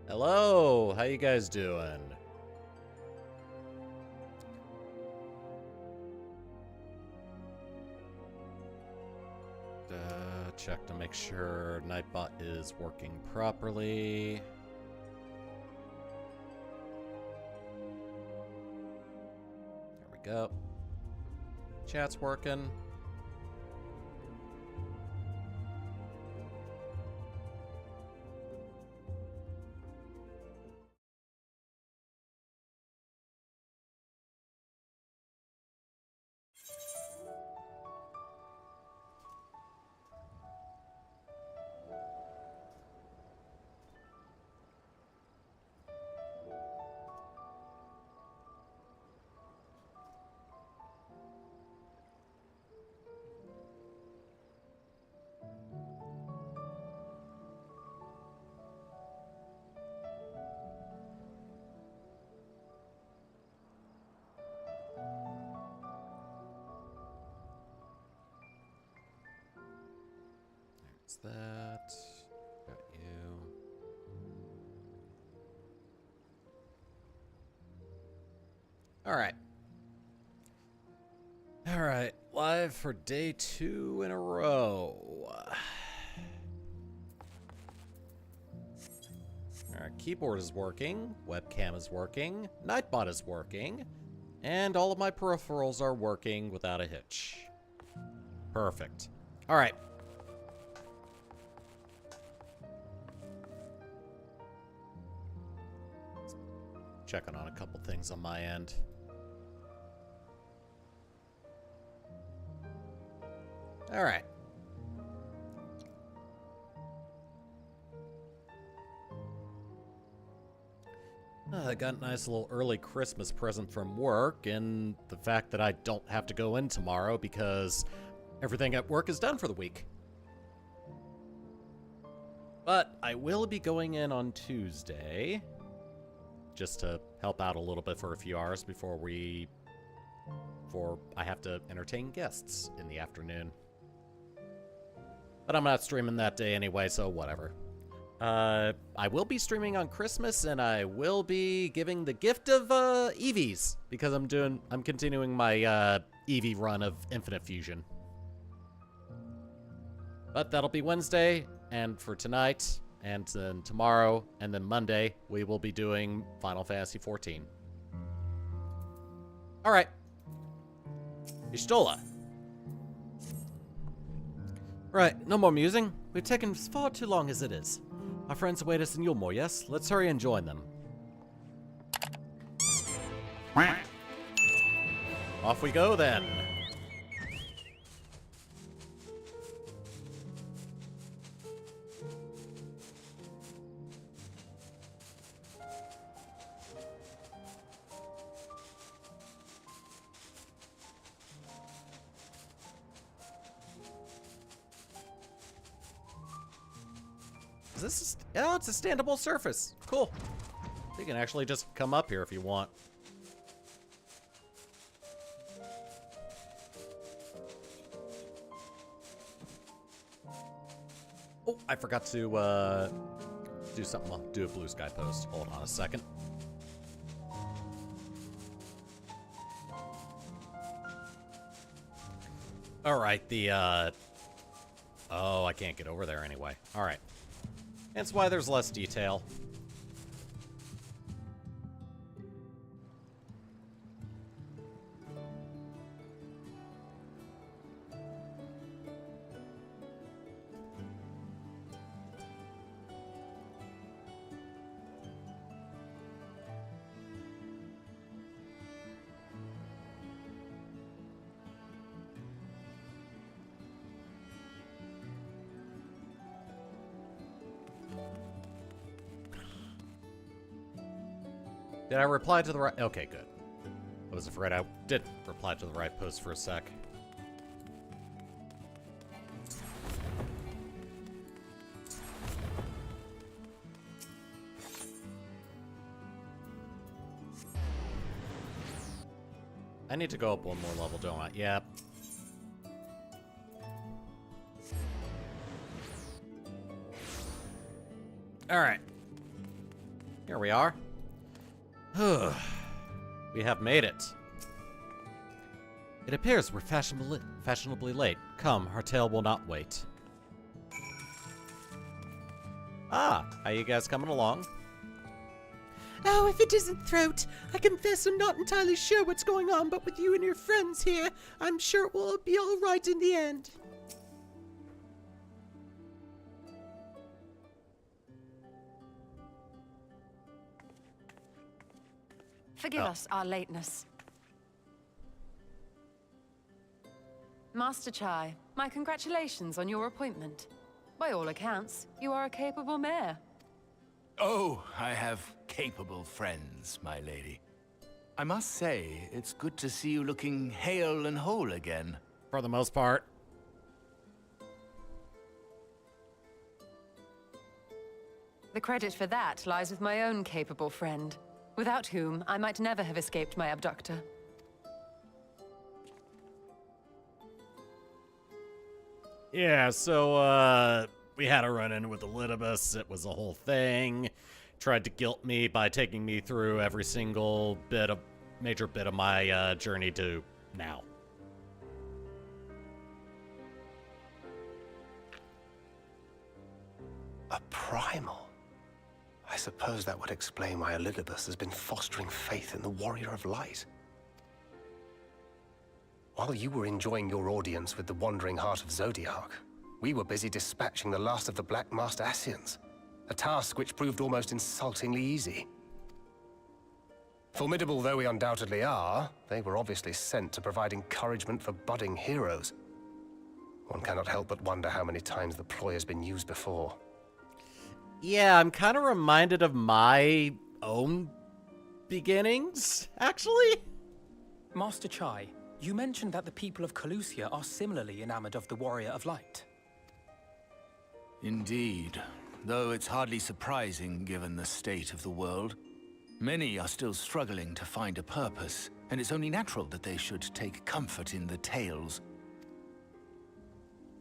Hello, how you guys doing? Check to make sure Nightbot is working properly. There we go. Chat's working. That. Got you. Alright. Alright. Live for day 2 in a row. Alright, keyboard is working. Webcam is working. Nightbot is working. And all of my peripherals are working without a hitch. Perfect. Alright. Checking on a couple things on my end. All right. I got a nice little early Christmas present from work, and the fact that I don't have to go in tomorrow because everything at work is done for the week. But I will be going in on Tuesday, just to help out a little bit for a few hours before I have to entertain guests in the afternoon. But I'm not streaming that day anyway, so whatever. I will be streaming on Christmas, and I will be giving the gift of EVs because I'm continuing my EV run of Infinite Fusion. But that'll be Wednesday, and for tonight, and then tomorrow, and then Monday, we will be doing Final Fantasy XIV. Alright. Ishtola. Right, no more musing. We've taken far too long as it is. Our friends await us in Yulmore, yes? Let's hurry and join them. Off we go, then. Is this? Oh, it's a standable surface. Cool. You can actually just come up here if you want. Oh, I forgot to do something. I'll do a blue sky post. Hold on a second. All right, oh, I can't get over there anyway. All right. That's why there's less detail. Did I reply to the right? Okay, good. I was afraid I didn't reply to the right post for a sec. I need to go up one more level, don't I? Yep. All right. Here we are. We have made it. It appears we're fashionably late. Come, our tale will not wait. Ah, how you guys coming along? Oh, if it isn't Throat, I confess I'm not entirely sure what's going on, but with you and your friends here, I'm sure it will be all right in the end. Forgive us our lateness. Master Chai, my congratulations on your appointment. By all accounts, you are a capable mayor. Oh, I have capable friends, my lady. I must say, it's good to see you looking hale and whole again. For the most part. The credit for that lies with my own capable friend, without whom I might never have escaped my abductor. Yeah, so, we had a run-in with Elidibus. It was a whole thing. Tried to guilt me by taking me through every single major bit of my, journey to now. A primal? I suppose that would explain why Elidibus has been fostering faith in the Warrior of Light. While you were enjoying your audience with the Wandering Heart of Zodiac, we were busy dispatching the last of the Black Master Ascians, a task which proved almost insultingly easy. Formidable though we undoubtedly are, they were obviously sent to provide encouragement for budding heroes. One cannot help but wonder how many times the ploy has been used before. Yeah, I'm kind of reminded of my own beginnings, actually. Master Chai, you mentioned that the people of Calusia are similarly enamored of the Warrior of Light. Indeed, though it's hardly surprising given the state of the world. Many are still struggling to find a purpose, and it's only natural that they should take comfort in the tales.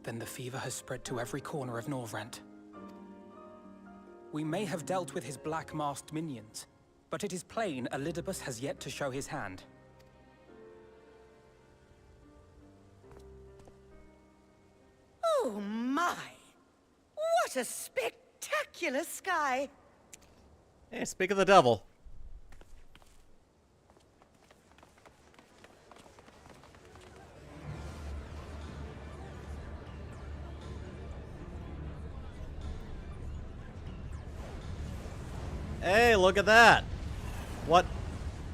Then the fever has spread to every corner of Norvrant. We may have dealt with his black-masked minions, but it is plain Elidibus has yet to show his hand. Oh my! What a spectacular sky! Hey, speak of the devil. Hey, look at that! What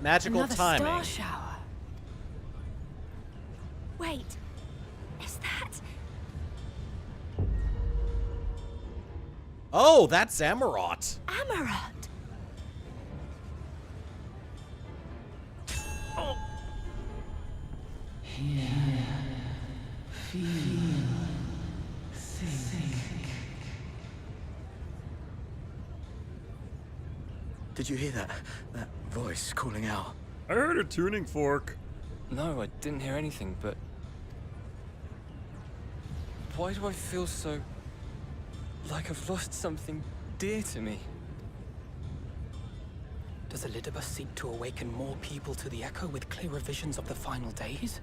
magical Another timing. star shower. Wait, is that... Oh, that's Amarot. Amarot? Did you hear that? That voice calling out? I heard a tuning fork. No, I didn't hear anything, but... Why do I feel so... like I've lost something dear to me? Does Elidibus seek to awaken more people to the Echo with clearer visions of the final days?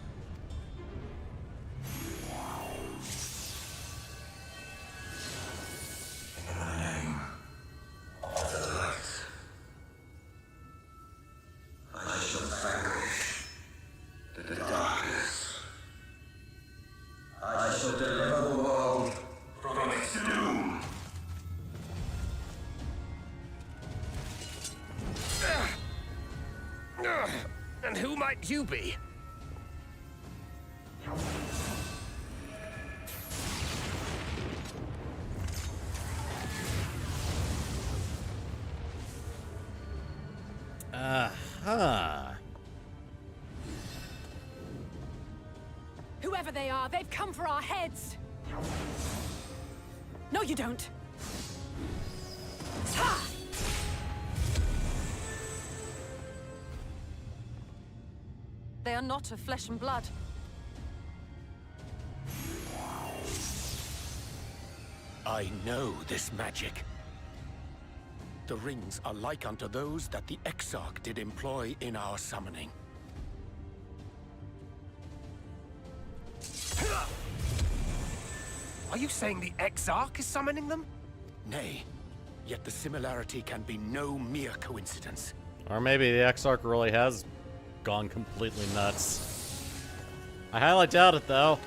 And who might you be? Whoever they are, they've come for our heads! No, you don't! Ha! They are not of flesh and blood. I know this magic. The rings are like unto those that the Exarch did employ in our summoning. Are you saying the Exarch is summoning them? Nay, yet the similarity can be no mere coincidence. Or maybe the Exarch really has gone completely nuts. I highly doubt it, though.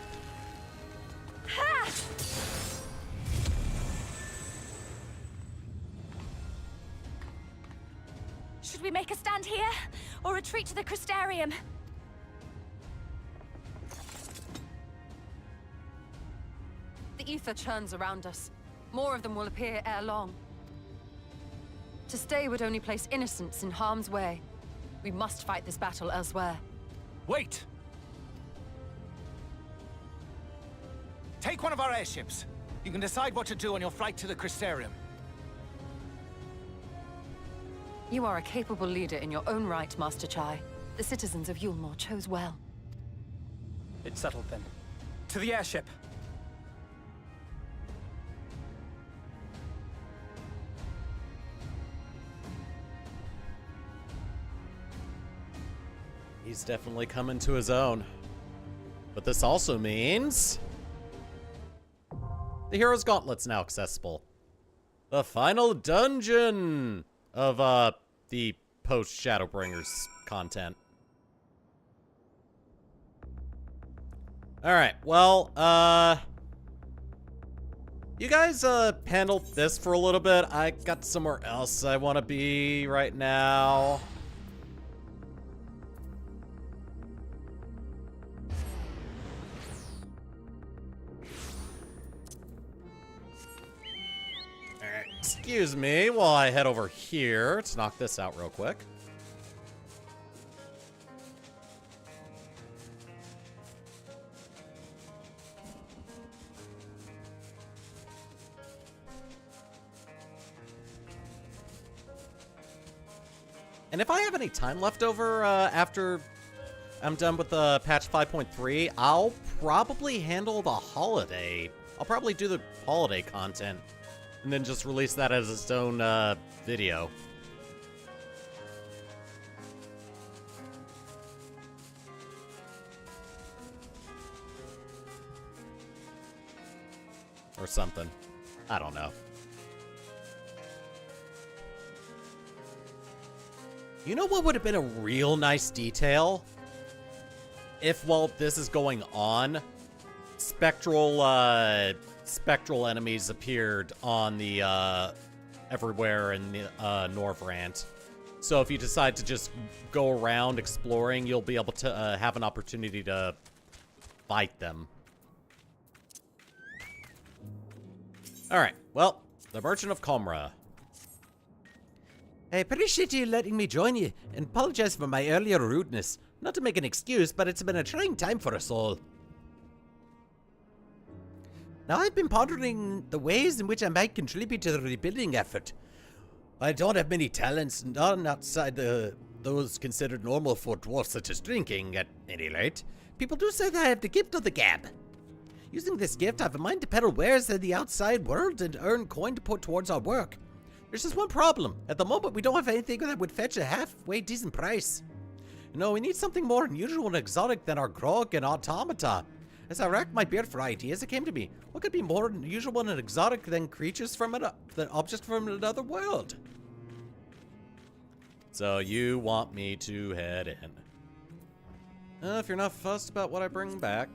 Should we make a stand here, or retreat to the Crystarium? The ether churns around us. More of them will appear ere long. To stay would only place innocents in harm's way. We must fight this battle elsewhere. Wait! Take one of our airships. You can decide what to do on your flight to the Crystarium. You are a capable leader in your own right, Master Chai. The citizens of Yulmore chose well. It's settled then. To the airship! He's definitely coming to his own. But this also means the Hero's Gauntlet's now accessible. The final dungeon of the post Shadowbringers content. Alright, well, you guys handle this for a little bit. I got somewhere else I want to be right now. Excuse me while I head over here to knock this out real quick. And if I have any time left over after I'm done with patch 5.3, I'll probably handle the holiday. I'll probably do the holiday content. And then just release that as its own video. Or something. I don't know. You know what would have been a real nice detail? If, while this is going on, spectral enemies appeared on the everywhere in the Norvrant. So if you decide to just go around exploring, you'll be able to have an opportunity to fight them. Alright, well, the Merchant of Comra. I appreciate you letting me join you, and apologize for my earlier rudeness. Not to make an excuse, but it's been a trying time for us all. Now, I've been pondering the ways in which I might contribute to the rebuilding effort. I don't have many talents, none outside those considered normal for dwarfs, such as drinking, at any rate. People do say that I have the gift of the gab. Using this gift, I have a mind to peddle wares in the outside world and earn coin to put towards our work. There's just one problem. At the moment, we don't have anything that would fetch a halfway decent price. You know, we need something more unusual and exotic than our grog and automata. As I racked my beard for ideas, it came to me, what could be more unusual and exotic than creatures from than objects from another world? So you want me to head in. If you're not fussed about what I bring back.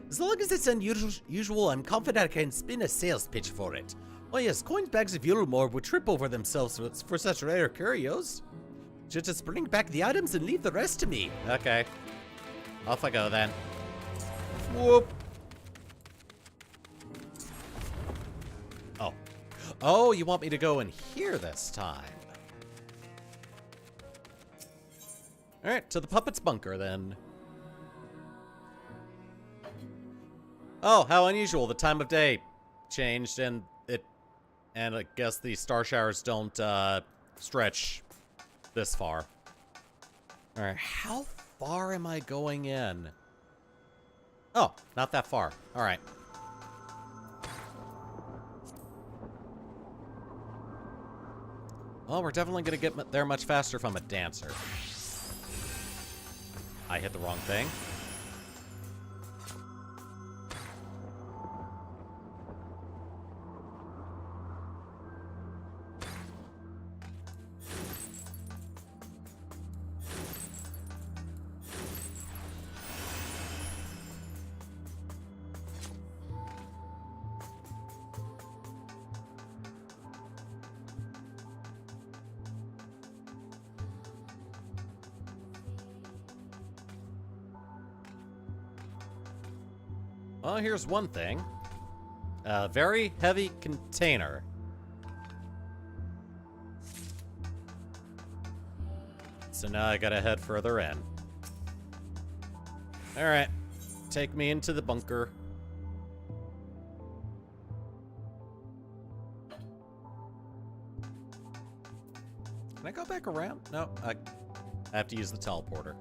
As long as it's unusual, I'm confident I can spin a sales pitch for it. Oh yes, coin bags of Yulmore would trip over themselves for such rare curios. Just bring back the items and leave the rest to me. Okay. Off I go then. Whoop. Oh. Oh, you want me to go in here this time. Alright, to the puppet's bunker then. Oh, how unusual. The time of day changed and I guess the star showers don't stretch this far. Alright, how far am I going in? Oh, not that far. Alright. Well, we're definitely gonna get there much faster if I'm a dancer. I hit the wrong thing. Well, here's one thing. A very heavy container. So now I gotta head further in. Alright. Take me into the bunker. Can I go back around? No, I have to use the teleporter.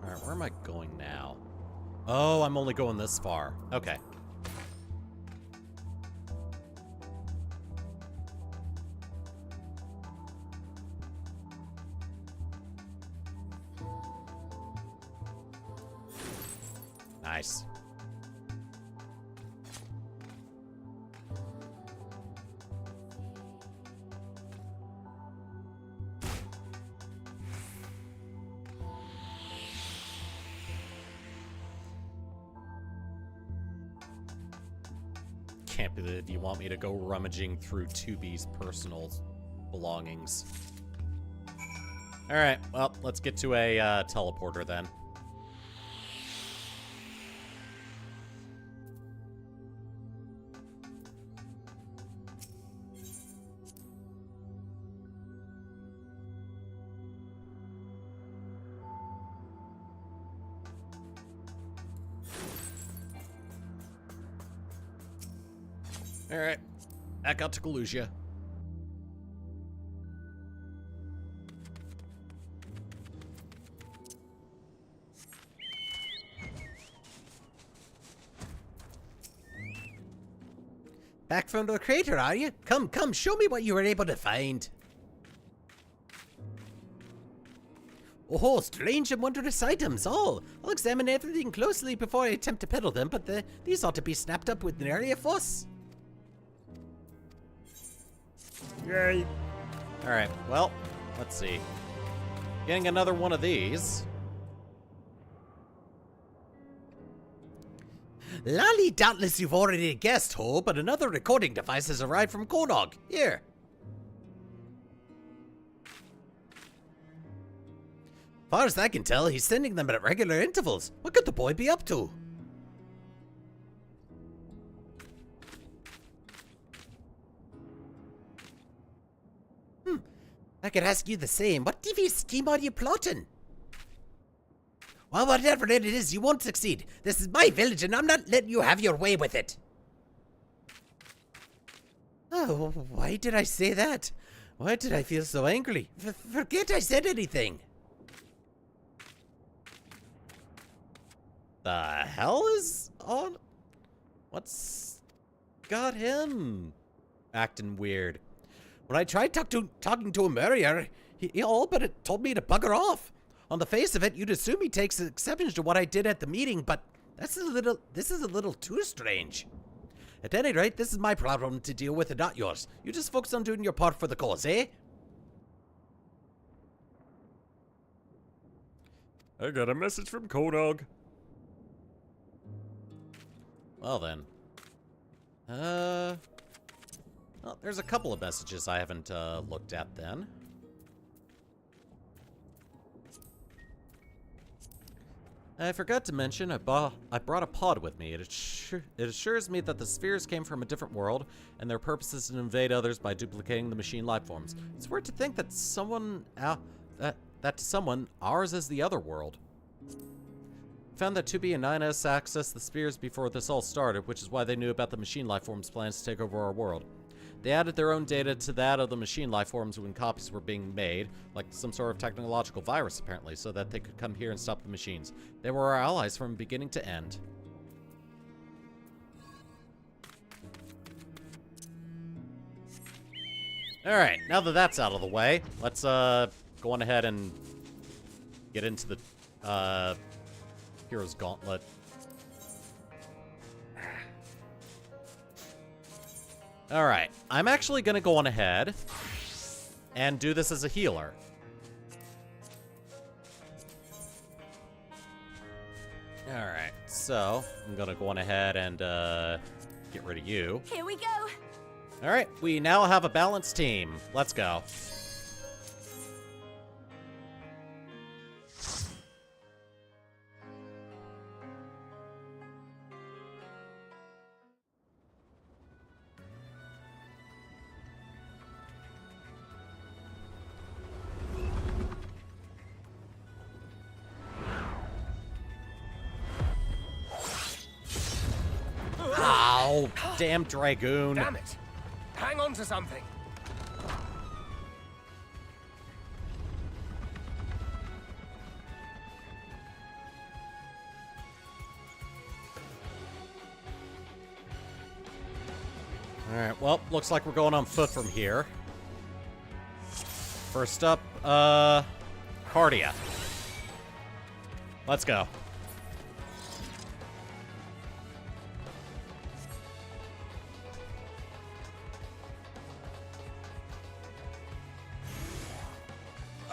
Alright, where am I going now? Oh, I'm only going this far. Okay. Nice. Can't believe you want me to go rummaging through 2B's personal belongings. Alright, well, let's get to a teleporter then. Alright, back out to Galusia. Back from the crater, are you? Come, show me what you were able to find. Oh, strange and wondrous items, all. I'll examine everything closely before I attempt to peddle them, but these ought to be snapped up with nary a fuss. Yay. Alright, well, let's see. Getting another one of these. Lally, doubtless you've already guessed, Ho, but another recording device has arrived from Konog. Here. Far as I can tell, he's sending them at regular intervals. What could the boy be up to? I could ask you the same. What devious scheme are you plotting? Well, whatever it is, you won't succeed. This is my village, and I'm not letting you have your way with it. Oh, why did I say that? Why did I feel so angry? Forget I said anything. The hell is on? What's got him acting weird? When I tried talking to him earlier, he all but it told me to bugger off. On the face of it, you'd assume he takes exception to what I did at the meeting, but this is a little too strange. At any rate, this is my problem to deal with and not yours. You just focus on doing your part for the cause, eh? I got a message from Kodog. Well then. Well, there's a couple of messages I haven't looked at then. I forgot to mention, I brought a pod with me. It assures me that the spheres came from a different world, and their purpose is to invade others by duplicating the machine life forms. It's weird to think that to someone, ours is the other world. Found that 2B and 9S accessed the spheres before this all started, which is why they knew about the machine life forms' plans to take over our world. They added their own data to that of the machine life forms when copies were being made, like some sort of technological virus apparently, so that they could come here and stop the machines. They were our allies from beginning to end. Alright, now that that's out of the way, let's go on ahead and get into the Hero's Gauntlet. Alright, I'm actually gonna go on ahead and do this as a healer. Alright, so I'm gonna go on ahead and get rid of you. Here we go. Alright, we now have a balanced team. Let's go. Ow! Damn Dragoon. Damn it! Hang on to something. Alright, well, looks like we're going on foot from here. First up, Cardia. Let's go.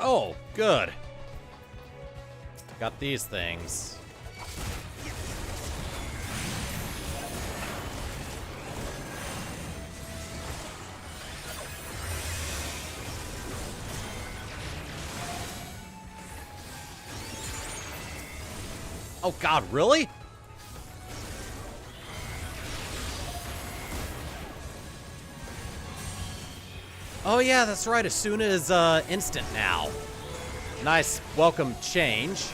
Oh, good. Got these things. Oh god, really? Oh yeah, that's right, Asuna is instant now. Nice welcome change.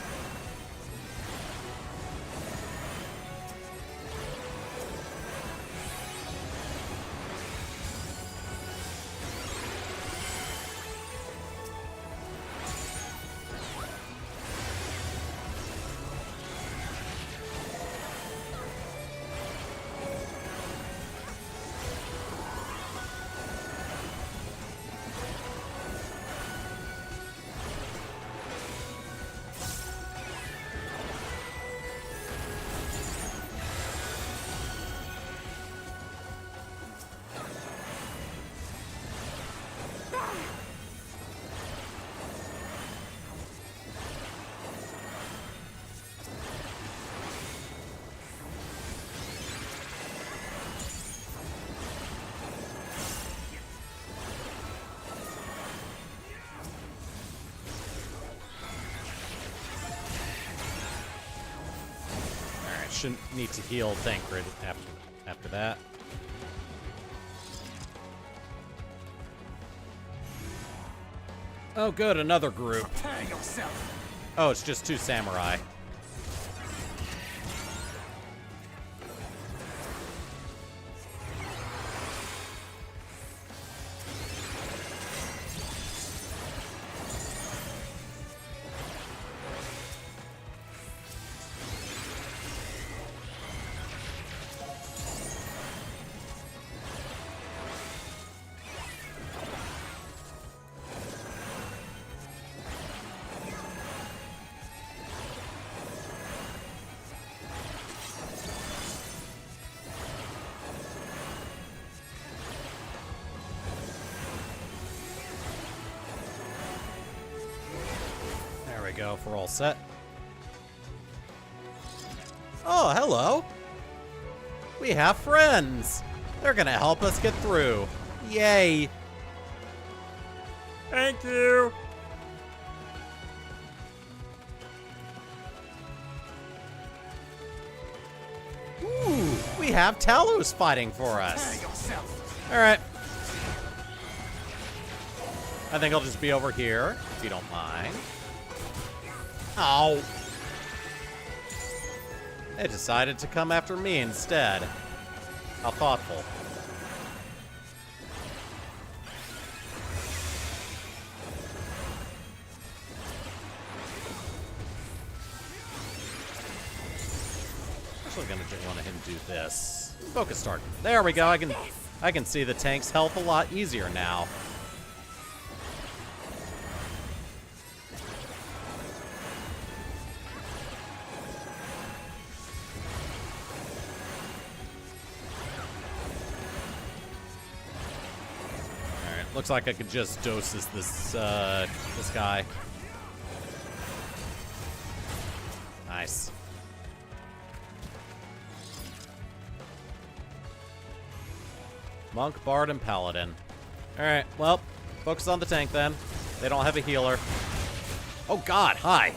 Shouldn't need to heal Thancred after that. Oh good, another group. Oh, it's just 2 samurai. Go if we're all set. Oh, hello. We have friends. They're gonna help us get through. Yay. Thank you. Ooh, we have Talos fighting for us. All right. I think I'll just be over here, if you don't mind. Ow. They decided to come after me instead. How thoughtful. Actually gonna just want to do this. Focus target. There we go. I can see the tank's health a lot easier now. Looks like I could just dose this guy. Nice. Monk, Bard, and Paladin. Alright, well, focus on the tank then. They don't have a healer. Oh god, hi!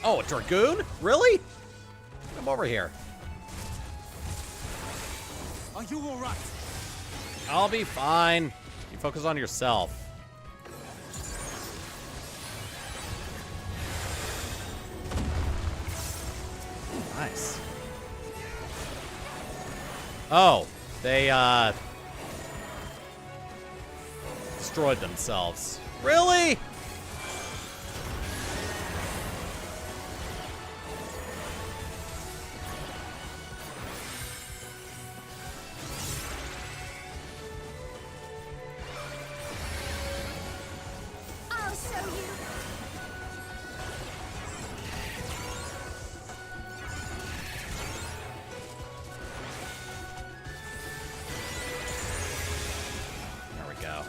Oh, a Dragoon? Really? Come over here. Are you alright? I'll be fine. You focus on yourself. Nice. Oh, they, destroyed themselves. Really? I'll show you. There we go.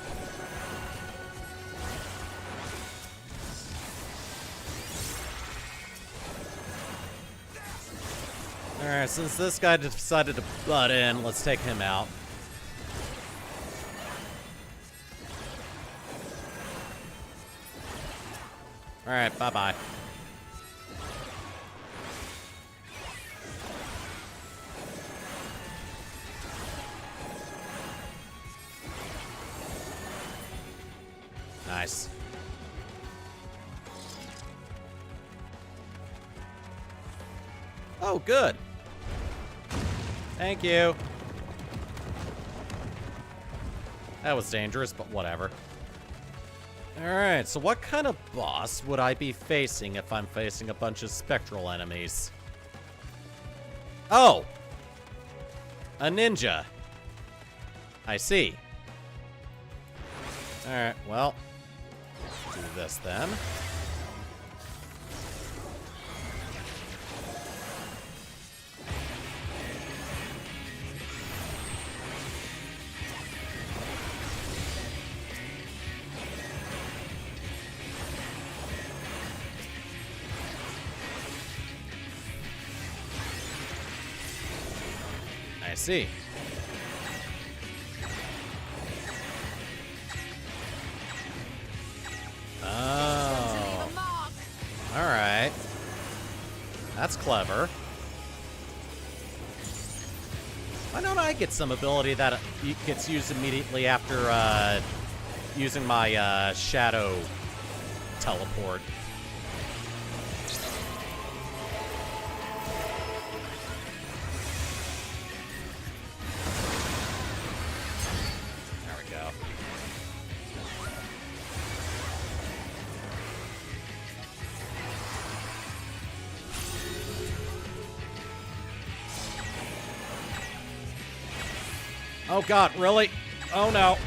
Alright, since this guy decided to butt in, let's take him out. Alright, bye-bye. Nice. Oh, good. Thank you. That was dangerous, but whatever. Alright, so what kind of boss would I be facing if I'm facing a bunch of spectral enemies? Oh! A ninja. I see. Alright, well, do this then. I see. Oh. Alright. That's clever. Why don't I get some ability that gets used immediately after using my shadow teleport? There we go. Oh god, really? Oh no.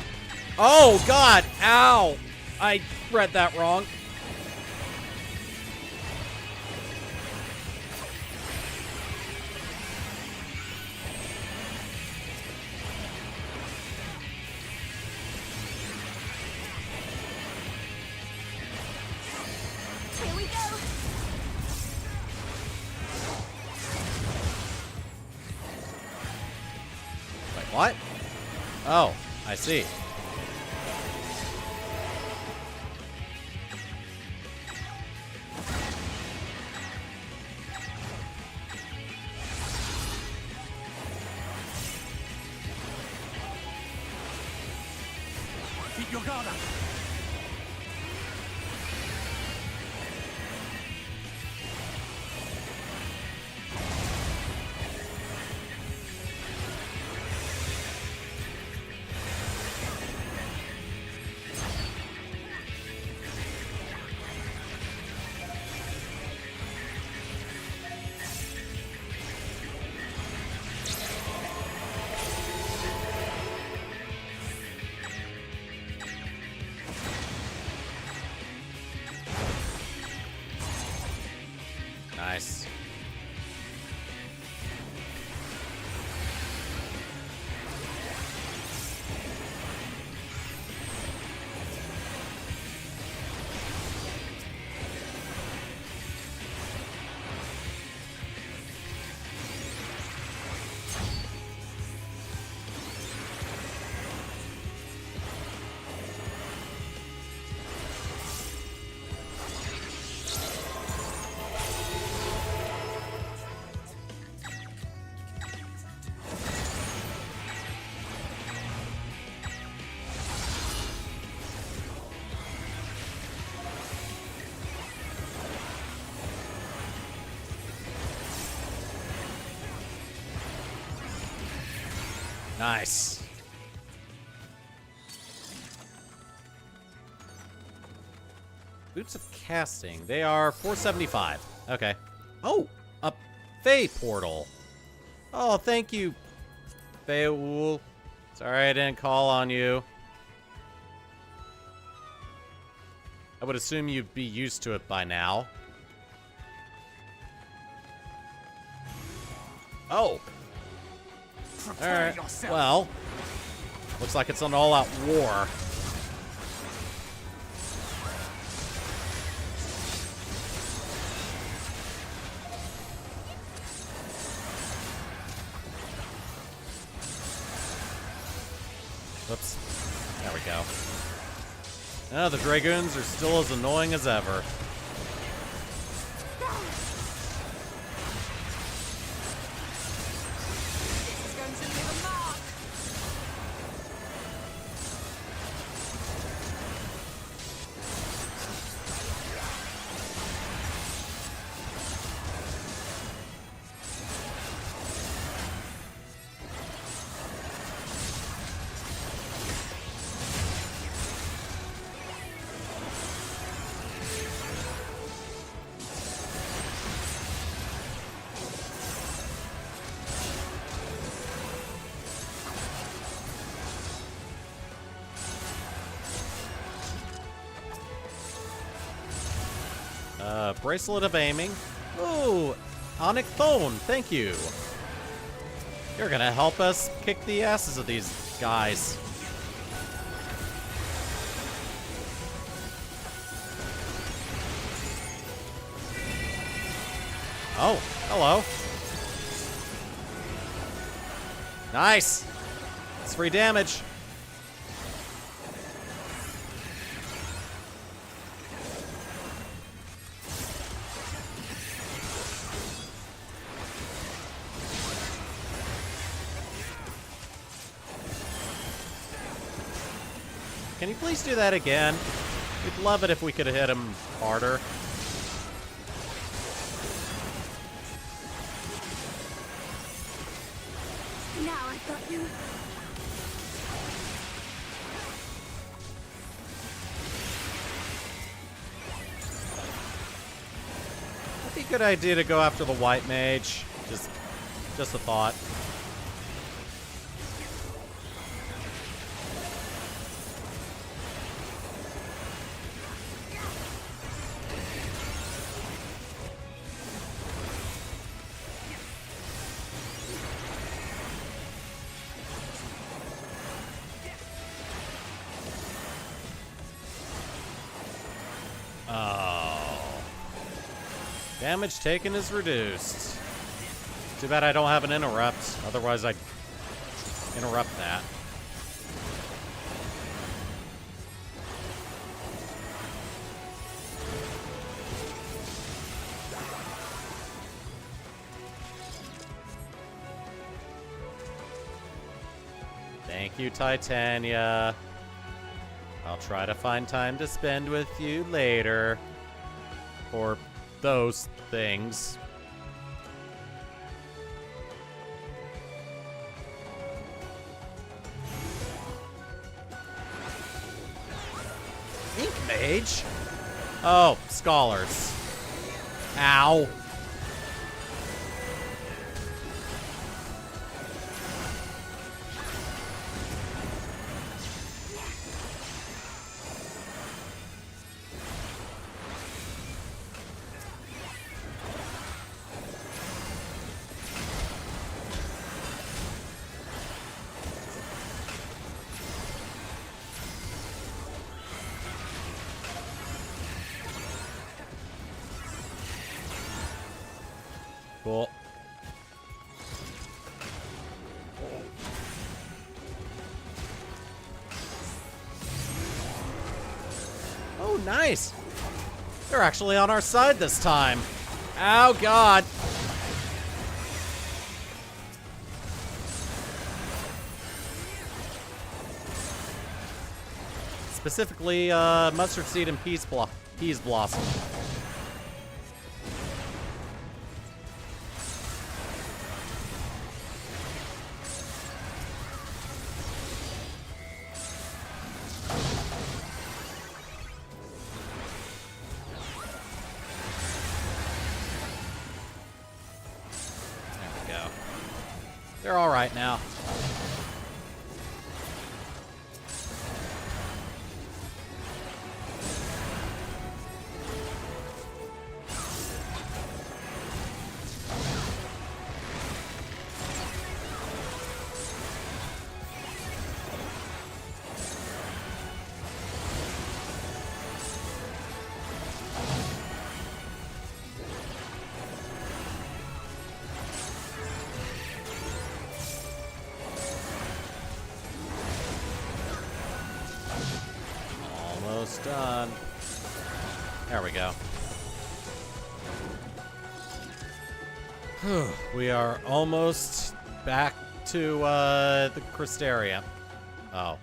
Oh god, ow! I read that wrong. Here we go. Wait, what? Oh, I see. Keep your guard up. Nice. Boots of casting. They are 475. Okay. Oh, a Fey portal. Oh, thank you, Beowulf. Sorry I didn't call on you. I would assume you'd be used to it by now. Oh. Alright. Well, looks like it's an all-out war. Whoops. There we go. Oh, the Dragoons are still as annoying as ever. Bracelet of aiming. Ooh, Onic Thone, thank you. You're gonna help us kick the asses of these guys. Oh, hello. Nice. It's free damage. Can you please do that again? We'd love it if we could hit him harder. Now I've got you. It'd be a good idea to go after the white mage. Just a thought. Damage taken is reduced. Too bad I don't have an interrupt. Otherwise, I'd interrupt that. Thank you, Titania. I'll try to find time to spend with you later. Or those things. Ink Mage? Oh, scholars. Ow. Cool. Oh, nice. They're actually on our side this time. Oh, God. Specifically, Mustard Seed and Peas Blossom. They're alright now. Almost done. There we go. We are almost back to the Crystarium. Oh.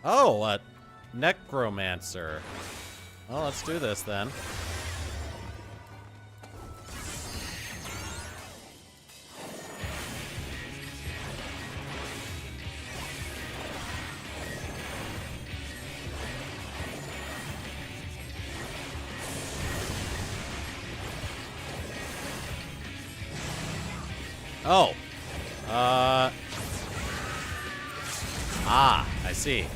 Oh, a necromancer. Well, let's do this then. Oh. Ah, I see.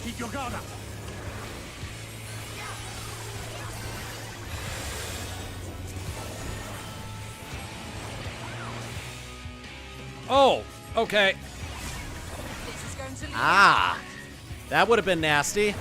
Keep your guard up. Oh, okay. Ah, that would have been nasty.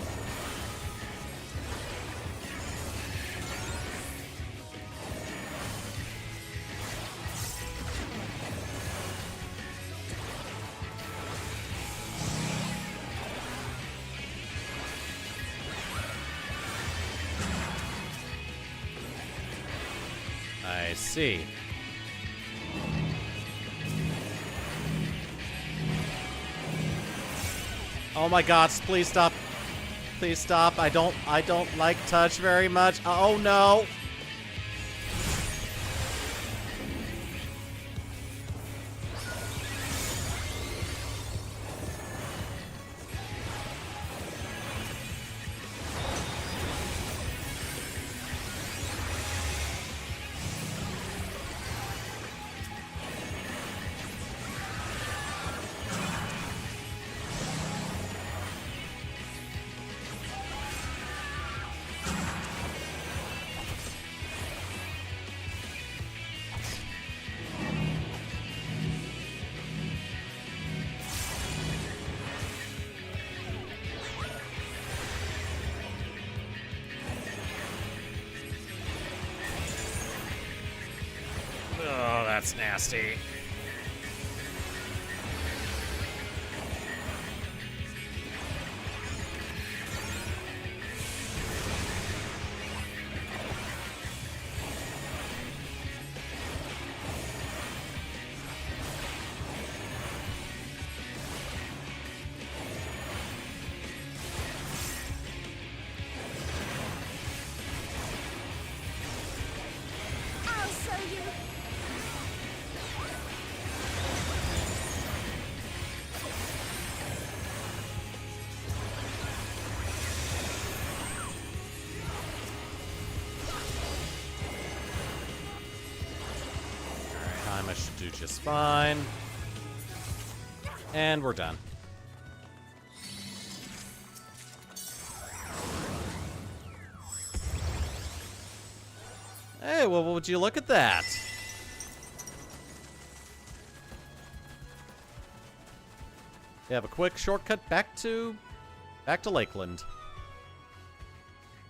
I see. Oh my god, please stop. Please stop. I don't like touch very much. Oh no. Oh, that's nasty. I'll show you. Alright, I should do just fine. And we're done. Hey, well, would you look at that? You have a quick shortcut back to Lakeland.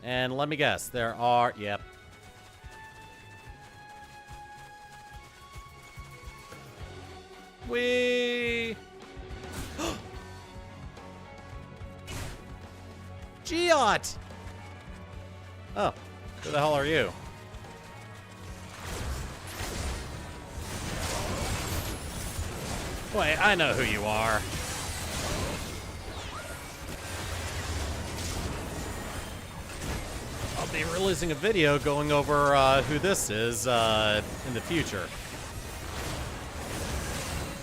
And let me guess, there are, yep. Whee! Geot! Oh, who the hell are you? Wait, I know who you are. I'll be releasing a video going over who this is in the future.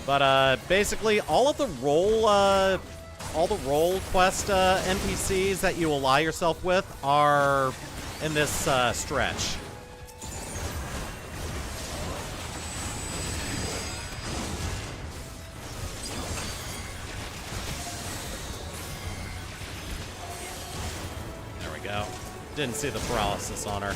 But basically, all the role quest NPCs that you ally yourself with are in this stretch. There we go. Didn't see the paralysis on her.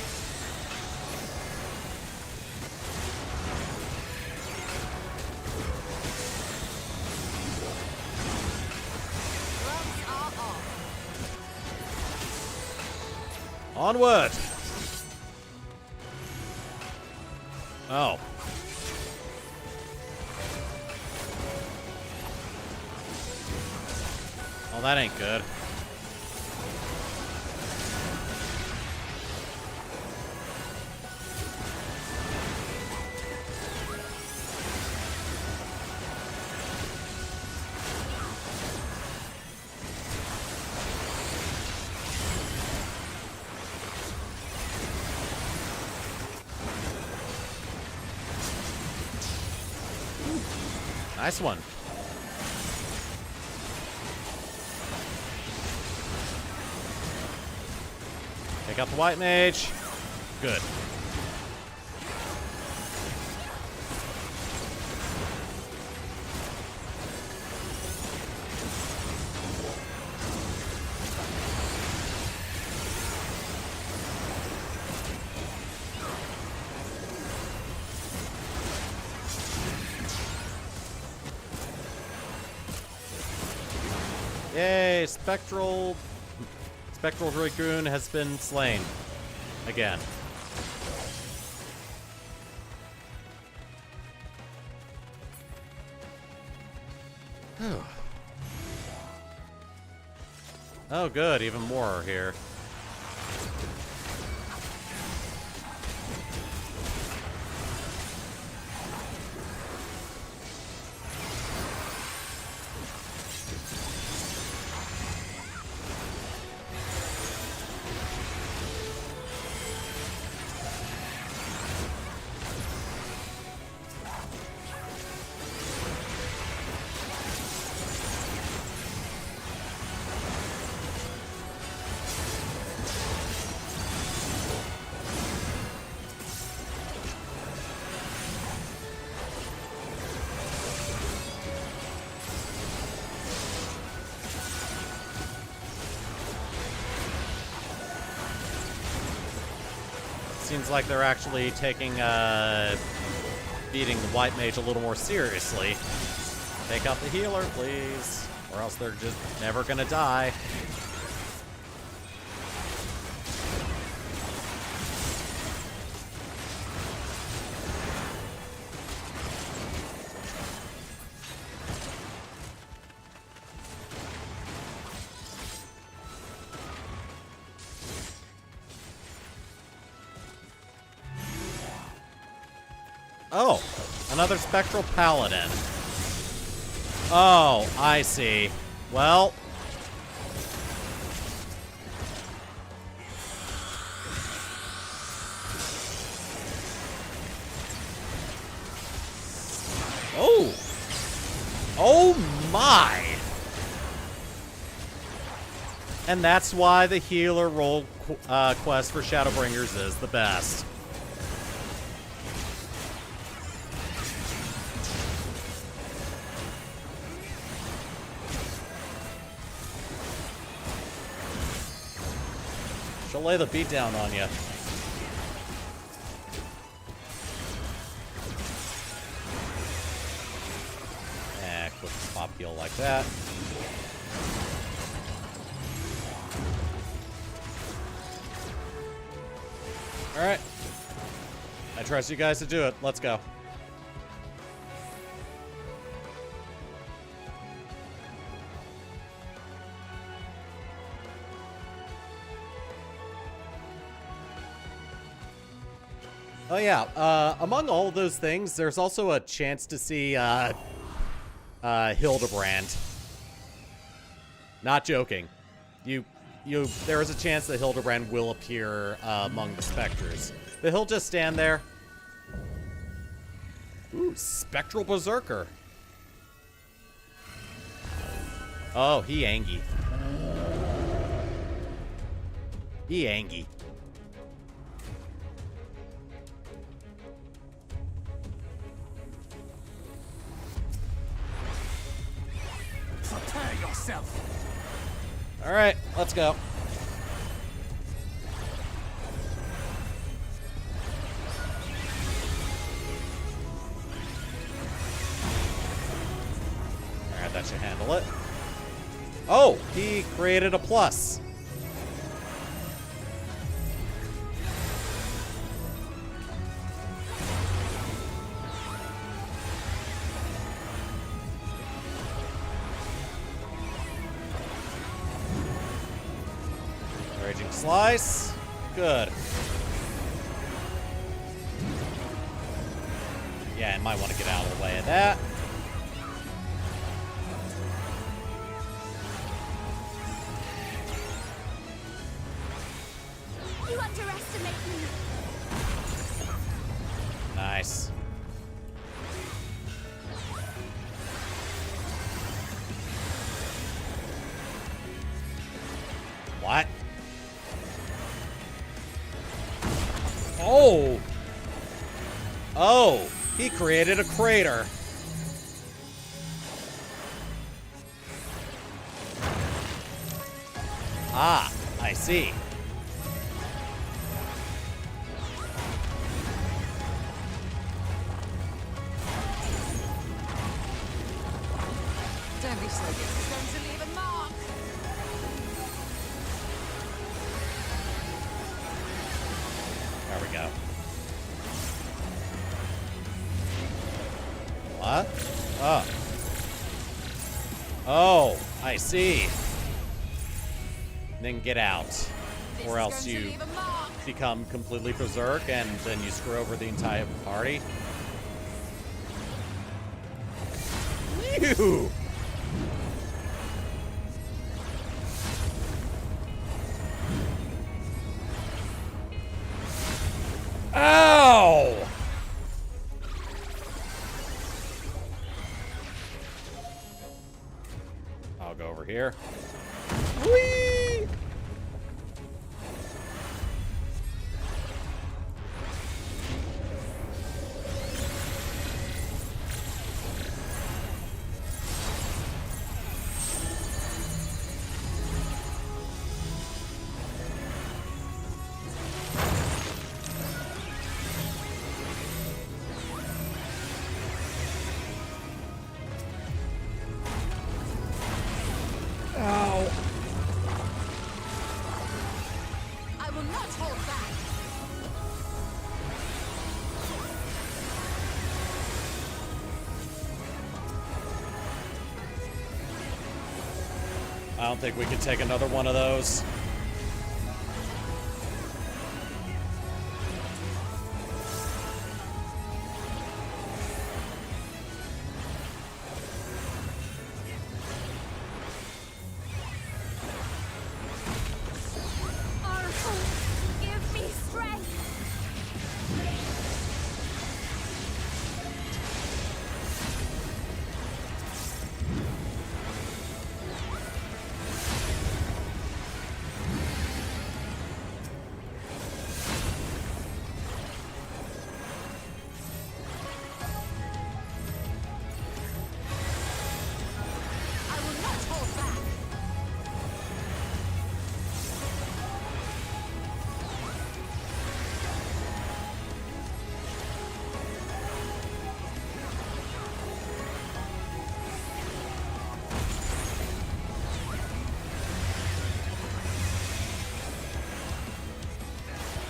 Onward! Oh. Oh, that ain't good. Nice one. Take out the white mage. Good. Yay, Spectral Dragoon has been slain. Again. Oh good, even more are here. Seems like they're actually taking, beating the white mage a little more seriously. Take out the healer, please. Or else they're just never gonna die. Oh, another Spectral Paladin. Oh, I see. Well. Oh. Oh my. And that's why the healer role quest for Shadowbringers is the best. She'll lay the beat down on you. Quick pop heal like that. Alright. I trust you guys to do it. Let's go. Oh yeah, among all of those things, there's also a chance to see Hildebrand. Not joking. There is a chance that Hildebrand will appear among the specters. But he'll just stand there. Ooh, Spectral Berserker. Oh, he angy. He angy. Prepare yourself. All right, let's go. All right, that should handle it. Oh, he created a plus. Raging Slice. Good. Yeah, and might want to get out of the way of that. You underestimate me. Nice. What? Oh! Oh! He created a crater. Ah, I see. Don't be so good. It's going to leave a mark. There we go. What? Oh. Oh, I see. Then get out. Or else you become completely berserk and then you screw over the entire party. Ew! Ow! I'll go over here. Whee! Ow. I will not hold back. I don't think we can take another one of those. Oracle, give me strength. I will not hold back.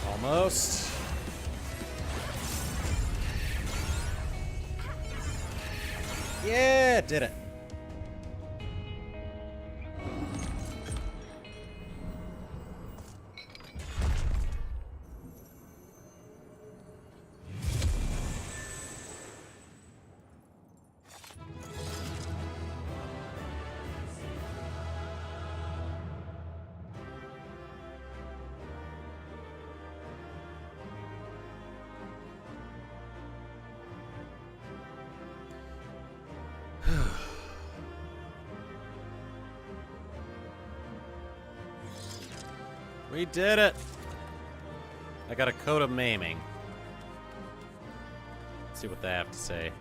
Almost. Yeah, did it. We did it! I got a coat of maiming. Let's see what they have to say.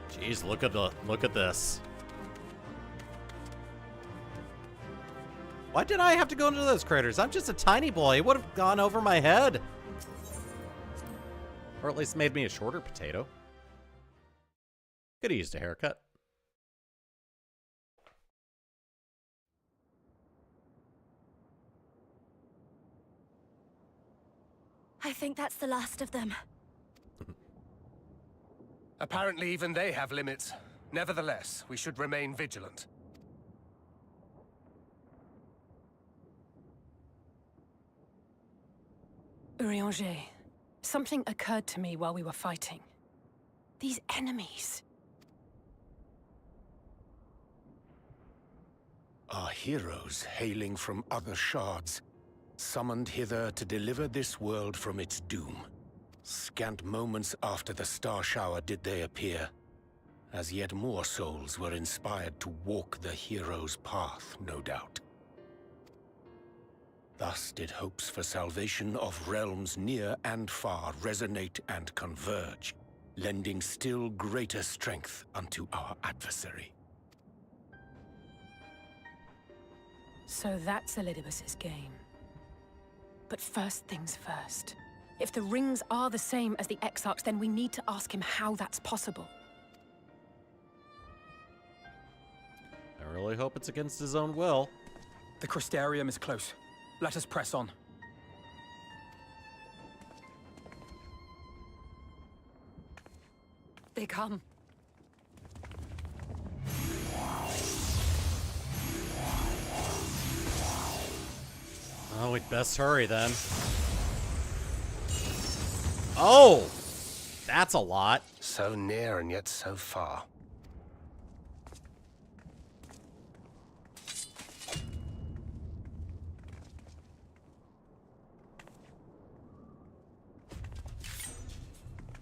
Jeez, look at this. Why did I have to go into those craters? I'm just a tiny boy. It would have gone over my head. Or at least made me a shorter potato. Could have used a haircut. I think that's the last of them. Apparently even they have limits. Nevertheless, we should remain vigilant. Urianger, something occurred to me while we were fighting. These enemies. Are heroes hailing from other shards, summoned hither to deliver this world from its doom. Scant moments after the star shower did they appear, as yet more souls were inspired to walk the hero's path, no doubt. Thus did hopes for salvation of realms near and far resonate and converge, lending still greater strength unto our adversary. So that's Elidibus's game. But first things first. If the rings are the same as the Exarchs, then we need to ask him how that's possible. I really hope it's against his own will. The Crystarium is close. Let us press on. They come. Oh, we'd best hurry then. Oh! That's a lot. So near and yet so far.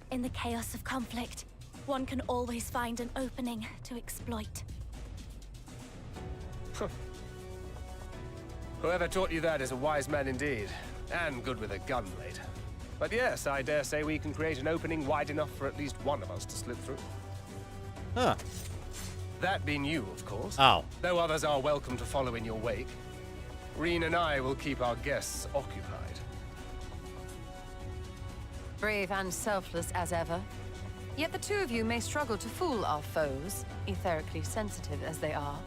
In the chaos of conflict, one can always find an opening to exploit. Whoever taught you that is a wise man indeed, and good with a gun blade. But yes, I dare say we can create an opening wide enough for at least one of us to slip through. Huh. That being you, of course. Oh. Though others are welcome to follow in your wake. Reen and I will keep our guests occupied. Brave and selfless as ever. Yet the two of you may struggle to fool our foes, etherically sensitive as they are.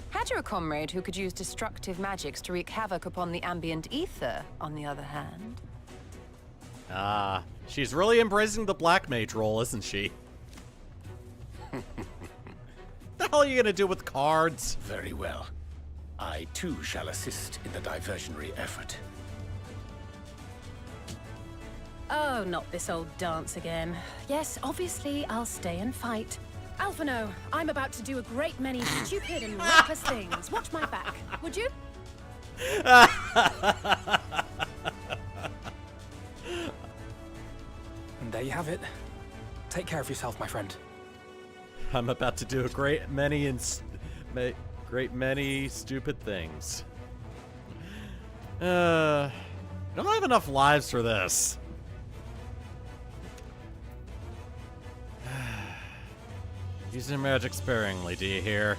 Had you a comrade who could use destructive magics to wreak havoc upon the ambient ether, on the other hand? Ah, she's really embracing the black mage role, isn't she? The hell are you gonna do with cards? Very well. I too shall assist in the diversionary effort. Oh, not this old dance again. Yes, obviously I'll stay and fight. Alphino, I'm about to do a great many stupid and reckless things. Watch my back, would you? And there you have it. Take care of yourself, my friend. I'm about to do a great many stupid things. I don't have enough lives for this. Use your magic sparingly, do you hear?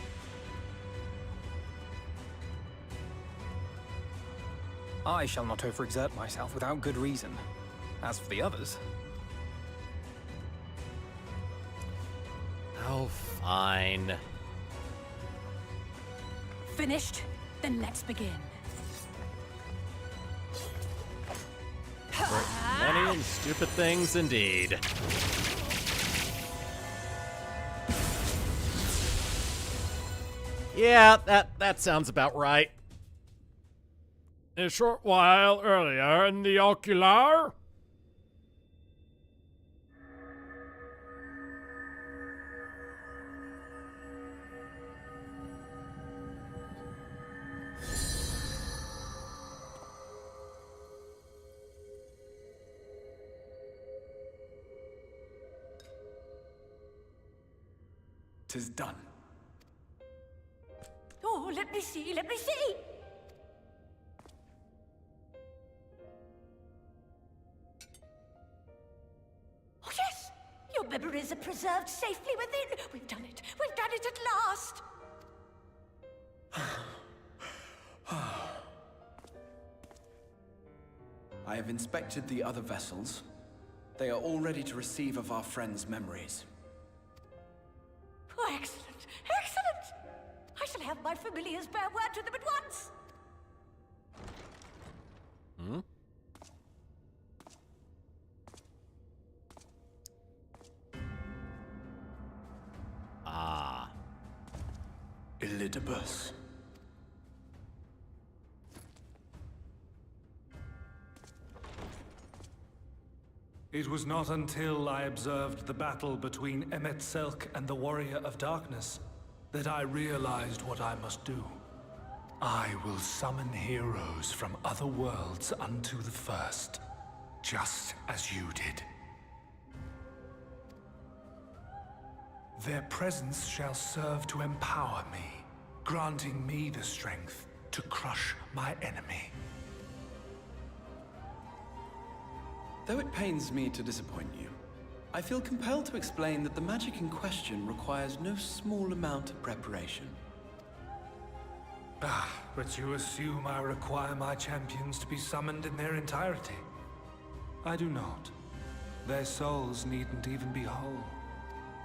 I shall not overexert myself without good reason. As for the others... Oh, fine. Finished? Then let's begin. Many and stupid things indeed. Yeah, that sounds about right. A short while earlier in the ocular. 'Tis done. Oh, let me see, let me see! Oh, yes! Your memories are preserved safely within. We've done it at last! I have inspected the other vessels. They are all ready to receive of our friends' memories. Oh, excellent! Excellent! I shall have my familiars bear word to them at once! Hmm? Ah. Elidibus. It was not until I observed the battle between Emet-Selch and the Warrior of Darkness that I realized what I must do. I will summon heroes from other worlds unto the first, just as you did. Their presence shall serve to empower me, granting me the strength to crush my enemy. Though it pains me to disappoint you, I feel compelled to explain that the magic in question requires no small amount of preparation. Ah, but you assume I require my champions to be summoned in their entirety. I do not. Their souls needn't even be whole.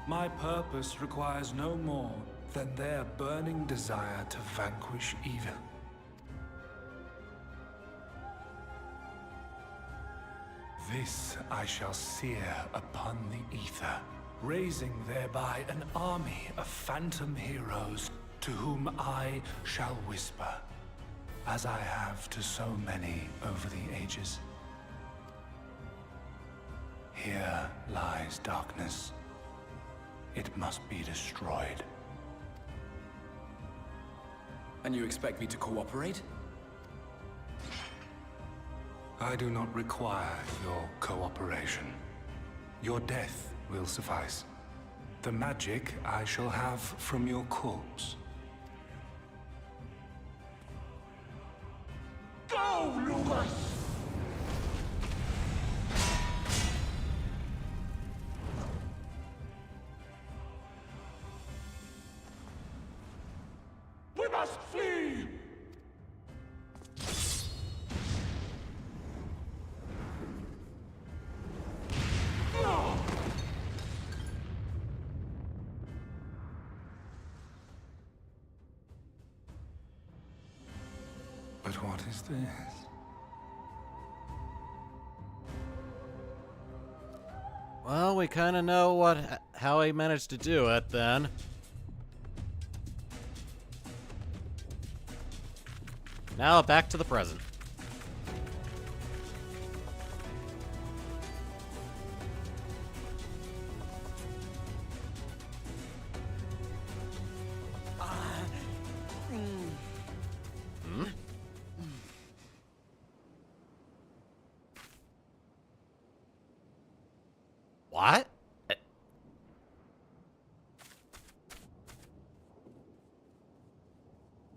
My purpose requires no more than their burning desire to vanquish evil. This I shall sear upon the ether, raising thereby an army of phantom heroes to whom I shall whisper, as I have to so many over the ages. Here lies darkness. It must be destroyed. And you expect me to cooperate? I do not require your cooperation. Your death will suffice. The magic I shall have from your corpse. Go, Lucas! We must flee! But what is this? Well, we kind of know how he managed to do it, then. Now, back to the present. What?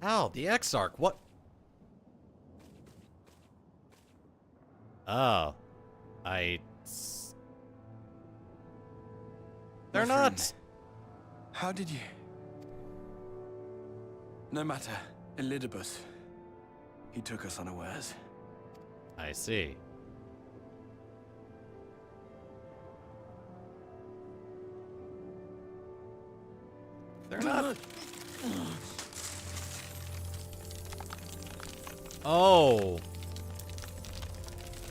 Ow, the Exarch, what? Oh. They're not. How did you? No matter. Elidibus. He took us unawares. I see. They're not. Oh.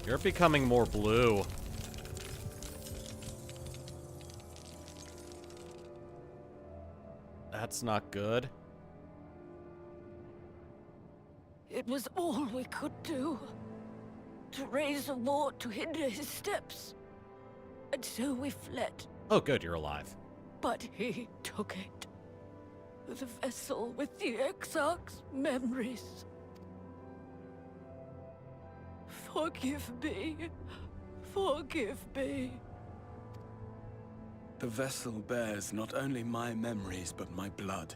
You're becoming more blue. That's not good. It was all we could do. To raise a ward to hinder his steps. And so we fled. Oh, good, you're alive. But he took it. The vessel with the Exarch's memories. Forgive me. Forgive me. The vessel bears not only my memories, but my blood.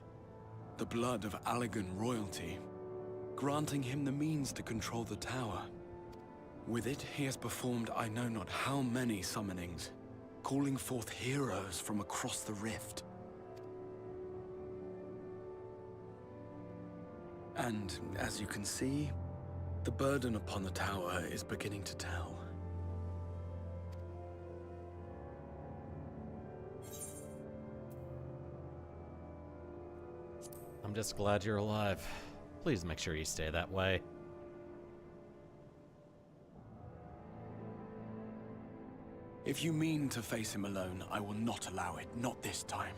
The blood of Allegan royalty, granting him the means to control the tower. With it, he has performed I know not how many summonings, calling forth heroes from across the rift. And, as you can see, the burden upon the tower is beginning to tell. I'm just glad you're alive. Please make sure you stay that way. If you mean to face him alone, I will not allow it, not this time.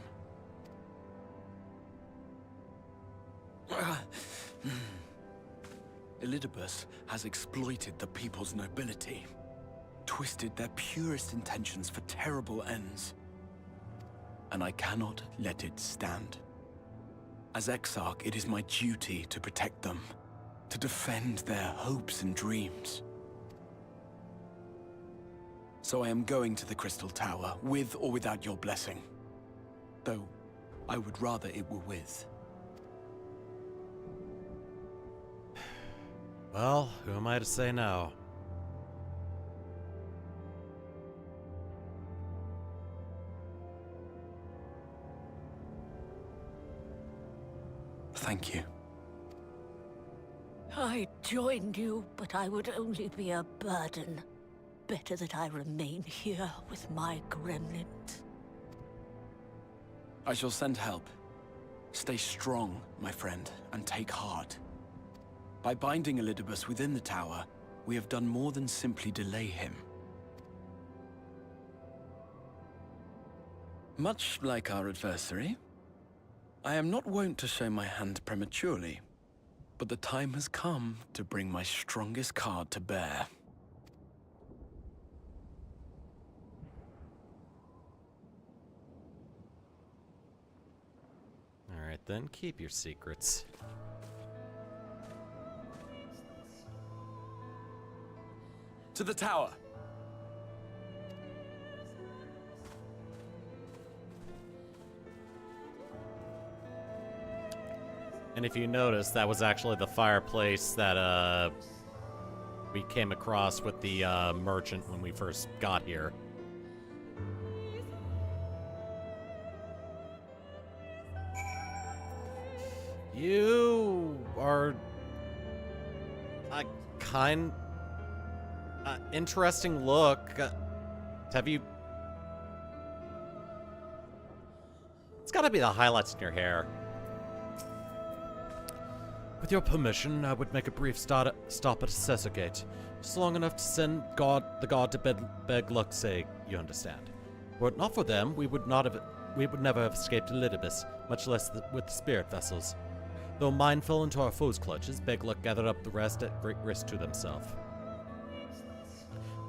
Elidibus has exploited the people's nobility, twisted their purest intentions for terrible ends, and I cannot let it stand. As Exarch, it is my duty to protect them, to defend their hopes and dreams. So I am going to the Crystal Tower, with or without your blessing. Though, I would rather it were with. Well, who am I to say no? Thank you. I'd join you, but I would only be a burden. Better that I remain here with my gremlins. I shall send help. Stay strong, my friend, and take heart. By binding Elidibus within the tower, we have done more than simply delay him. Much like our adversary, I am not wont to show my hand prematurely, but the time has come to bring my strongest card to bear. Alright then, keep your secrets. To the tower! And if you notice, that was actually the fireplace that we came across with the merchant when we first got here. You are a interesting look. Have you... It's gotta be the highlights in your hair. With your permission, I would make a brief stop at Assessor Gate. Just long enough to send the god to beg luck's sake, you understand. Were it not for them, we would never have escaped Elidibus, much less with the spirit vessels. Though mine fell into our foes' clutches, Begluck gathered up the rest at great risk to themselves.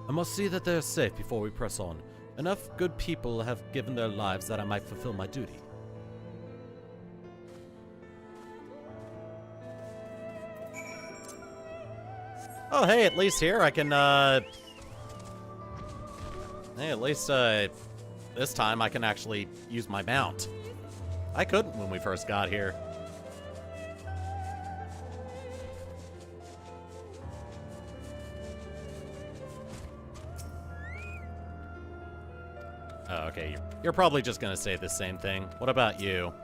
I must see that they are safe before we press on. Enough good people have given their lives that I might fulfill my duty. Oh, hey, at least here I can, Hey, at least, this time I can actually use my mount. I couldn't when we first got here. Oh, okay, you're probably just gonna say the same thing. What about you?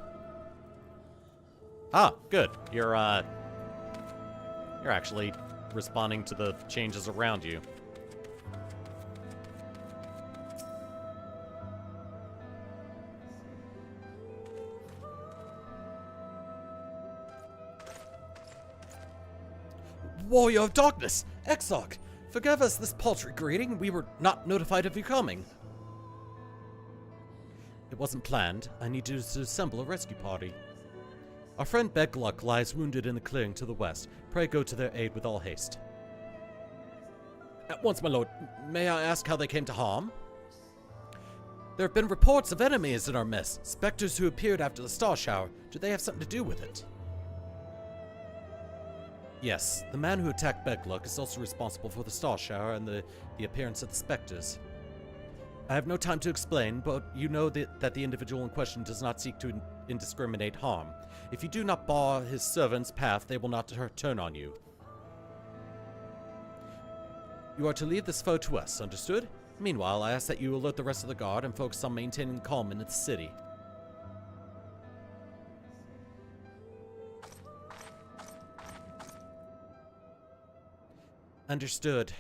Ah, good. You're actually responding to the changes around you. Warrior of Darkness! Exarch! Forgive us this paltry greeting. We were not notified of you coming. It wasn't planned. I need to assemble a rescue party. Our friend Begluck lies wounded in the clearing to the west. Pray go to their aid with all haste. At once, my lord. May I ask how they came to harm? There have been reports of enemies in our midst. Spectres who appeared after the star shower. Do they have something to do with it? Yes, the man who attacked Begluck is also responsible for the star shower and the appearance of the spectres. I have no time to explain, but you know that the individual in question does not seek to indiscriminate harm. If you do not bar his servant's path, they will not turn on you. You are to leave this foe to us, understood? Meanwhile, I ask that you alert the rest of the guard and focus on maintaining calm in the city. Understood.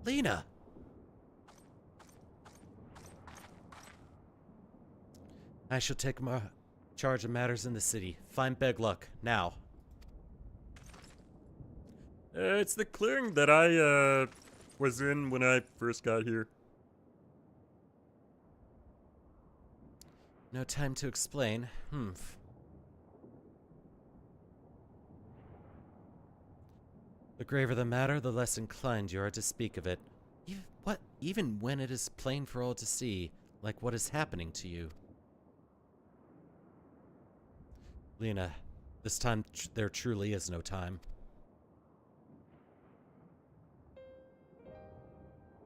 Lena! I shall take charge of matters in the city. Find Begluck, now. It's the clearing that I, was in when I first got here. No time to explain. The graver the matter, the less inclined you are to speak of it. Even when it is plain for all to see, like what is happening to you. Lena, this time there truly is no time.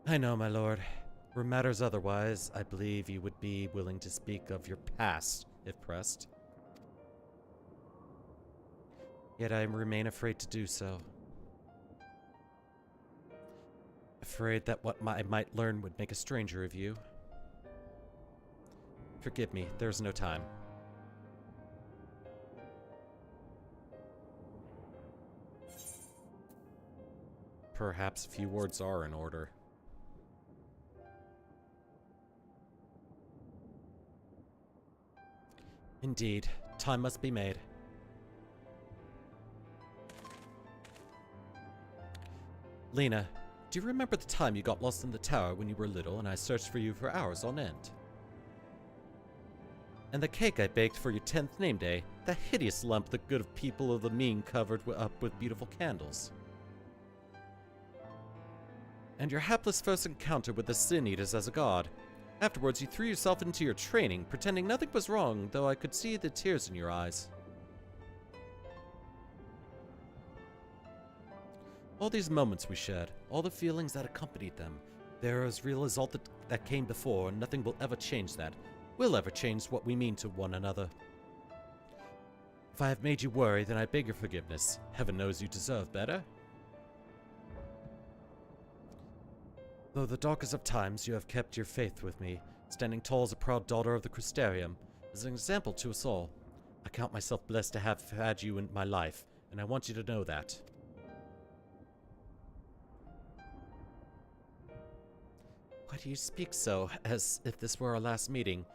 I know, my lord. Were matters otherwise, I believe you would be willing to speak of your past, if pressed. Yet I remain afraid to do so. Afraid that what I might learn would make a stranger of you. Forgive me, there's no time. Perhaps a few words are in order. Indeed, time must be made. Lena, do you remember the time you got lost in the tower when you were little and I searched for you for hours on end? And the cake I baked for your 10th name day, that hideous lump the good people of the mean covered up with beautiful candles. And your hapless first encounter with the Sin Eaters as a god. Afterwards, you threw yourself into your training, pretending nothing was wrong, though I could see the tears in your eyes. All these moments we shared, all the feelings that accompanied them, they're as real as all that came before, and nothing will ever change that. Will ever change what we mean to one another. If I have made you worry, then I beg your forgiveness. Heaven knows you deserve better. Though the darkest of times, you have kept your faith with me, standing tall as a proud daughter of the Crystarium, as an example to us all. I count myself blessed to have had you in my life, and I want you to know that. Why do you speak so, as if this were our last meeting?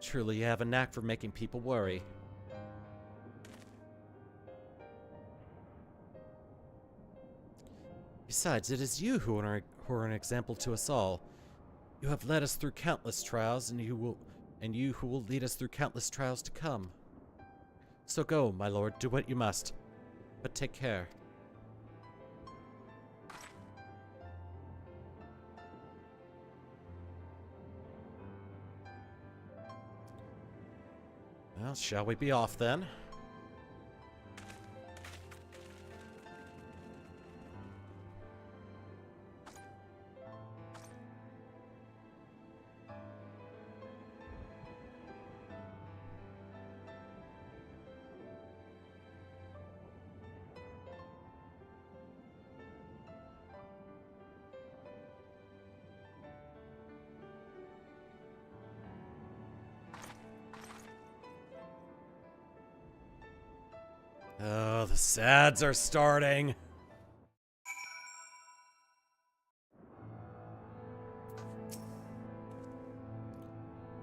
Truly, you have a knack for making people worry. Besides, it is you who are an example to us all. You have led us through countless trials, and you who will lead us through countless trials to come. So go, my lord, do what you must, but take care. Well, shall we be off then? Oh, the sads are starting.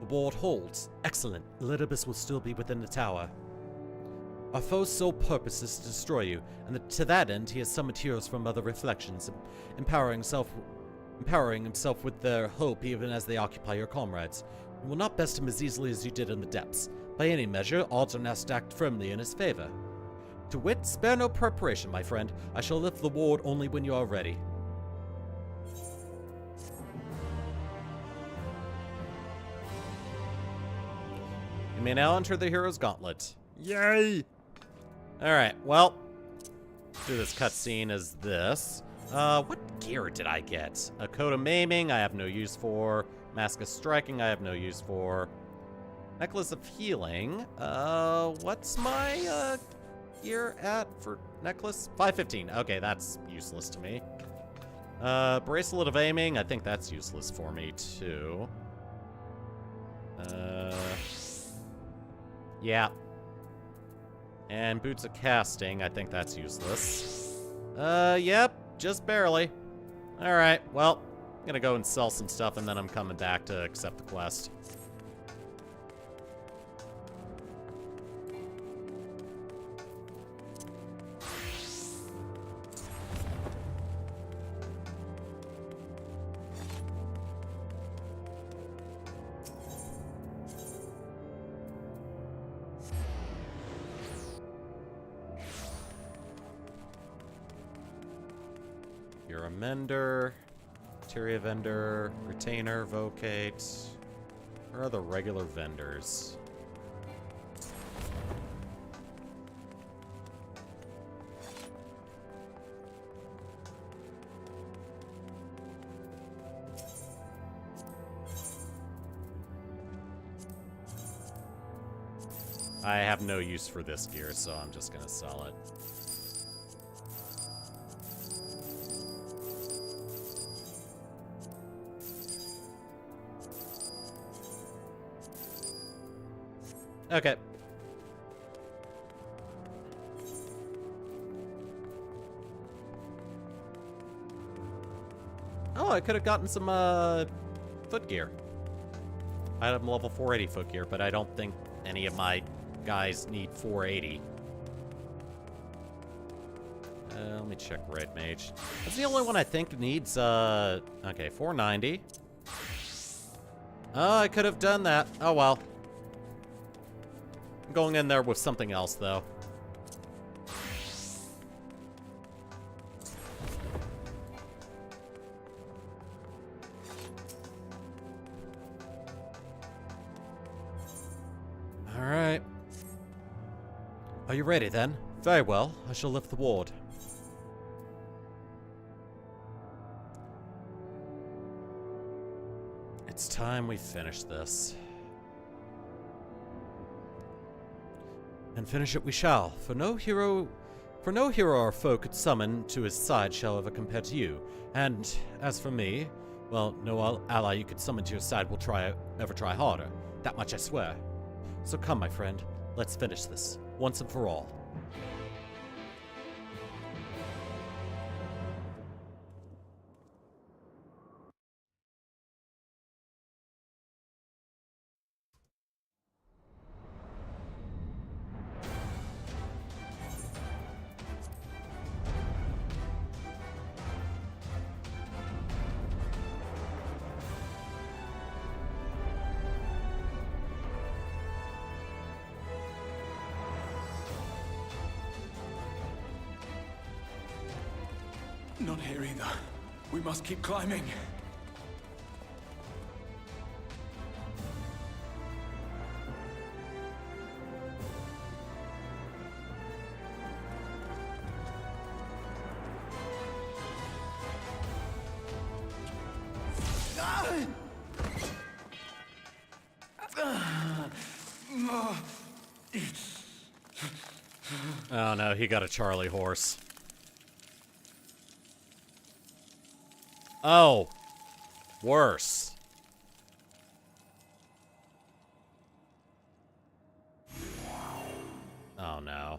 The ward holds. Excellent. Elidibus will still be within the tower. Our foe's sole purpose is to destroy you, and to that end he has summoned heroes from other reflections, empowering himself with their hope even as they occupy your comrades. You will not best him as easily as you did in the depths. By any measure, odds are now stacked firmly in his favor. To wit, spare no preparation, my friend. I shall lift the ward only when you are ready. You may now enter the Hero's Gauntlet. Yay! Alright, well, do this cutscene as this. What gear did I get? A coat of maiming, I have no use for. Mask of striking, I have no use for. Necklace of healing. What's my gear at for necklace? 515. Okay, that's useless to me. Bracelet of aiming, I think that's useless for me too. Yeah. And boots of casting, I think that's useless. Yep, just barely. Alright, well, I'm gonna go and sell some stuff and then I'm coming back to accept the quest. You're a mender, materia vendor, retainer, vocate. Where are the regular vendors? I have no use for this gear, so I'm just gonna sell it. Okay. Oh, I could have gotten some foot gear. I have level 480 foot gear, but I don't think any of my guys need 480. Let me check Red Mage. That's the only one I think needs, okay, 490. Oh, I could have done that. Oh, well. I'm going in there with something else, though. All right. Are you ready, then? Very well. I shall lift the ward. It's time we finish this. And finish it we shall, for no hero our foe could summon to his side shall ever compare to you. And as for me, well, no ally you could summon to your side will ever try harder. That much I swear. So come, my friend, let's finish this, once and for all. Not here either. We must keep climbing. Oh no, he got a Charlie horse. Oh, worse. Oh no.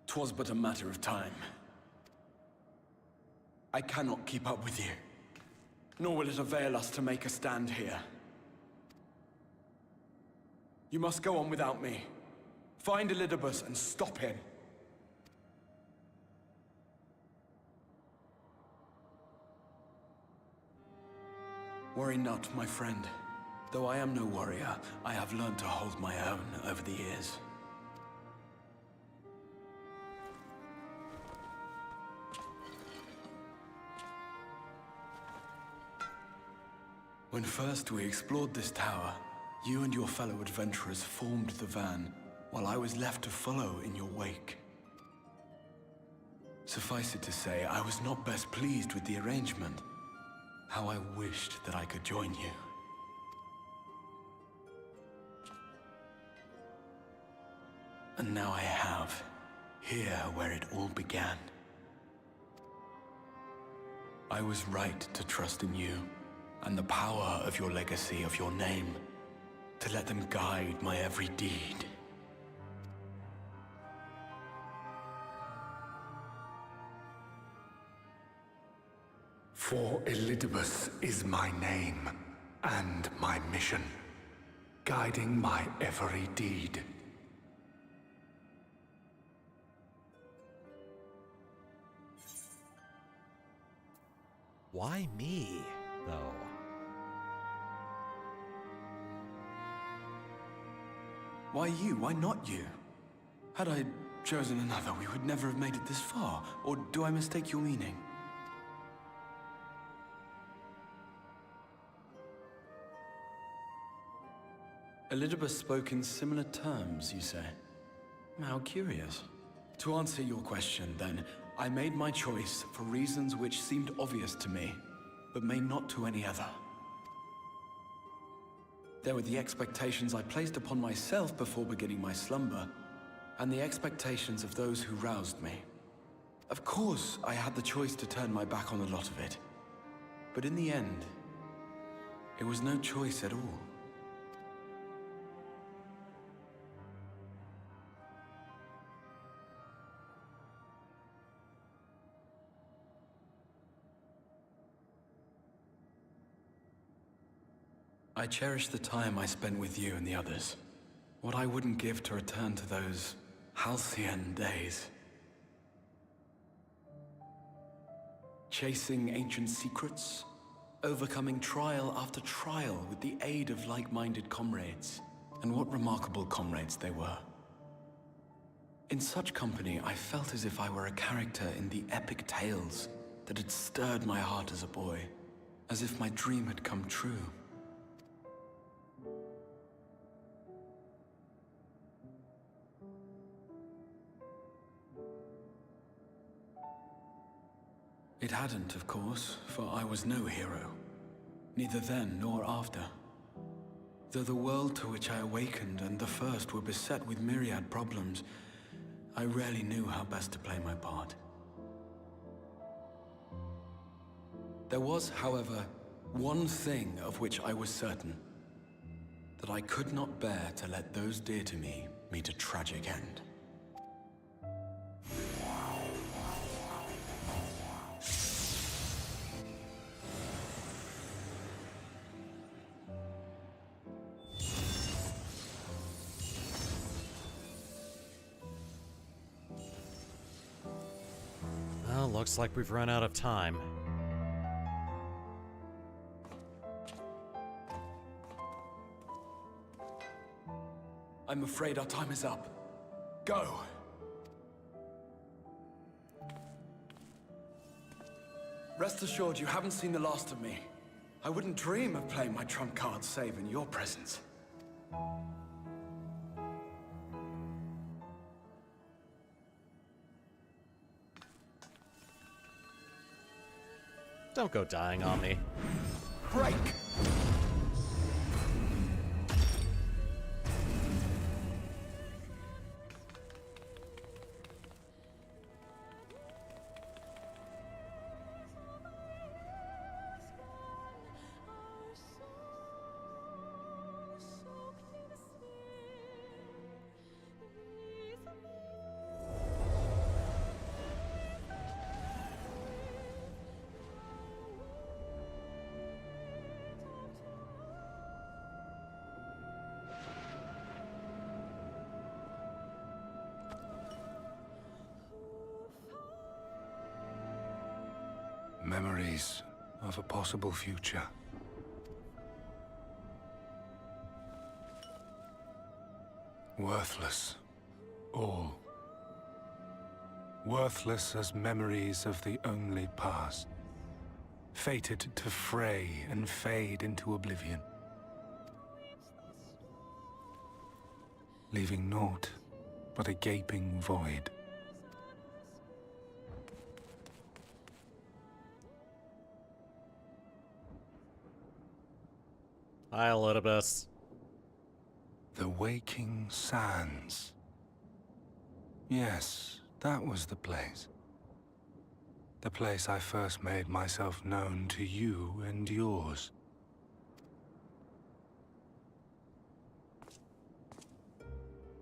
"'Twas but a matter of time. I cannot keep up with you, nor will it avail us to make a stand here. You must go on without me. Find Elidibus and stop him. Worry not, my friend. Though I am no warrior, I have learned to hold my own over the years. When first we explored this tower, you and your fellow adventurers formed the van, while I was left to follow in your wake. Suffice it to say, I was not best pleased with the arrangement. How I wished that I could join you. And now I have, here where it all began. I was right to trust in you, and the power of your legacy, of your name, to let them guide my every deed. For Elidibus is my name, and my mission, guiding my every deed. Why me, though? Why you? Why not you? Had I chosen another, we would never have made it this far. Or do I mistake your meaning? Elidibus spoke in similar terms, you say? How curious. To answer your question, then, I made my choice for reasons which seemed obvious to me, but may not to any other. There were the expectations I placed upon myself before beginning my slumber, and the expectations of those who roused me. Of course, I had the choice to turn my back on a lot of it, but in the end, it was no choice at all. I cherish the time I spent with you and the others. What I wouldn't give to return to those halcyon days. Chasing ancient secrets, overcoming trial after trial with the aid of like-minded comrades. And what remarkable comrades they were. In such company, I felt as if I were a character in the epic tales that had stirred my heart as a boy, as if my dream had come true. It hadn't, of course, for I was no hero. Neither then nor after. Though the world to which I awakened and the first were beset with myriad problems, I rarely knew how best to play my part. There was, however, one thing of which I was certain. That I could not bear to let those dear to me meet a tragic end. Well, looks like we've run out of time. I'm afraid our time is up. Go! Rest assured you haven't seen the last of me. I wouldn't dream of playing my trump card save in your presence. Don't go dying on me. Break! Memories of a possible future. Worthless. All. Worthless as memories of the only past. fated to fray and fade into oblivion, leaving naught but a gaping void. Hi, Elidibus. The Waking Sands. Yes, that was the place. The place I first made myself known to you and yours.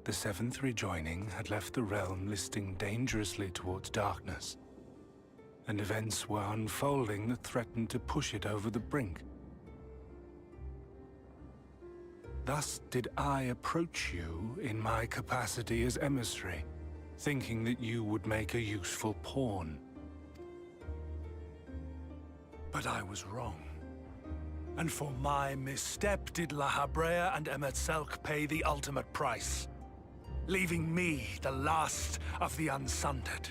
The Seventh Rejoining had left the realm listing dangerously towards darkness, and events were unfolding that threatened to push it over the brink. Thus did I approach you in my capacity as emissary, thinking that you would make a useful pawn. But I was wrong. And for my misstep did La Habrea and Emet-Selch pay the ultimate price, leaving me the last of the Unsundered.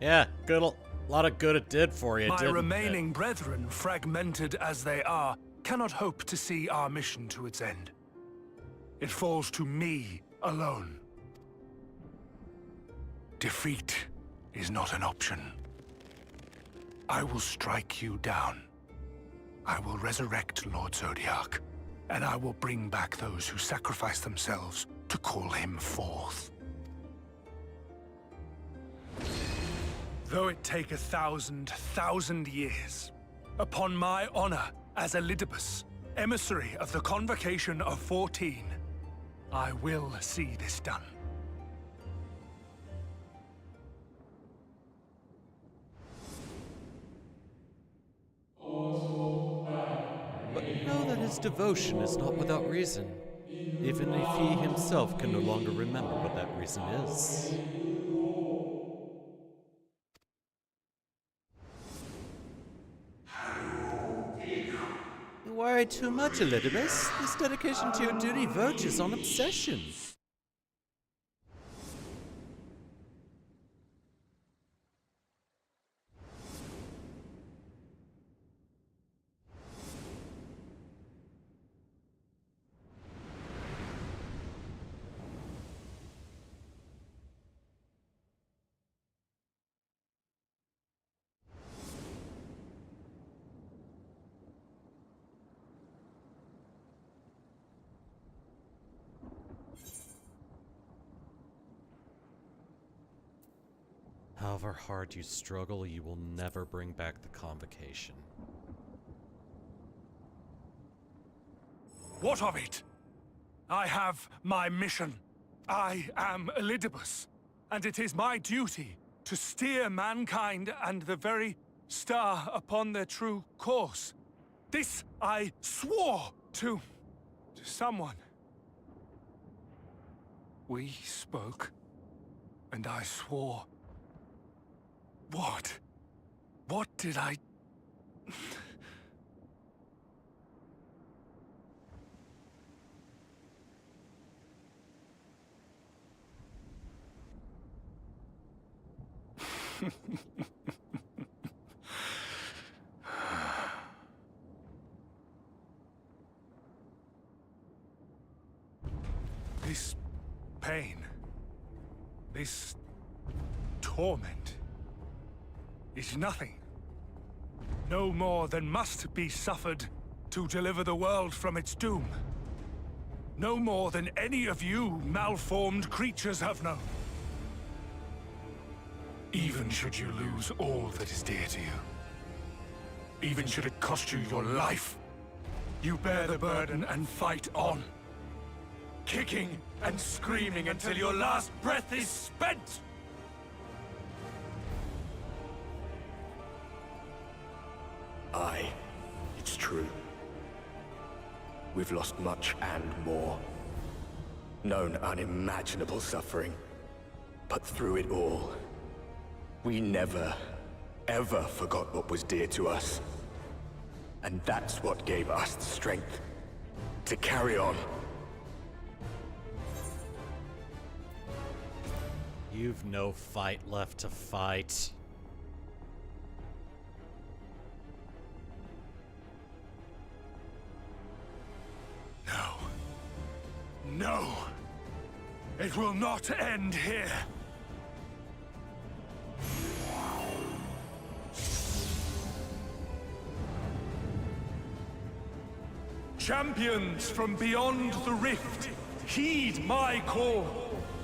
Yeah, a lot of good it did for you, My didn't remaining brethren, fragmented as they are, cannot hope to see our mission to its end. It falls to me alone. Defeat is not an option. I will strike you down. I will resurrect Lord Zodiac, and I will bring back those who sacrifice themselves to call him forth. Though it take 1,000 years, upon my honor as Elidibus, emissary of the Convocation of 14, I will see this done. But know that his devotion is not without reason, even if he himself can no longer remember what that reason is. You worry too much, Elidibus. This dedication to your duty verges on obsession. However hard you struggle, you will never bring back the Convocation. What of it? I have my mission. I am Elidibus, and it is my duty to steer mankind and the very star upon their true course. This I swore to someone. We spoke, and I swore. What? What did I... This pain, this torment, is nothing. No more than must be suffered to deliver the world from its doom. No more than any of you malformed creatures have known. Even should you lose all that is dear to you, even should it cost you your life, you bear the burden and fight on, kicking and screaming until your last breath is spent! Aye, it's true. We've lost much and more. Known unimaginable suffering. But through it all, we never, ever forgot what was dear to us. And that's what gave us the strength to carry on. You've no fight left to fight. It will not end here. Champions from beyond the rift, heed my call.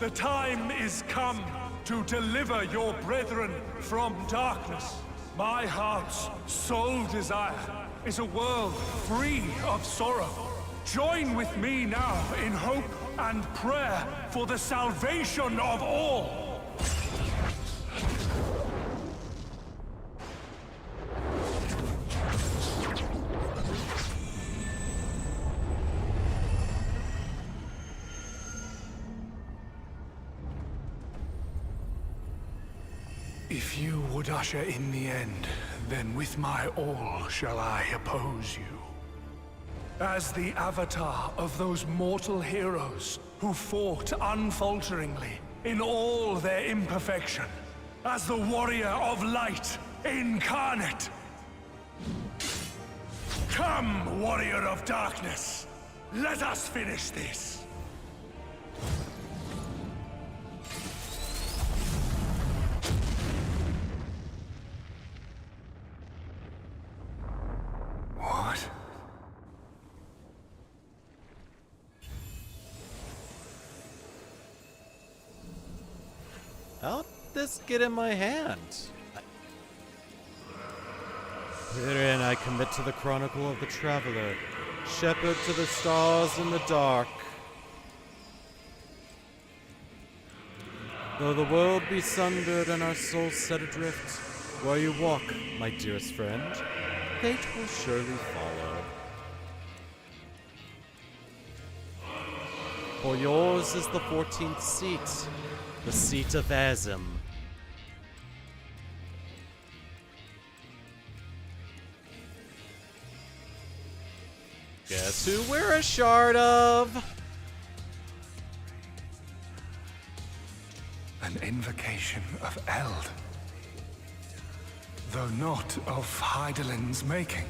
The time is come to deliver your brethren from darkness. My heart's sole desire is a world free of sorrow. Join with me now in hope and prayer for the salvation of all. If you would usher in the end, then with my all shall I oppose you. As the avatar of those mortal heroes who fought unfalteringly in all their imperfection, as the warrior of light incarnate. Come, warrior of darkness, let us finish this. What? How'd this get in my hand? Herein I commit to the chronicle of the traveler, shepherd to the stars in the dark. Though the world be sundered and our souls set adrift, where you walk, my dearest friend, fate will surely follow. For yours is the 14th seat, the seat of Azim. Guess who we're a shard of? An invocation of Eld. Though not of Hydaelyn's making.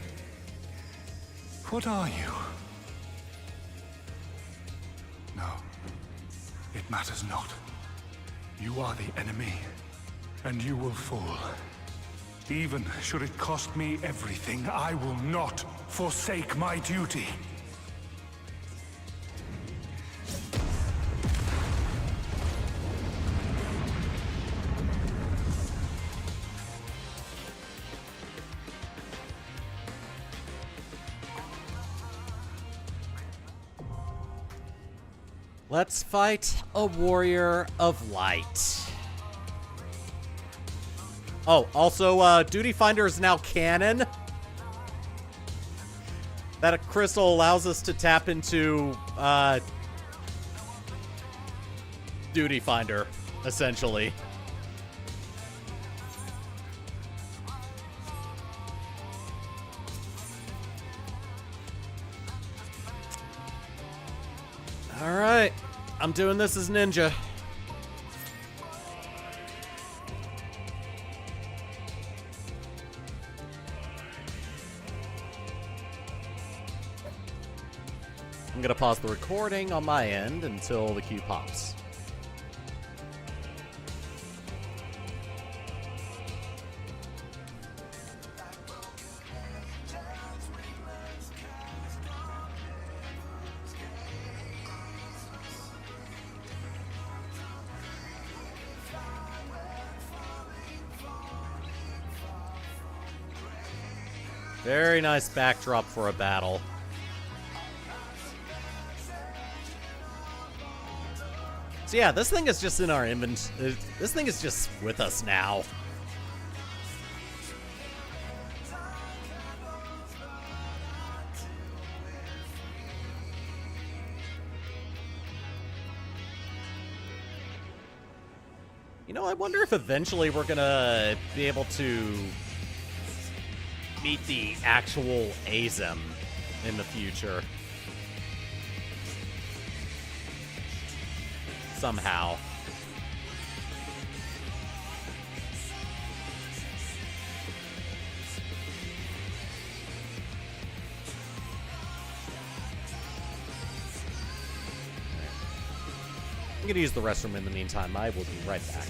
What are you? No, it matters not. You are the enemy, and you will fall. Even should it cost me everything, I will not forsake my duty. Let's fight a warrior of light. Oh, also, Duty Finder is now canon. That crystal allows us to tap into, Duty Finder, essentially. Alright, I'm doing this as ninja. I'm gonna pause the recording on my end until the queue pops. Very nice backdrop for a battle. So yeah, this thing is just in our inventory. This thing is just with us now. You know, I wonder if eventually we're gonna be able to meet the actual Azim in the future. Somehow. I'm gonna use the restroom in the meantime. I will be right back.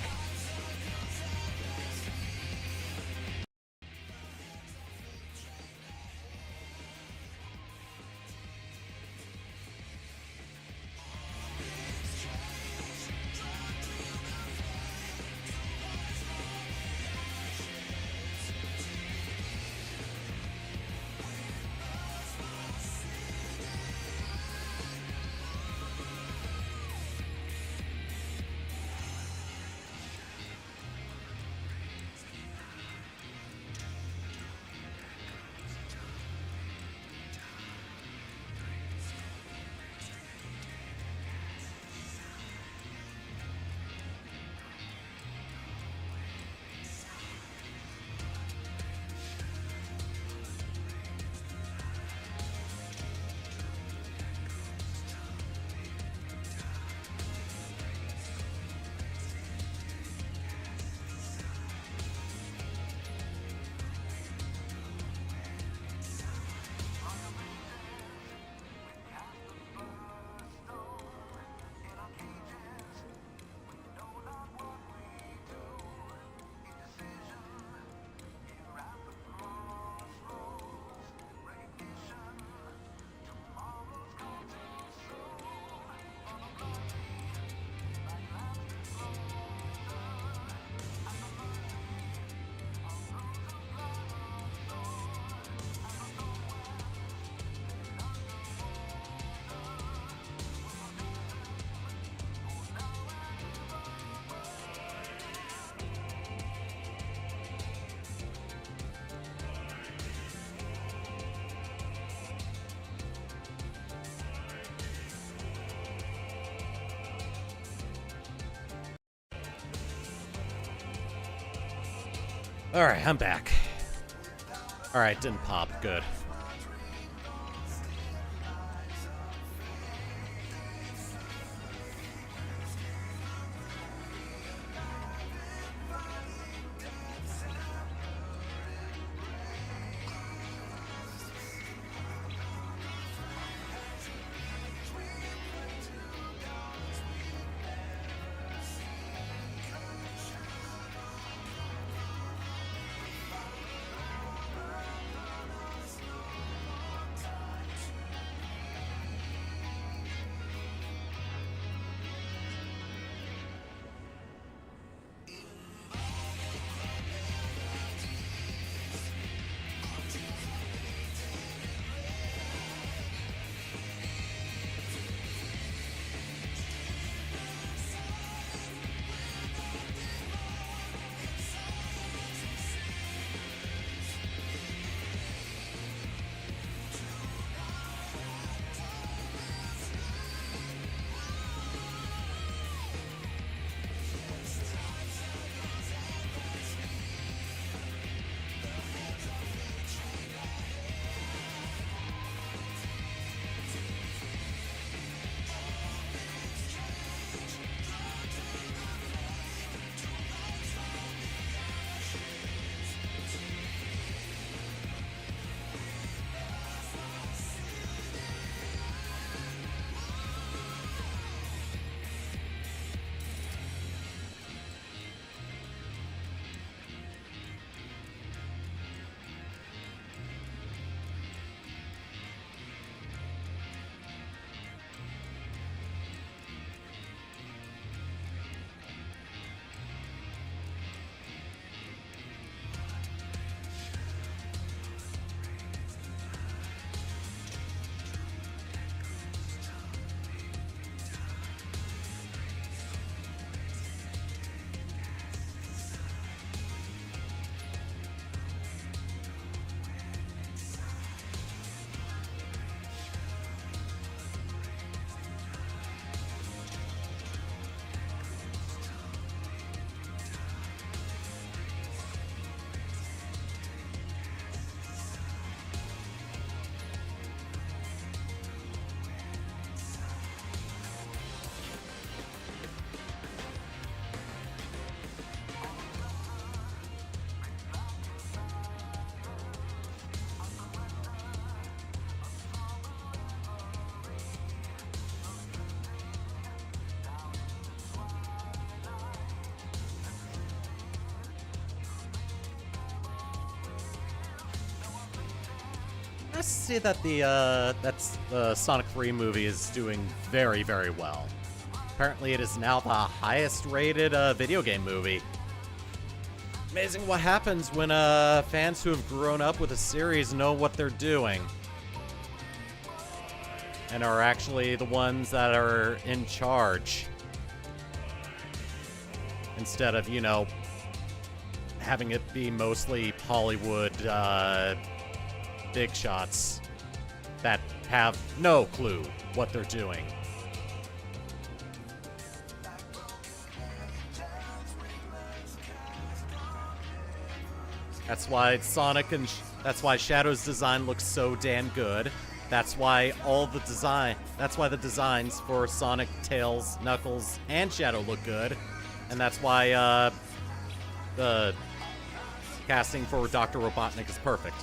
Alright, I'm back. Alright, didn't pop. Good. nice to see that the Sonic 3 movie is doing very, very well. Apparently, it is now the highest-rated video game movie. Amazing what happens when fans who have grown up with a series know what they're doing. And are actually the ones that are in charge. Instead of, you know, having it be mostly Hollywood big shots that have no clue what they're doing. That's why that's why Shadow's design looks so damn good. That's why the designs for Sonic, Tails, Knuckles, and Shadow look good. And that's why the casting for Dr. Robotnik is perfect.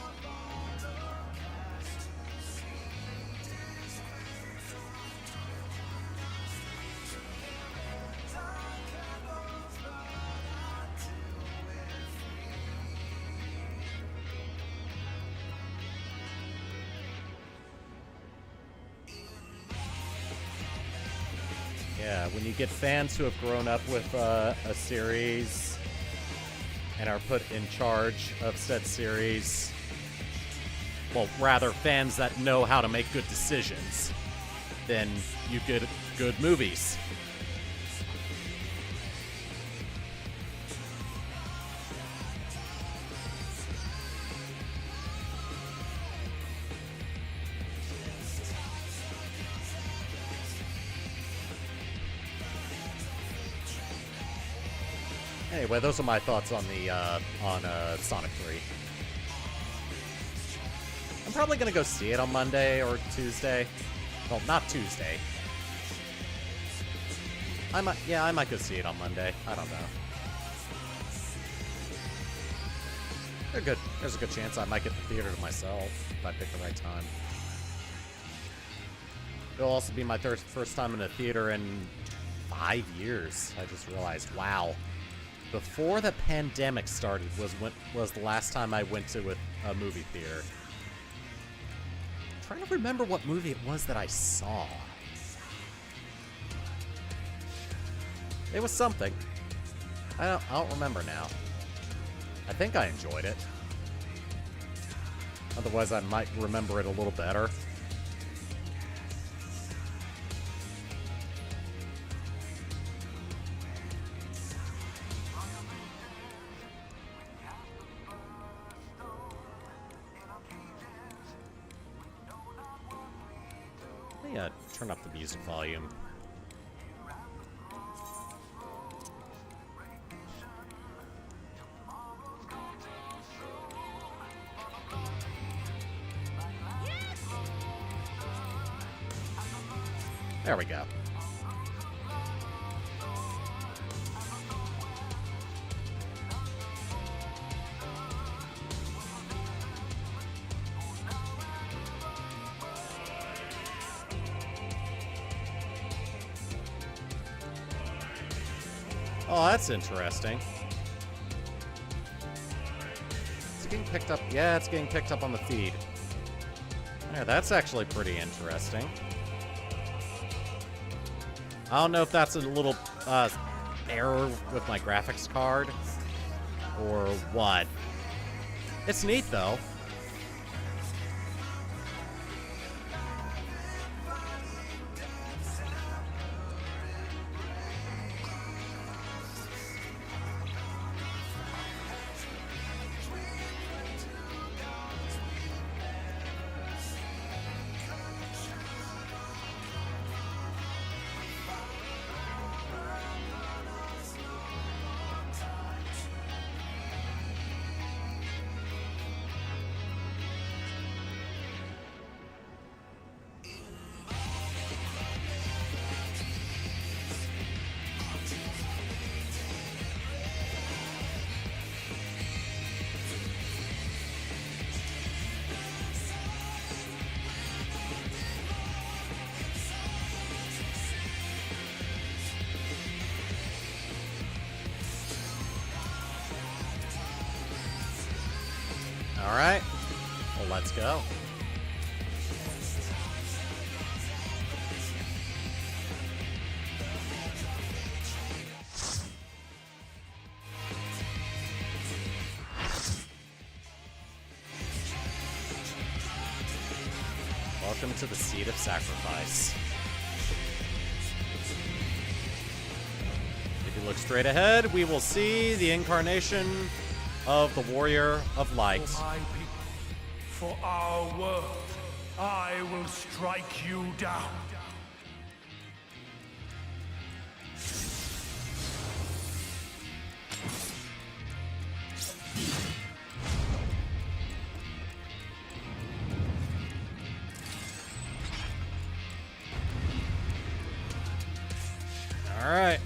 Yeah, when you get fans who have grown up with a series and are put in charge of said series, well, rather, fans that know how to make good decisions, then you get good movies. Anyway, those are my thoughts on the Sonic 3. I'm probably gonna go see it on Monday or Tuesday. Well, not Tuesday. I might go see it on Monday. I don't know. There's a good chance I might get the theater to myself if I pick the right time. It'll also be my first time in a theater in 5 years. I just realized, wow. Before the pandemic started was the last time I went to a movie theater. I'm trying to remember what movie it was that I saw. It was something. I don't remember now. I think I enjoyed it. Otherwise, I might remember it a little better. Turn up the music volume. There we go. Oh, that's interesting. It's getting picked up. Yeah, it's getting picked up on the feed. Yeah, that's actually pretty interesting. I don't know if that's a little error with my graphics card or what. It's neat, though. All right. Well, let's go. Welcome to the Seat of Sacrifice. If you look straight ahead, we will see the incarnation of the Warrior of Light. For my people, for our world, I will strike you down. All right.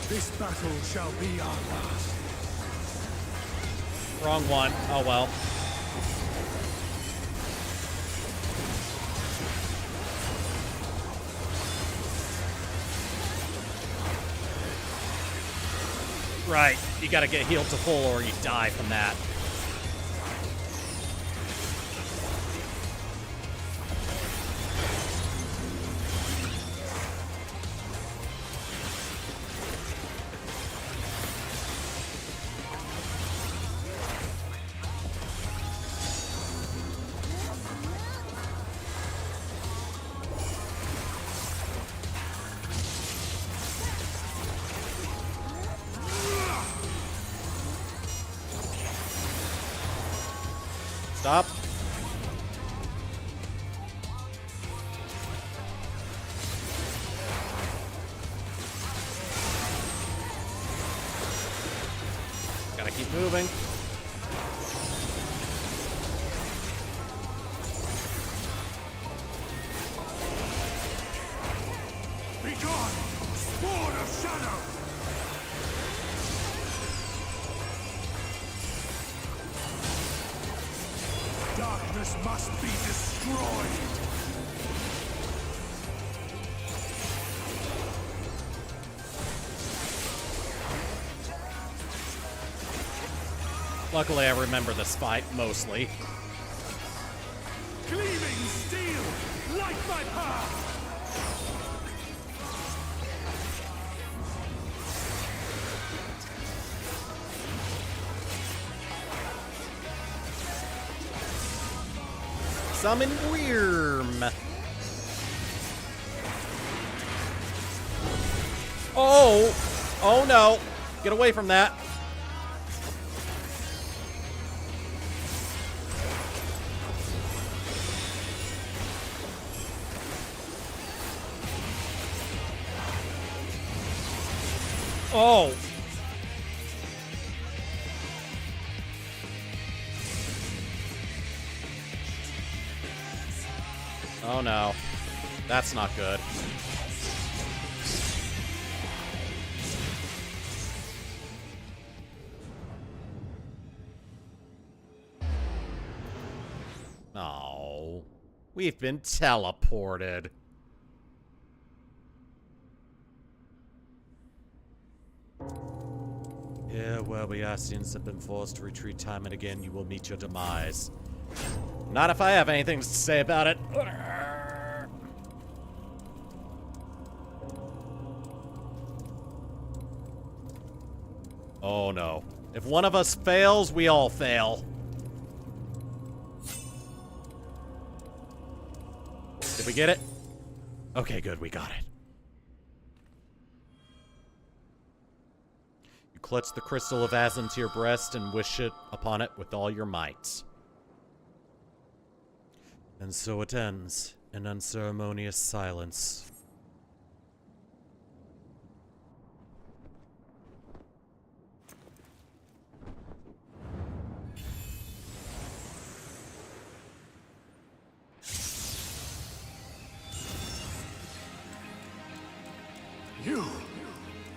This battle shall be our last. Wrong one. Oh well. Right. You gotta get healed to full or you die from that. Stop. Gotta keep moving. Be gone, spawn of shadow! Darkness must be destroyed! Luckily, I remember this fight mostly. Gleaming steel, light my path! Summon Worm. Oh! Oh no! Get away from that. Oh! Oh no. That's not good. Oh. We've been teleported. Yeah, well, we Ascians have been forced to retreat time and again. You will meet your demise. Not if I have anything to say about it. Oh no. If one of us fails, we all fail. Did we get it? Okay, good, we got it. You clutch the crystal of Azan to your breast and wish it upon it with all your might. And so it ends in unceremonious silence. You!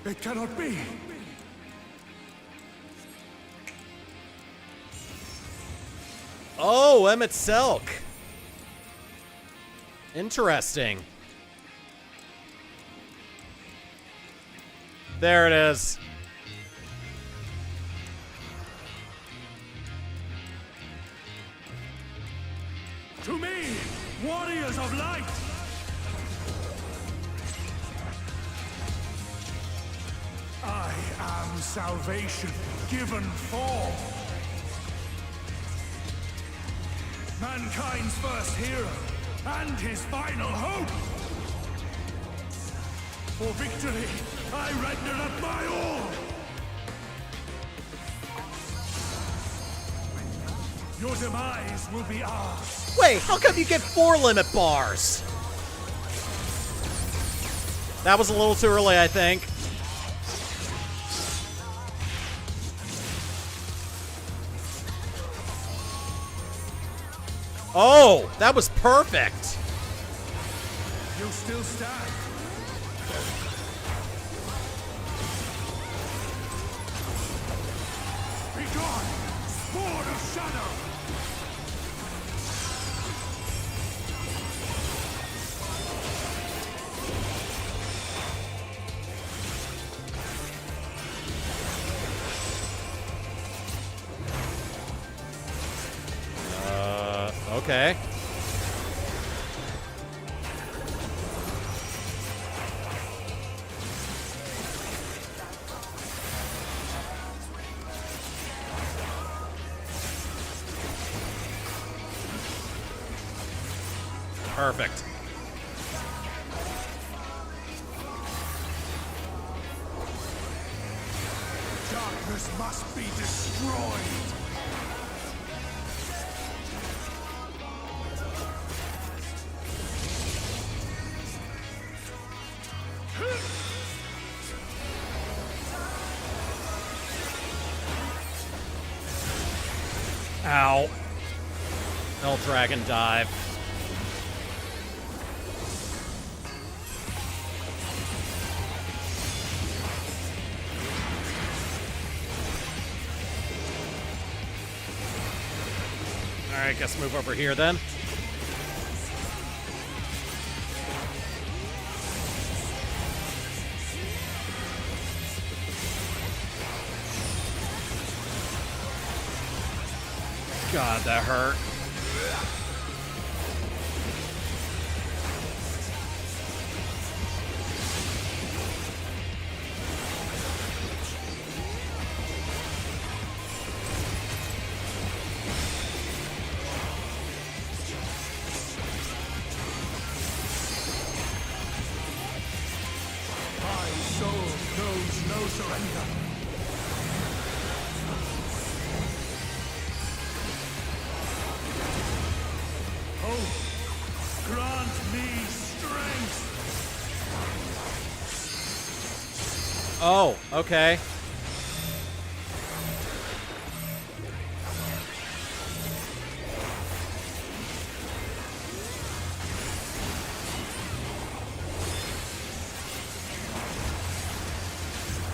It cannot be! Oh, Emmett Selk! Interesting. There it is. To me, warriors of light! I am salvation given form. Mankind's first hero and his final hope. For victory, I render up my all. Your demise will be ours. Wait, how come you get 4 limit bars? That was a little too early, I think. Oh, that was perfect. You'll still stand. Be gone, Sword of Shadow. Okay. Perfect. Darkness must be destroyed. Ow. Hell Dragon dive. Alright, guess move over here then. God, that hurt. My soul knows no surrender. Grant me strength. Oh, okay.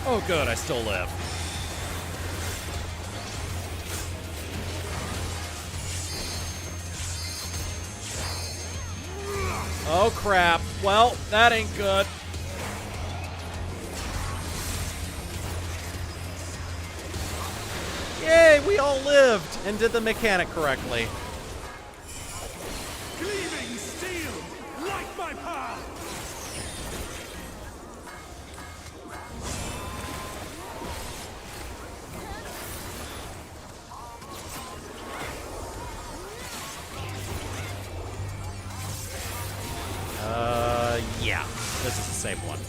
Oh, good, I still live. Oh, crap. Well, that ain't good. Yay, we all lived and did the mechanic correctly. Gleaming steel, like my path. Yeah, this is the same one.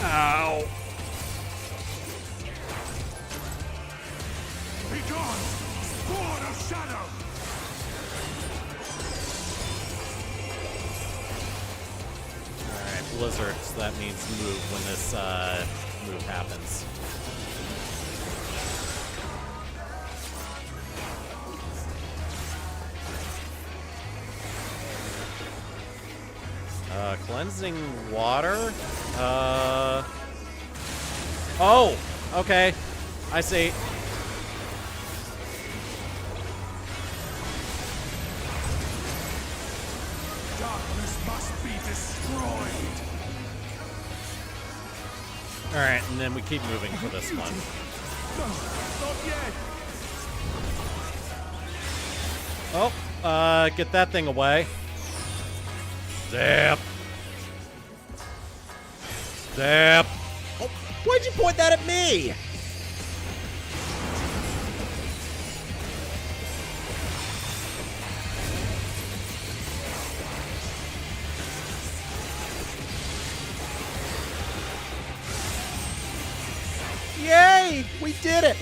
Ow. Be gone, Sword of Shadow. Alright, Blizzard, so that means move when this move happens. Cleansing water? Oh! Okay. I see. Darkness must be destroyed. Alright, and then we keep moving for this one. Not yet! Oh, get that thing away. Zap. Zap. Oh, why'd you point that at me? Yay! We did it!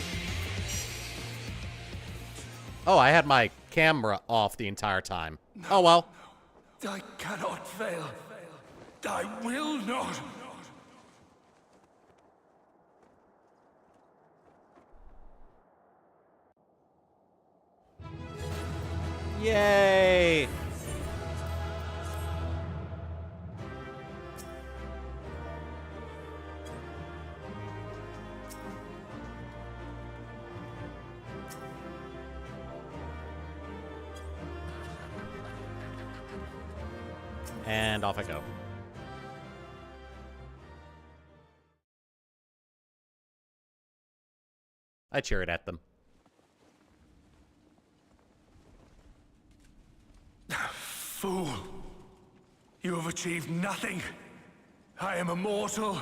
Oh, I had my camera off the entire time. Oh well. I cannot fail. I will not. Yay! And off I go. I cheered at them. Fool! You have achieved nothing. I am immortal,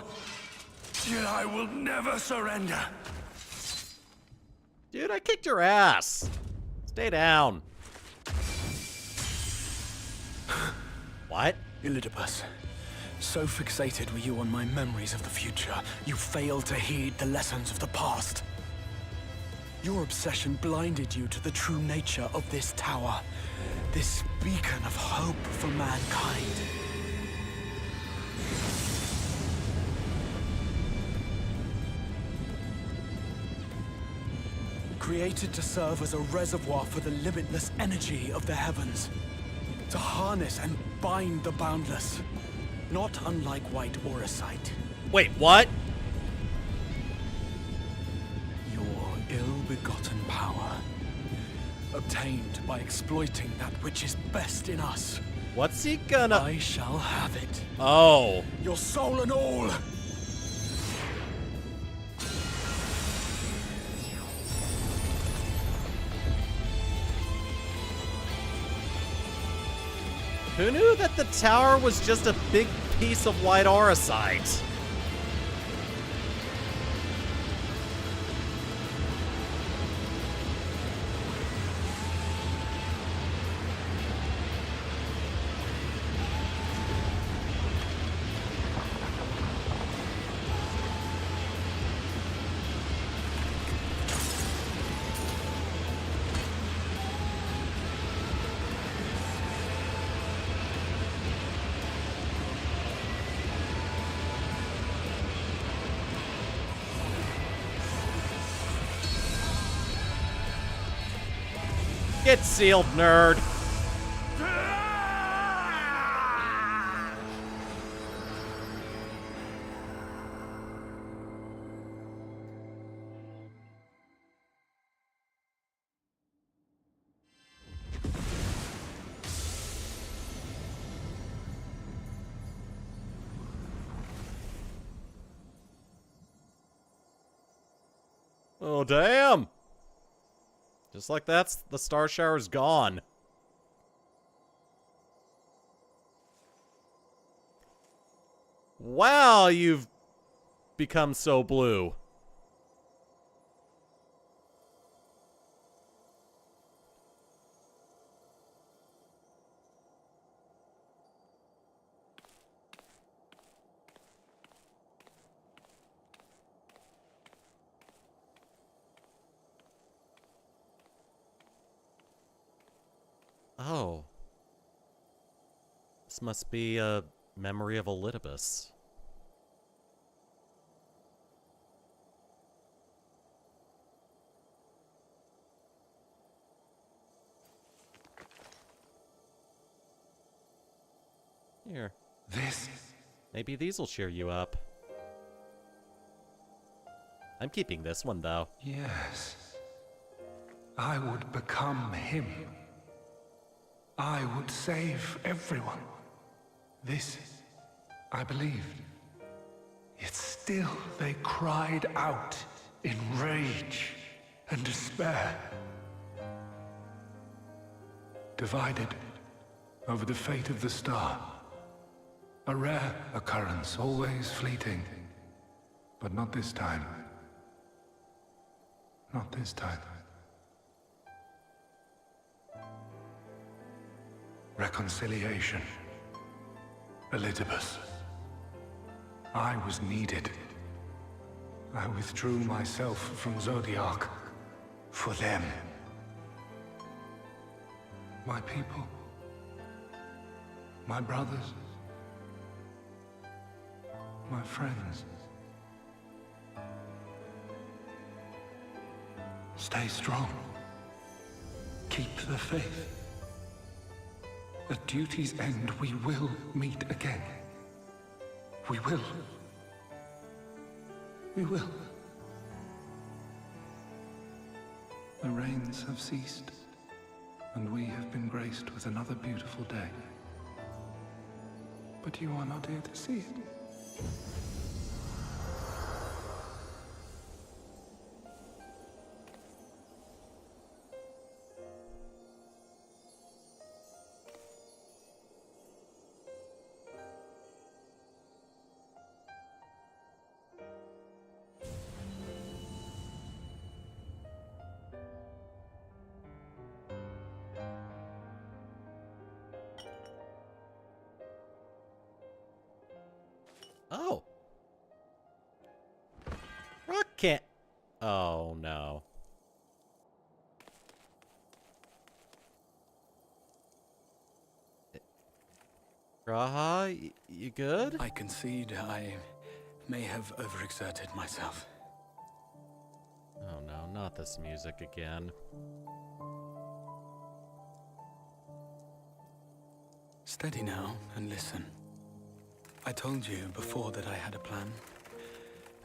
yet I will never surrender. Dude, I kicked your ass. Stay down. What? Elidibus, so fixated were you on my memories of the future, you failed to heed the lessons of the past. Your obsession blinded you to the true nature of this tower, this beacon of hope for mankind. Created to serve as a reservoir for the limitless energy of the heavens. To harness and bind the boundless. Not unlike white auracite. Wait, what? Your ill-begotten power. Obtained by exploiting that which is best in us. What's he gonna... I shall have it. Oh. Your soul and all! Who knew that the tower was just a big piece of white auracite? Get sealed, nerd. Oh, damn. Just like that's the star shower's gone. Wow, you've become so blue. Oh. This must be a memory of Elidibus. Here. This? Maybe these will cheer you up. I'm keeping this one, though. Yes. I would become him. I would save everyone. This, I believed. Yet still they cried out in rage and despair. Divided over the fate of the star. A rare occurrence, always fleeting. But not this time. Not this time. Reconciliation. Elidibus. I was needed. I withdrew myself from Zodiac. For them. My people. My brothers. My friends. Stay strong. Keep the faith. At duty's end, we will meet again. We will. We will. The rains have ceased, and we have been graced with another beautiful day. But you are not here to see it. Oh. Rock can't. Oh, no. Raha, you good? I concede I may have overexerted myself. Oh, no, not this music again. Steady now and listen. I told you before that I had a plan,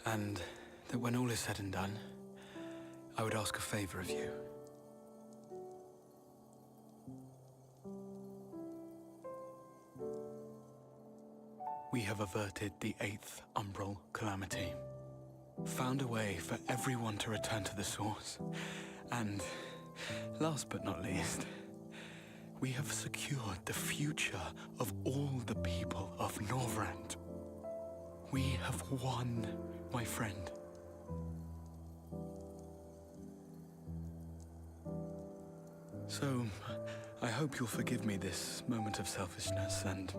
and that when all is said and done, I would ask a favor of you. We have averted the 8th Umbral Calamity, found a way for everyone to return to the source, and, last but not least, we have secured the future of all the people of Norvrent. We have won, my friend. So, I hope you'll forgive me this moment of selfishness, and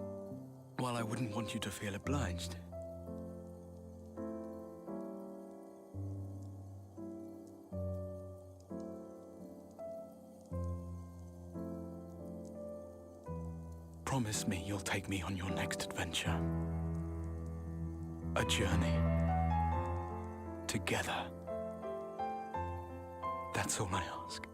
while I wouldn't want you to feel obliged, promise me you'll take me on your next adventure. A journey. Together. That's all I ask.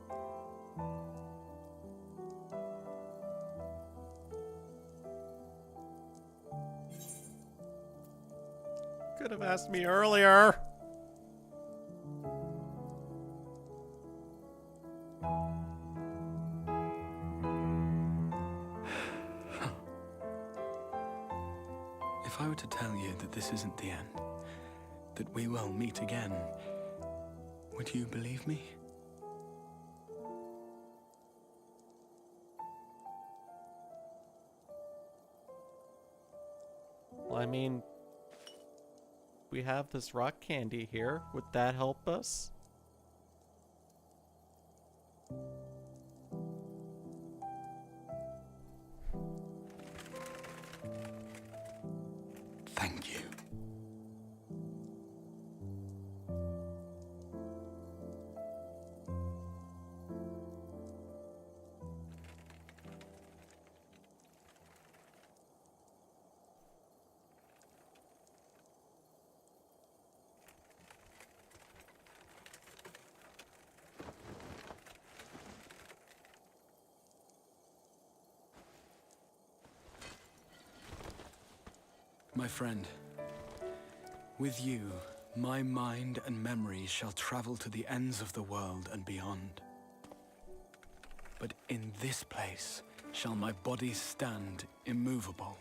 Could have asked me earlier. If I were to tell you that this isn't the end, that we will meet again, would you believe me? Well, I mean, we have this rock candy here. Would that help us? Thank you. My friend, with you, my mind and memories shall travel to the ends of the world and beyond. But in this place shall my body stand immovable.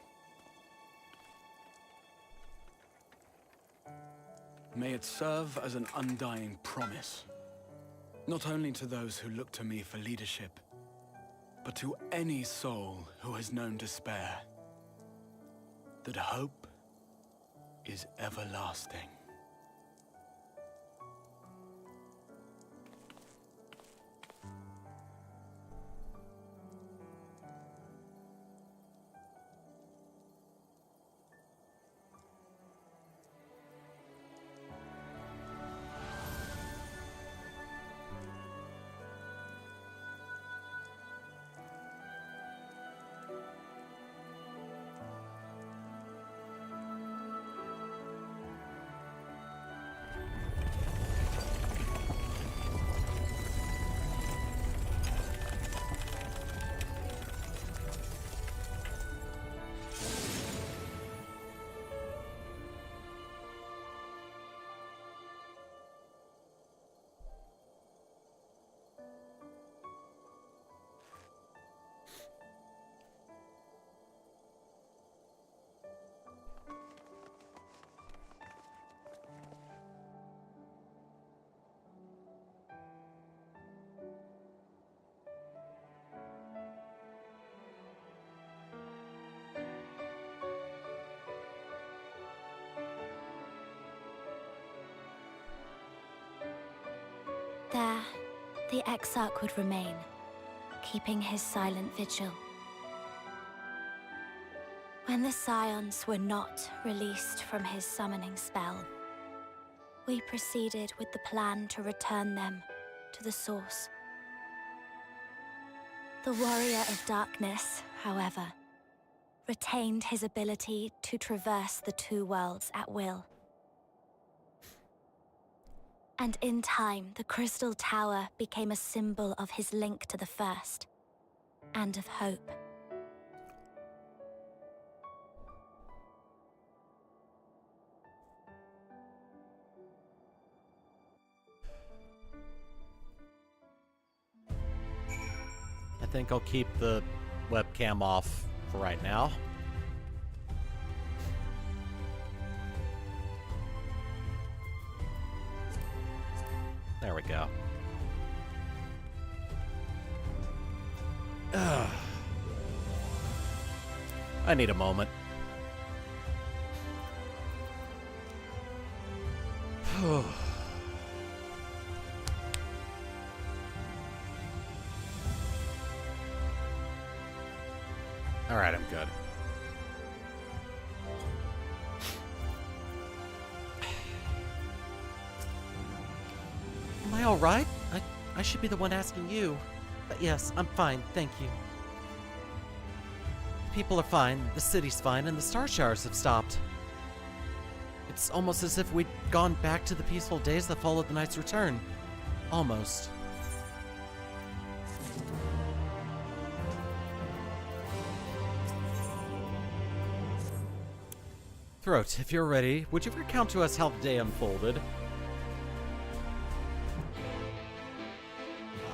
May it serve as an undying promise, not only to those who look to me for leadership, but to any soul who has known despair, that hope is everlasting. There, the Exarch would remain, keeping his silent vigil. When the Scions were not released from his summoning spell, we proceeded with the plan to return them to the Source. The Warrior of Darkness, however, retained his ability to traverse the two worlds at will. And in time, the Crystal Tower became a symbol of his link to the First, and of hope. I think I'll keep the webcam off for right now. There we go. Ugh. I need a moment. All right, I'm good. Am I all right? I should be the one asking you. But yes, I'm fine, thank you. People are fine, the city's fine, and the star showers have stopped. It's almost as if we'd gone back to the peaceful days that followed the Knight's return. Almost. Throat, if you're ready, would you recount to us how the day unfolded?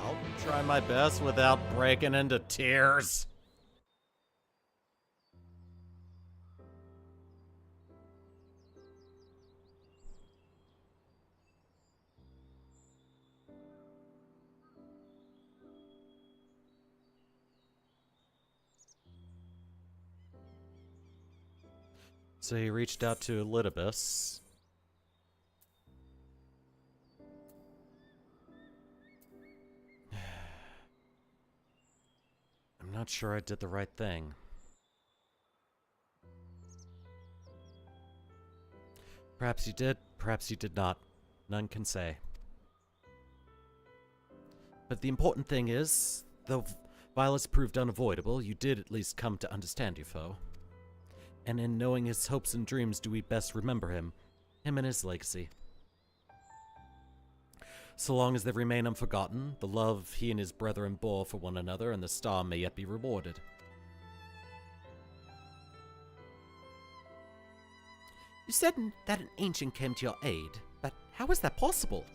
I'll try my best without breaking into tears. So he reached out to Elidibus. I'm not sure I did the right thing. Perhaps you did, perhaps you did not. None can say. But the important thing is, though violence proved unavoidable, you did at least come to understand your foe. And in knowing his hopes and dreams do we best remember him and his legacy. So long as they remain unforgotten, the love he and his brethren bore for one another and the star may yet be rewarded. You said that an ancient came to your aid, but how is that possible?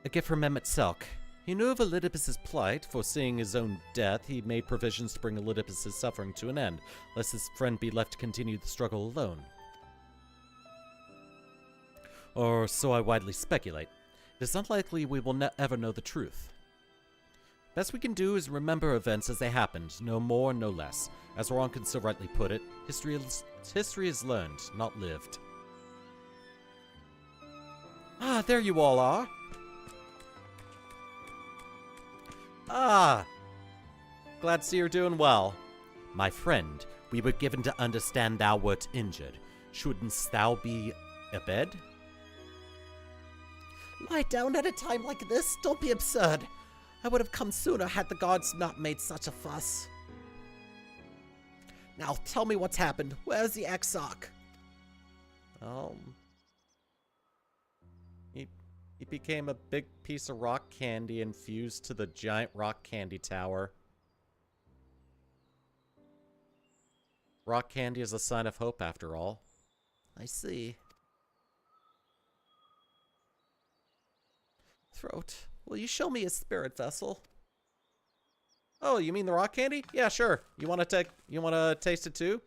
A gift from Selk. He knew of Elidibus' plight. Foreseeing his own death, he made provisions to bring Elidibus' suffering to an end, lest his friend be left to continue the struggle alone. Or so I widely speculate. It is unlikely we will ever know the truth. Best we can do is remember events as they happened, no more, no less. As Ronkin so rightly put it, history is learned, not lived. Ah, there you all are. Ah, glad to see you're doing well. My friend, we were given to understand thou wert injured. Shouldn't thou be abed? Lie down at a time like this? Don't be absurd. I would have come sooner had the gods not made such a fuss. Now tell me what's happened. Where's the Exarch? He became a big piece of rock candy and fused to the giant rock candy tower. Rock candy is a sign of hope, after all. I see. Throat, will you show me a spirit vessel? Oh, you mean the rock candy? Yeah, sure. You want to taste it too?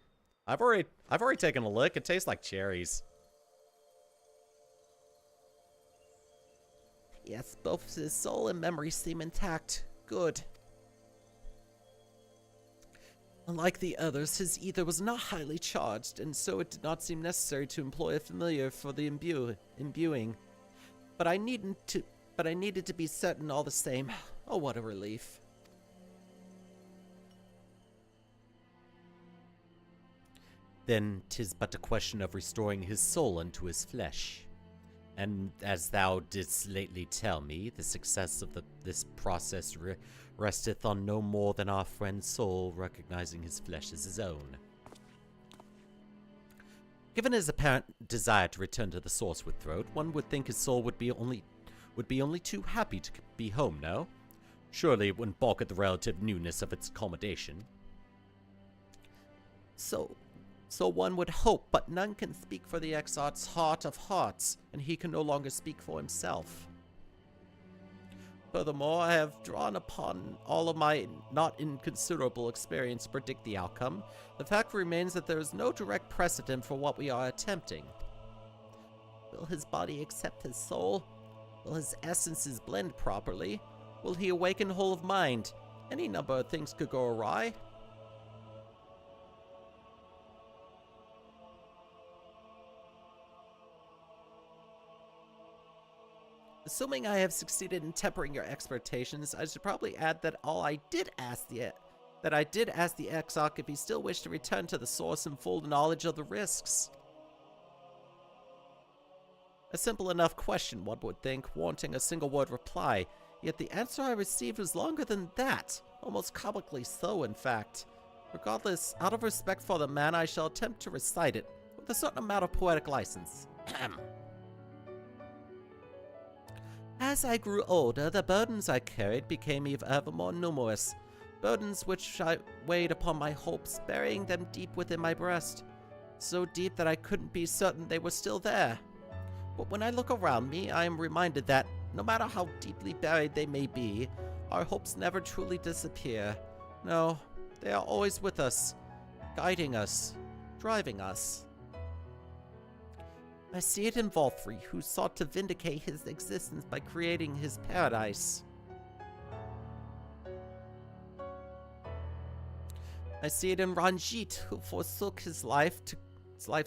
I've already taken a lick. It tastes like cherries. Yes, both his soul and memory seem intact. Good. Unlike the others, his ether was not highly charged, and so it did not seem necessary to employ a familiar for the imbuing. But I needed to be certain all the same. Oh, what a relief. Then 'tis but a question of restoring his soul unto his flesh. And as thou didst lately tell me, the success of this process resteth on no more than our friend's soul recognizing his flesh as his own. Given his apparent desire to return to the source with Throat, one would think his soul would be only too happy to be home, no? Surely it wouldn't balk at the relative newness of its accommodation. So one would hope, but none can speak for the Exarch's heart of hearts, and he can no longer speak for himself. Furthermore, I have drawn upon all of my not inconsiderable experience to predict the outcome. The fact remains that there is no direct precedent for what we are attempting. Will his body accept his soul? Will his essences blend properly? Will he awaken whole of mind? Any number of things could go awry. Assuming I have succeeded in tempering your expectations, I should probably add that I did ask the Exarch if he still wished to return to the source in full knowledge of the risks. A simple enough question, one would think, wanting a single word reply, yet the answer I received was longer than that, almost comically so, in fact. Regardless, out of respect for the man, I shall attempt to recite it, with a certain amount of poetic license. As I grew older, the burdens I carried became ever more numerous. Burdens which I weighed upon my hopes, burying them deep within my breast. So deep that I couldn't be certain they were still there. But when I look around me, I am reminded that, no matter how deeply buried they may be, our hopes never truly disappear. No, they are always with us, guiding us, driving us. I see it in Volfrey, who sought to vindicate his existence by creating his paradise. I see it in Ranjit, who forsook his life's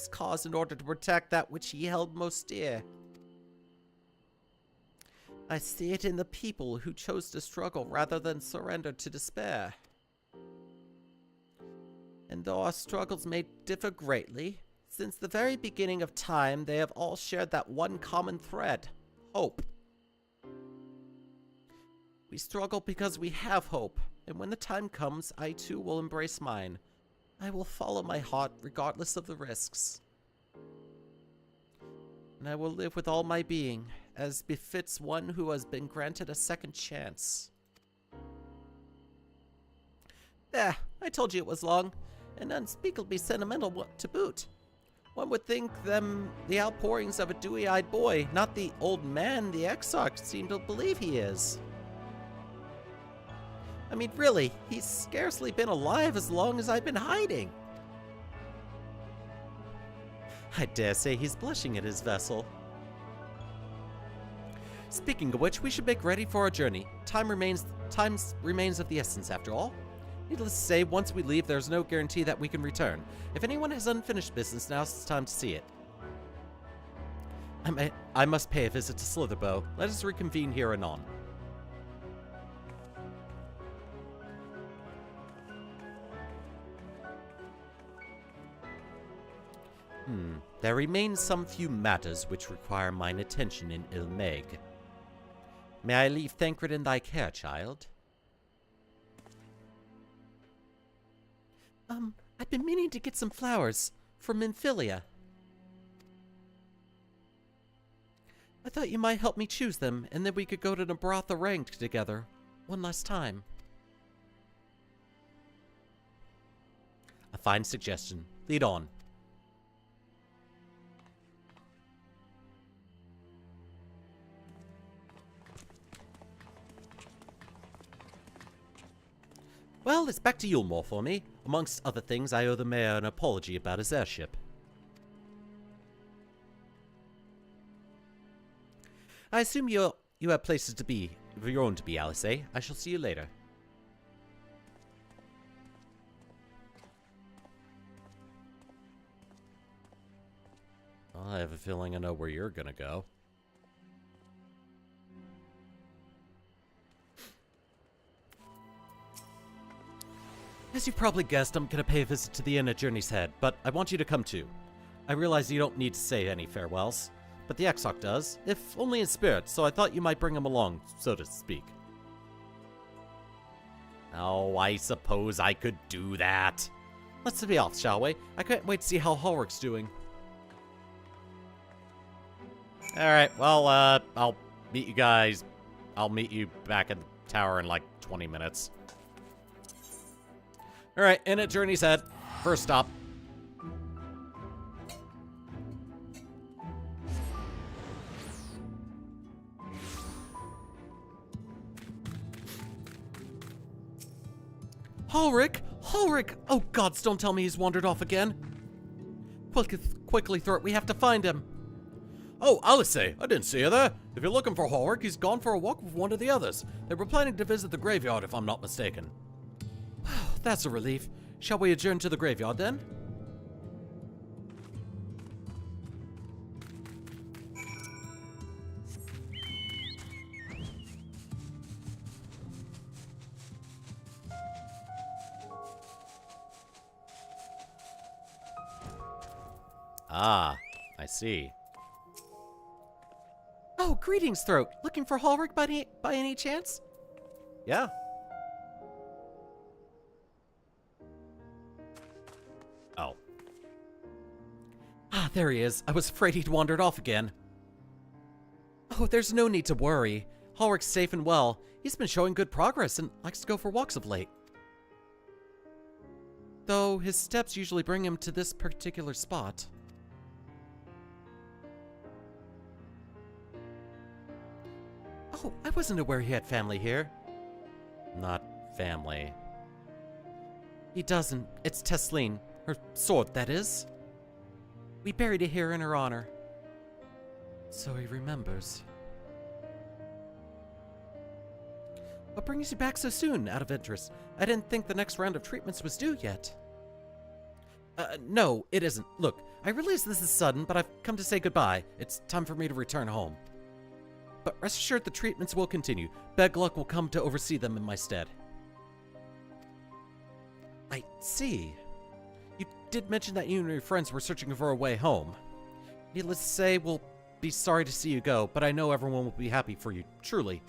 cause in order to protect that which he held most dear. I see it in the people who chose to struggle rather than surrender to despair. And though our struggles may differ greatly, since the very beginning of time, they have all shared that one common thread: hope. We struggle because we have hope, and when the time comes, I too will embrace mine. I will follow my heart regardless of the risks. And I will live with all my being, as befits one who has been granted a second chance. There, I told you it was long, and unspeakably sentimental to boot. One would think them the outpourings of a dewy-eyed boy, not the old man the Exarch seemed to believe he is. I mean, really, he's scarcely been alive as long as I've been hiding. I dare say he's blushing at his vessel. Speaking of which, we should make ready for our journey. Time remains of the essence, after all. Needless to say, once we leave, there's no guarantee that we can return. If anyone has unfinished business, now's the time to see it. I must pay a visit to Slitherbow. Let us reconvene here anon. There remain some few matters which require mine attention in Ilmeg. May I leave Thancred in thy care, child? I've been meaning to get some flowers from Minfilia. I thought you might help me choose them, and then we could go to Nabratha Rang together, one last time. A fine suggestion. Lead on. Well, it's back to Yulmore for me. Amongst other things, I owe the mayor an apology about his airship. I assume you have places to be, of your own to be, Alice. I shall see you later. Well, I have a feeling I know where you're gonna go. As you've probably guessed, I'm gonna pay a visit to the inn at Journey's Head, but I want you to come too. I realize you don't need to say any farewells, but the XIV does, if only in spirit, so I thought you might bring him along, so to speak. Oh, I suppose I could do that. Let's be off, shall we? I can't wait to see how Hulrich's doing. Alright, well, I'll meet you guys. I'll meet you back at the tower in like 20 minutes. Alright, in at Journey's Head. First stop. Hulrich! Hulrich! Oh gods, don't tell me he's wandered off again. Quickly, Thort, we have to find him. Oh, Alice, I didn't see you there. If you're looking for Hulrich, he's gone for a walk with one of the others. They were planning to visit the graveyard, if I'm not mistaken. That's a relief. Shall we adjourn to the graveyard then? Ah, I see. Oh, greetings, Throat. Looking for Hulrich by any chance? Yeah. Oh. Ah, there he is. I was afraid he'd wandered off again. Oh, there's no need to worry. Hulrich's safe and well. He's been showing good progress and likes to go for walks of late. Though his steps usually bring him to this particular spot. Oh, I wasn't aware he had family here. Not family. He doesn't. It's Tesleen. Her sword, that is. We buried it here in her honor. So he remembers. What brings you back so soon, out of interest? I didn't think the next round of treatments was due yet. No, it isn't. Look, I realize this is sudden, but I've come to say goodbye. It's time for me to return home. But rest assured the treatments will continue. Begluck will come to oversee them in my stead. I see. You did mention that you and your friends were searching for a way home. Needless to say, we'll be sorry to see you go, but I know everyone will be happy for you, truly.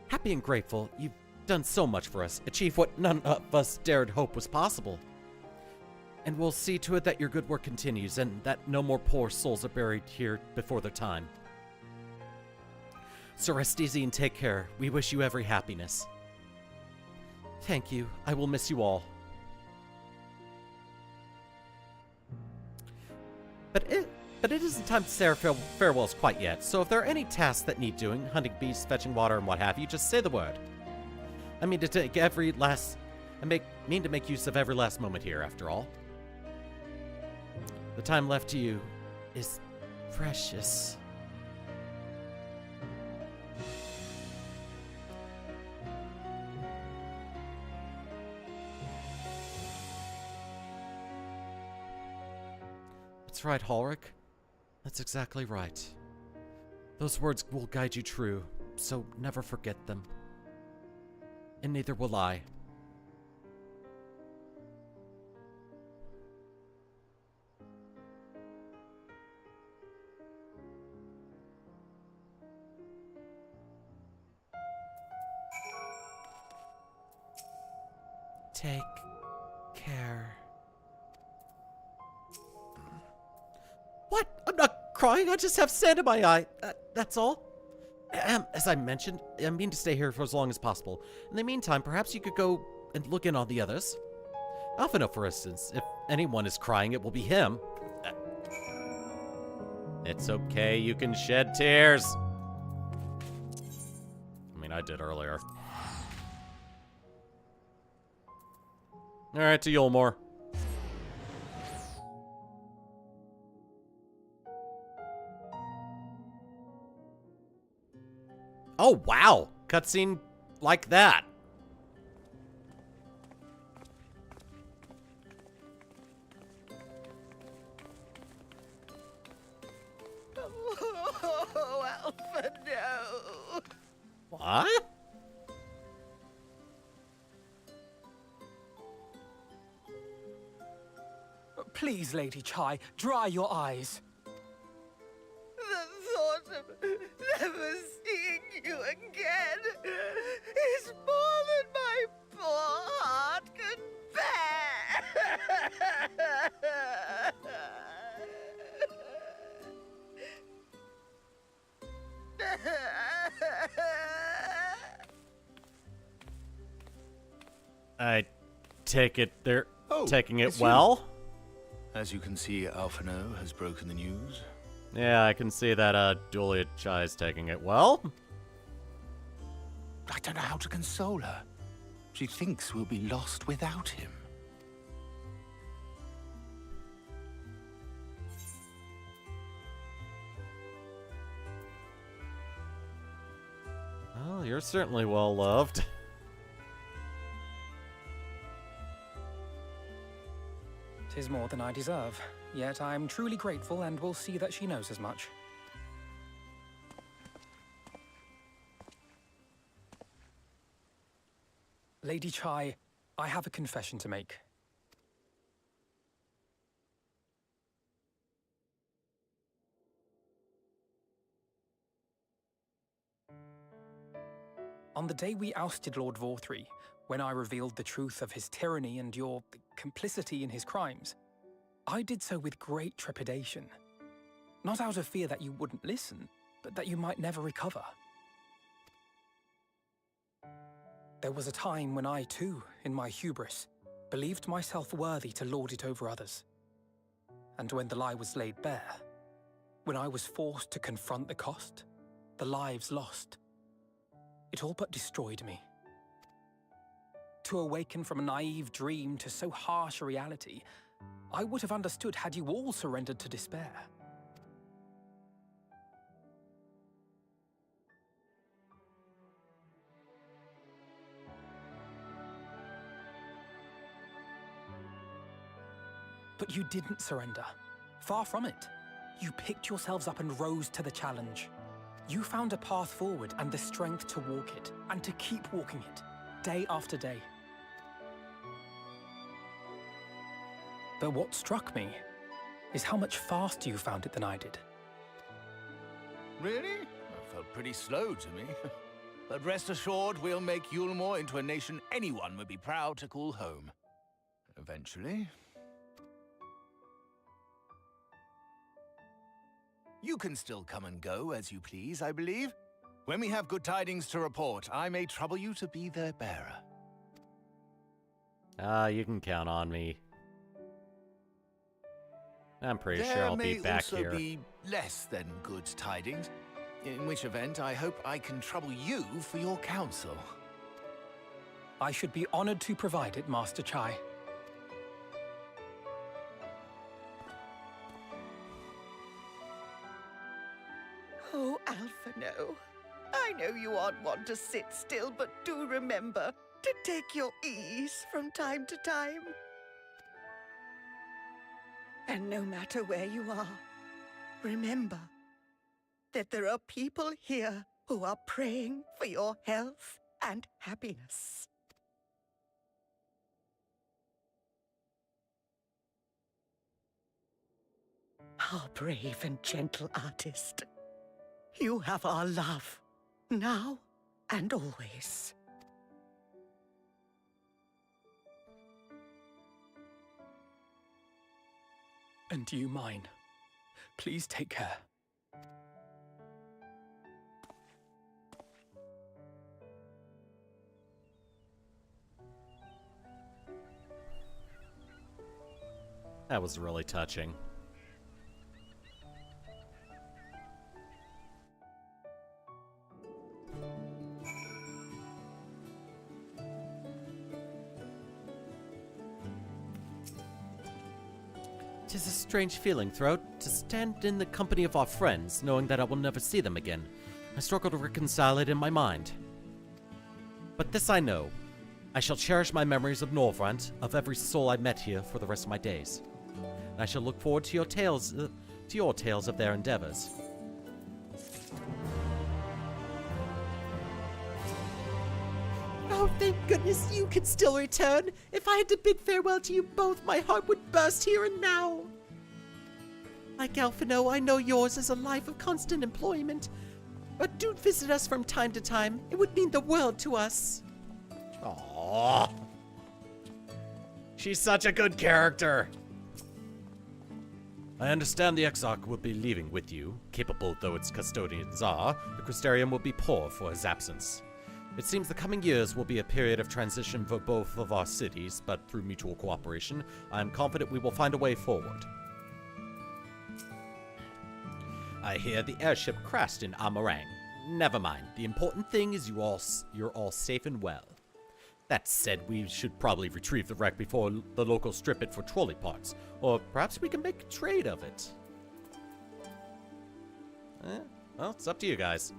Happy and grateful, you've done so much for us, achieved what none of us dared hope was possible. And we'll see to it that your good work continues, and that no more poor souls are buried here before their time. So rest easy and take care. We wish you every happiness. Thank you. I will miss you all. But it isn't time to say our farewells quite yet, so if there are any tasks that need doing, hunting beasts, fetching water, and what have you, just say the word. I mean to make use of every last moment here, after all. The time left to you is Precious. That's right, Halric. That's exactly right. Those words will guide you true, so never forget them. And neither will I. Take care. What? I'm not crying. I just have sand in my eye. That's all. As I mentioned, I mean to stay here for as long as possible. In the meantime, perhaps you could go and look in on the others. Alphino, for instance. If anyone is crying, it will be him. It's okay. You can shed tears. I mean, I did earlier. Alright, to Yulmore. Oh, wow! Cutscene like that. Oh, Alpha, no! What? Please, Lady Chai, dry your eyes. The thought of never seeing you again is more than my poor heart can I take it they're taking it it's you. well? As you can see, Alphino has broken the news. Yeah, I can see that, Julia Chai is taking it well. I don't know how to console her. She thinks we'll be lost without him. Well, you're certainly well loved. Tis more than I deserve, yet I'm truly grateful and will see that she knows as much. Lady Chai, I have a confession to make. On the day we ousted Lord Vorthree, when I revealed the truth of his tyranny and your complicity in his crimes, I did so with great trepidation. Not out of fear that you wouldn't listen, but that you might never recover. There was a time when I, too, in my hubris, believed myself worthy to lord it over others. And when the lie was laid bare, when I was forced to confront the cost, the lives lost, it all but destroyed me. To awaken from a naive dream to so harsh a reality, I would have understood had you all surrendered to despair. But you didn't surrender. Far from it. You picked yourselves up and rose to the challenge. You found a path forward and the strength to walk it, and to keep walking it, day after day. But what struck me is how much faster you found it than I did. Really? That felt pretty slow to me. But rest assured, we'll make Yulmore into a nation anyone would be proud to call home. Eventually. You can still come and go as you please, I believe. When we have good tidings to report, I may trouble you to be their bearer. You can count on me. I'm pretty sure I'll be back here. There may also be less than good tidings, in which event I hope I can trouble you for your counsel. I should be honored to provide it, Master Chai. Oh, Alphino, I know you aren't one to sit still, but do remember to take your ease from time to time. And no matter where you are, remember that there are people here who are praying for your health and happiness. Our brave and gentle artist. You have our love, now and always. And you mine. Please take care. That was really touching. Tis a strange feeling, Throat, to stand in the company of our friends, knowing that I will never see them again. I struggle to reconcile it in my mind. But this I know. I shall cherish my memories of Norvrant, of every soul I met here, for the rest of my days. And I shall look forward to your tales of their endeavors. Oh, thank goodness you can still return. If I had to bid farewell to you both, my heart would burst here and now. Like Alphino, I know yours is a life of constant employment, but do visit us from time to time. It would mean the world to us. Aww. She's such a good character. I understand the Exarch will be leaving with you. Capable though its custodians are, the Crystarium will be poor for his absence. It seems the coming years will be a period of transition for both of our cities, but through mutual cooperation, I am confident we will find a way forward. I hear the airship crashed in Amarang. Never mind. The important thing is you're all safe and well. That said, we should probably retrieve the wreck before the locals strip it for trolley parts. Or perhaps we can make a trade of it. Well, it's up to you guys.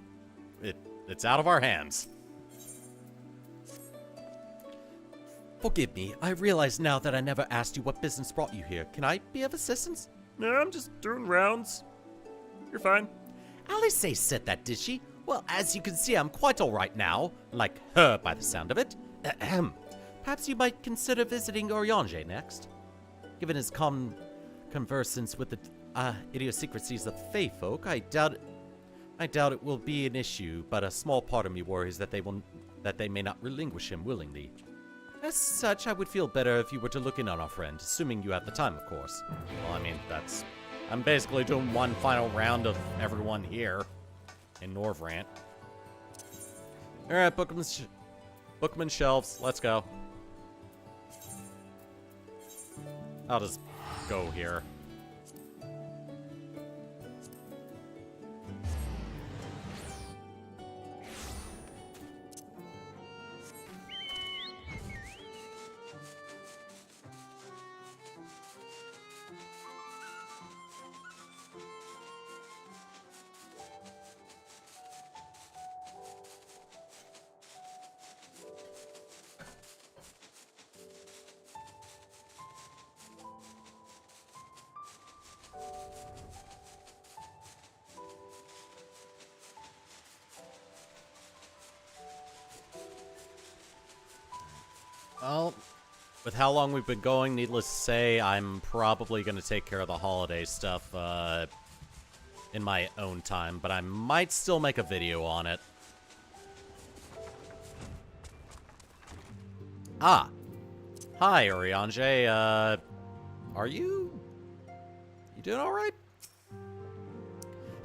It's out of our hands. Forgive me, I realize now that I never asked you what business brought you here. Can I be of assistance? No, I'm just doing rounds. You're fine. Alice said that, did she? Well, as you can see, I'm quite alright now. Like her, by the sound of it. Ahem. Perhaps you might consider visiting Oriange next. Given his conversance with the idiosyncrasies of Fey folk, I doubt it will be an issue, but a small part of me worries that they may not relinquish him willingly. As such, I would feel better if you were to look in on our friend, assuming you have the time, of course. Well, I mean, I'm basically doing one final round of everyone here in Norvrant. Alright, Bookman shelves, let's go. I'll just go here. Well, with how long we've been going, needless to say, I'm probably going to take care of the holiday stuff in my own time, but I might still make a video on it. Ah! Hi, Oriange. Are you doing alright?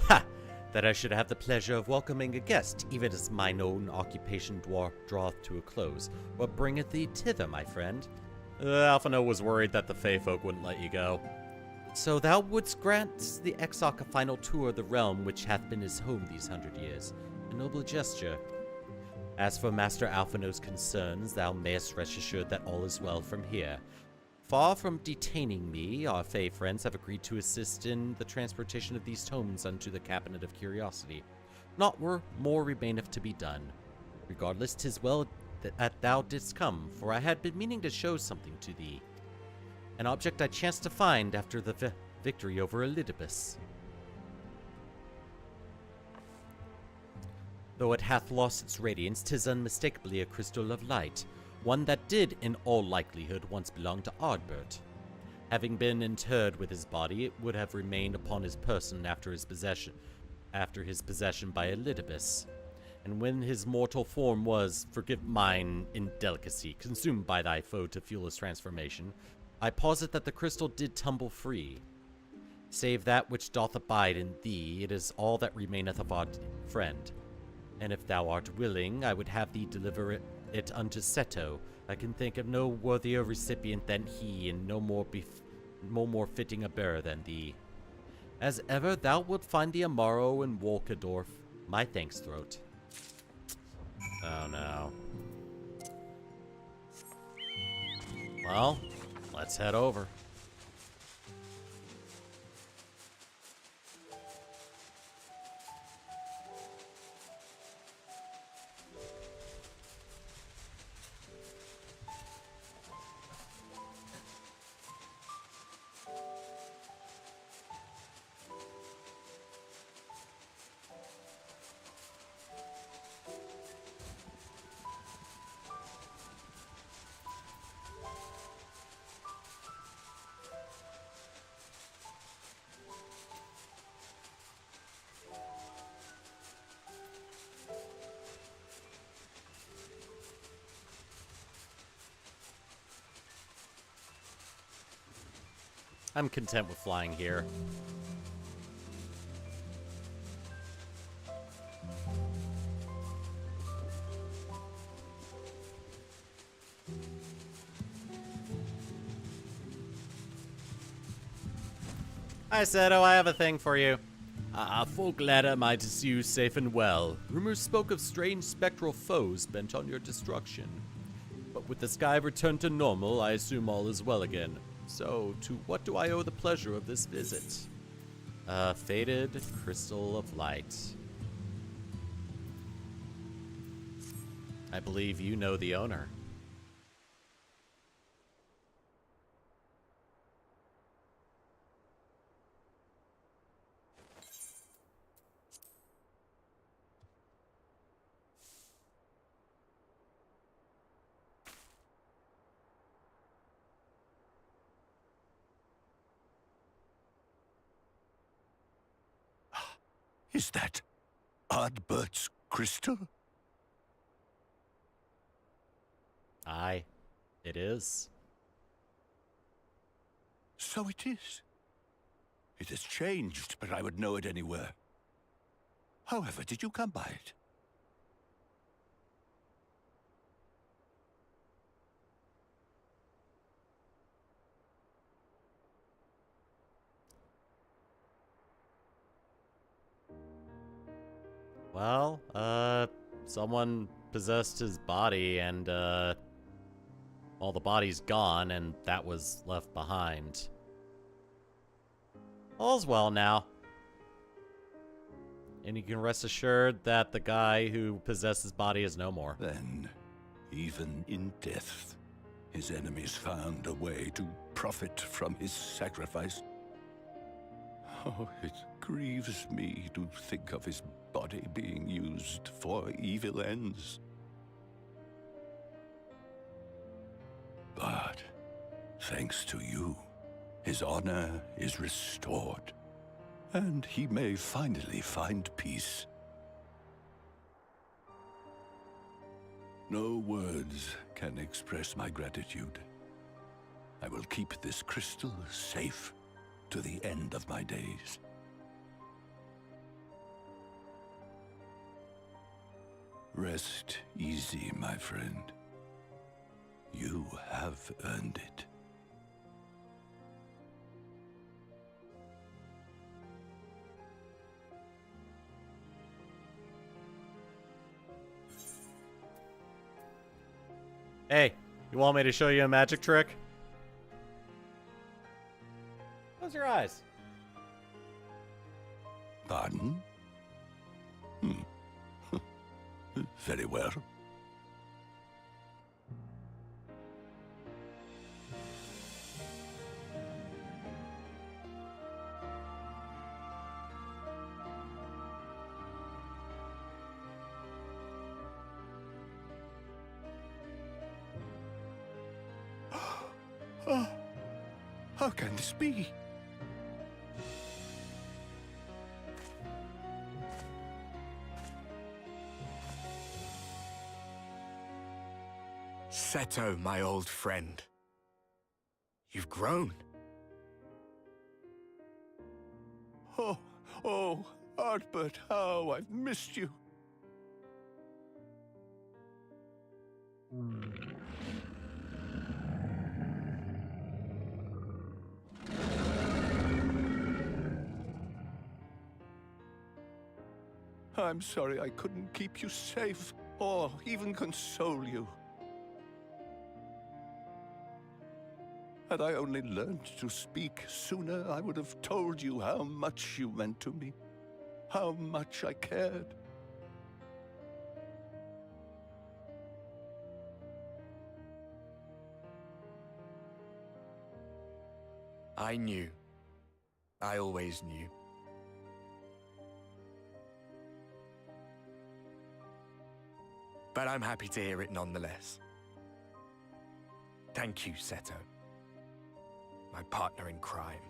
Ha! That I should have the pleasure of welcoming a guest, even as mine own occupation draweth to a close. What bringeth thee thither, my friend? Alphino was worried that the Fey folk wouldn't let you go. So thou wouldst grant the Exarch a final tour of the realm which hath been his home these 100 years. A noble gesture. As for Master Alphino's concerns, thou mayest rest assured that all is well from here. Far from detaining me, our Fey friends have agreed to assist in the transportation of these tomes unto the Cabinet of Curiosity. Not were more remaineth to be done. Regardless, 'tis well that thou didst come, for I had been meaning to show something to thee. An object I chanced to find after the victory over Elidibus. Though it hath lost its radiance, 'tis unmistakably a crystal of light, one that did, in all likelihood, once belong to Ardbert. Having been interred with his body, it would have remained upon his person after his possession by Elidibus. And when his mortal form was, forgive mine indelicacy, consumed by thy foe to fuel his transformation, I posit that the crystal did tumble free. Save that which doth abide in thee, it is all that remaineth of our friend. And if thou art willing, I would have thee deliver it unto Seto. I can think of no worthier recipient than he, and no more fitting a bearer than thee. As ever, thou wilt find thee Amaro in Wolkadorf. My thanks, Throat. Oh no. Well, let's head over. I'm content with flying here. Hi, Seto, I have a thing for you. Full glad am I to see you safe and well. Rumors spoke of strange spectral foes bent on your destruction. But with the sky returned to normal, I assume all is well again. So, to what do I owe the pleasure of this visit? A faded crystal of light. I believe you know the owner. Is that Ardbert's crystal? Aye, it is. So it is. It has changed, but I would know it anywhere. However, did you come by it? Well, someone possessed his body and, well, the body's gone and that was left behind. All's well now. And you can rest assured that the guy who possessed his body is no more. Then, even in death, his enemies found a way to profit from his sacrifice. Oh, it grieves me to think of his body being used for evil ends. But, thanks to you, his honor is restored, and he may finally find peace. No words can express my gratitude. I will keep this crystal safe to the end of my days. Rest easy, my friend. You have earned it. Hey, you want me to show you a magic trick? Close your eyes. Pardon? Very well. Oh, how can this be? Seto, my old friend. You've grown. Oh, Ardbert, how I've missed you. I'm sorry I couldn't keep you safe, or even console you. Had I only learned to speak sooner, I would have told you how much you meant to me, how much I cared. I knew. I always knew. But I'm happy to hear it nonetheless. Thank you, Seto. My partner in crime.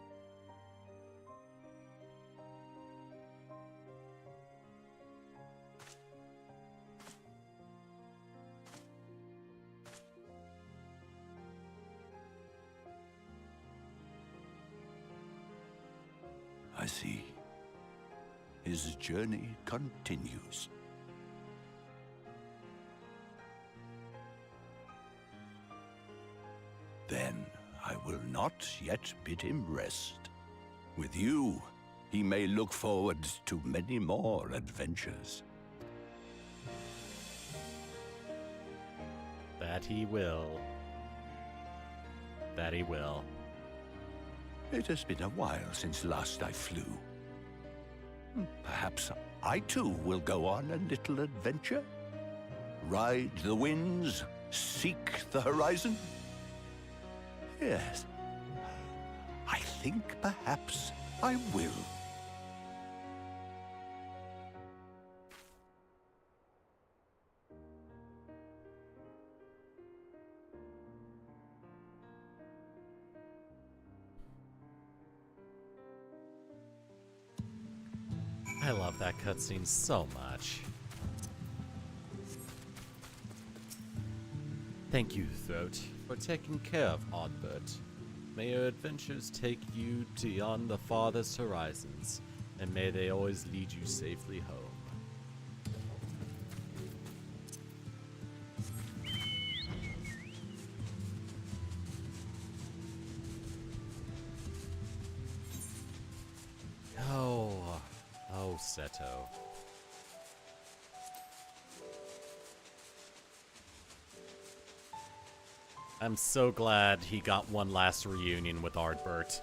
I see. His journey continues. Then I will not yet bid him rest. With you, he may look forward to many more adventures. That he will. That he will. It has been a while since last I flew. Perhaps I too will go on a little adventure? Ride the winds, seek the horizon? Yes, I think perhaps I will. I love that cutscene so much. Thank you, Throat, for taking care of Ardbert. May your adventures take you beyond the farthest horizons, and may they always lead you safely home. Oh, Seto. I'm so glad he got one last reunion with Ardbert.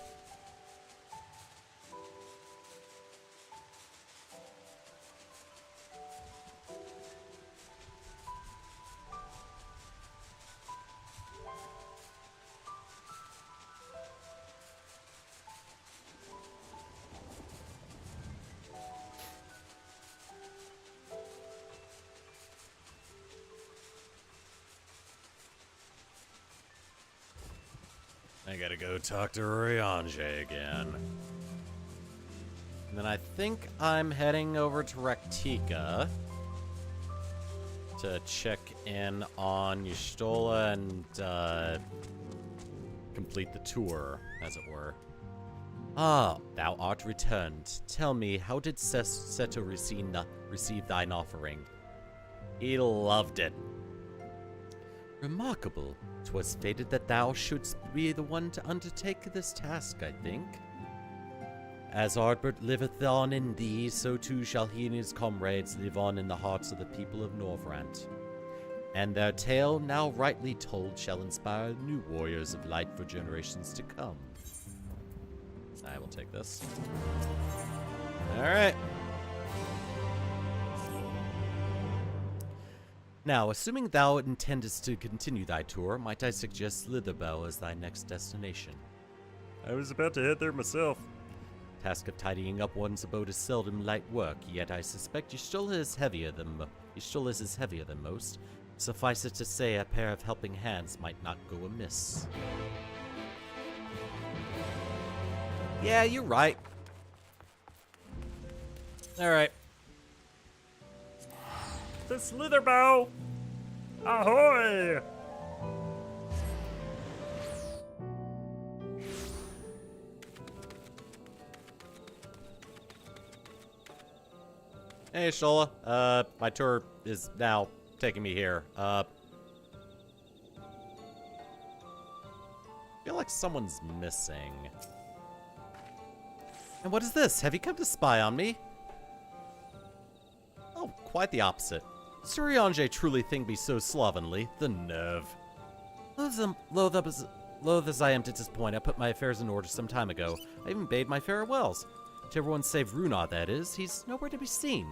I gotta go talk to Ryange again. And then I think I'm heading over to Raktika to check in on Y'shtola and complete the tour, as it were. Ah, thou art returned. Tell me, how did Seto receive thine offering? He loved it. Remarkable. 'Twas fated that thou shouldst be the one to undertake this task, I think. As Ardbert liveth on in thee, so too shall he and his comrades live on in the hearts of the people of Norvrant. And their tale, now rightly told, shall inspire new warriors of light for generations to come. I will take this. Alright. Now, assuming thou intendest to continue thy tour, might I suggest Slitherbow as thy next destination? I was about to head there myself. Task of tidying up one's abode is seldom light work, yet I suspect your stool is heavier than most. Suffice it to say, a pair of helping hands might not go amiss. Yeah, you're right. Alright. The Slitherbow! Ahoy! Hey, Shola. My tour is now taking me here. I feel like someone's missing. And what is this? Have you come to spy on me? Oh, quite the opposite. Suriange truly think me so slovenly. The nerve. Loath as I am to disappoint, I put my affairs in order some time ago. I even bade my farewells. To everyone save Runar, that is. He's nowhere to be seen.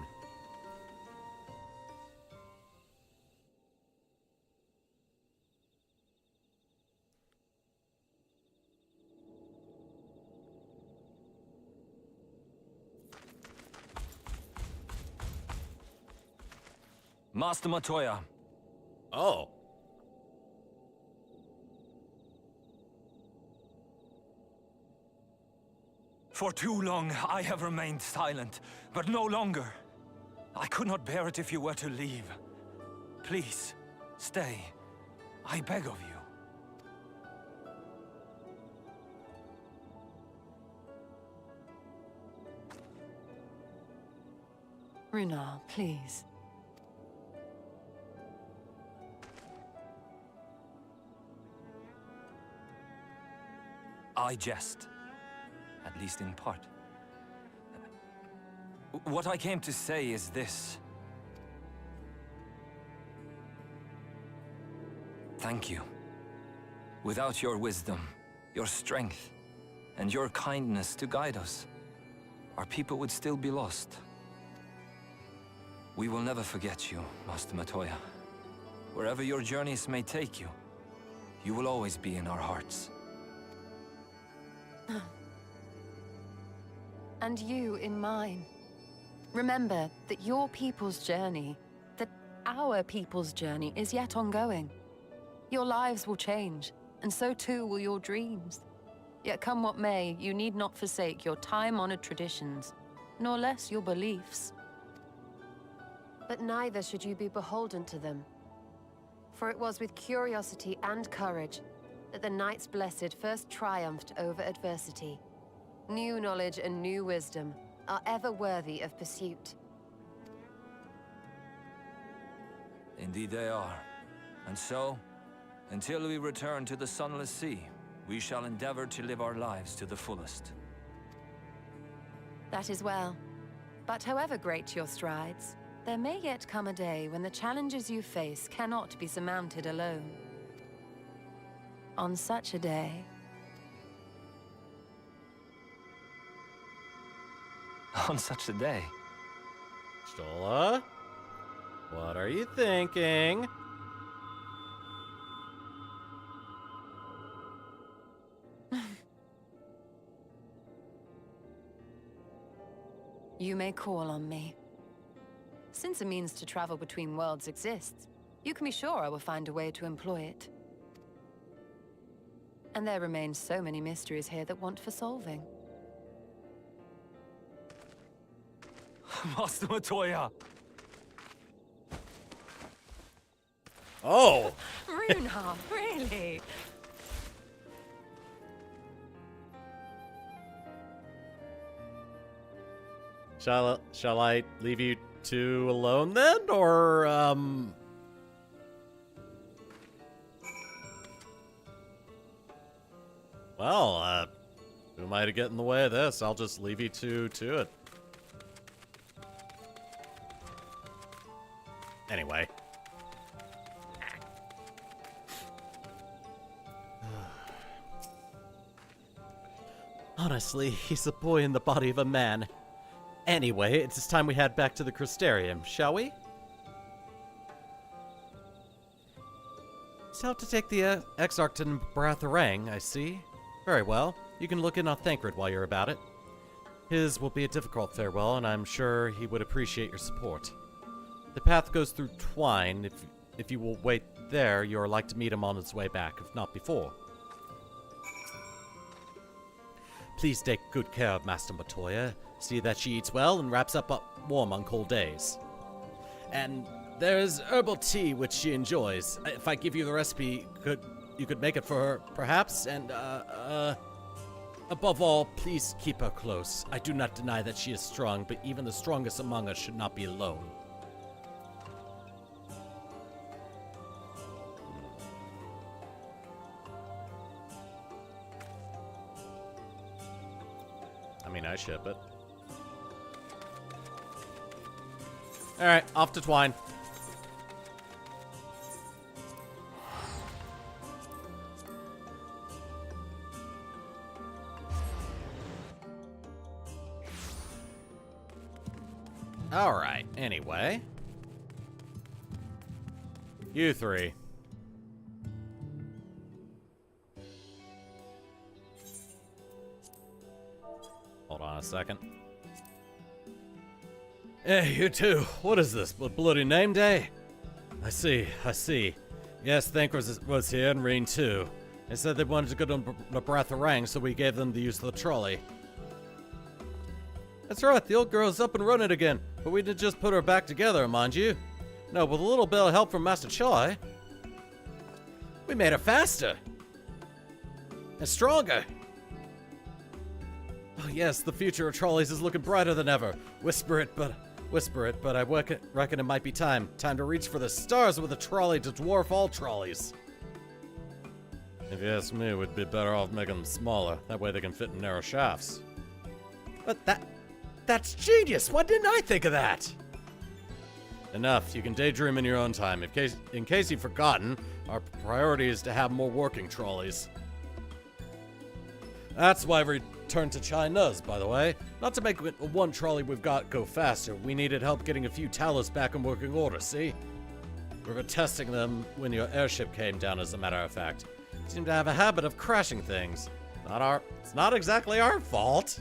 Master Matoya. Oh. For too long, I have remained silent, but no longer. I could not bear it if you were to leave. Please, stay. I beg of you. Runar, please. I jest. At least in part. What I came to say is this. Thank you. Without your wisdom, your strength, and your kindness to guide us, our people would still be lost. We will never forget you, Master Matoya. Wherever your journeys may take you, you will always be in our hearts. And you in mine. Remember that your people's journey, that our people's journey is yet ongoing. Your lives will change, and so too will your dreams. Yet come what may, you need not forsake your time-honored traditions, nor less your beliefs. But neither should you be beholden to them. For it was with curiosity and courage that the Knights Blessed first triumphed over adversity. New knowledge and new wisdom are ever worthy of pursuit. Indeed they are. And so, until we return to the Sunless Sea, we shall endeavor to live our lives to the fullest. That is well. But however great your strides, there may yet come a day when the challenges you face cannot be surmounted alone. On such a day... On such a day? Shola? What are you thinking? You may call on me. Since a means to travel between worlds exists, you can be sure I will find a way to employ it. And there remain so many mysteries here that want for solving. Master Matoya! Oh! Runar, really? Shall I leave you two alone then, or Well, who am I to get in the way of this? I'll just leave you two to it. Anyway. Honestly, he's a boy in the body of a man. Anyway, it's time we head back to the Crystarium, shall we? It's helped to take the Exarch to MrViperfang, I see. Very well. You can look in on Thancred while you're about it. His will be a difficult farewell, and I'm sure he would appreciate your support. The path goes through Twine. If you will wait there, you are like to meet him on his way back, if not before. Please take good care of Master Matoya. See that she eats well and wraps up warm on cold days. And there's herbal tea which she enjoys. If I give you the recipe, you could make it for her, perhaps? And, above all, please keep her close. I do not deny that she is strong, but even the strongest among us should not be alone. I mean, I should, but... Alright, off to Twine. Alright, anyway. You three. Hold on a second. Hey, you two. What is this? Bloody name day? I see. Yes, Thancred was here and Reen too. They said they wanted to go to MrViperfang, so we gave them the use of the trolley. That's right, the old girl's up and running again, but we didn't just put her back together, mind you. No, with a little bit of help from Master Chai, we made her faster and stronger. Oh yes, the future of trolleys is looking brighter than ever. Whisper it, but I reckon it might be time to reach for the stars with a trolley to dwarf all trolleys. If you ask me, we'd be better off making them smaller. That way they can fit in narrow shafts. But that's genius! Why didn't I think of that? Enough. You can daydream in your own time. In case you've forgotten, our priority is to have more working trolleys. That's why we returned to China's, by the way. Not to make one trolley we've got go faster. We needed help getting a few Talos back in working order, see? We were testing them when your airship came down, as a matter of fact. You seem to have a habit of crashing things. It's not exactly our fault.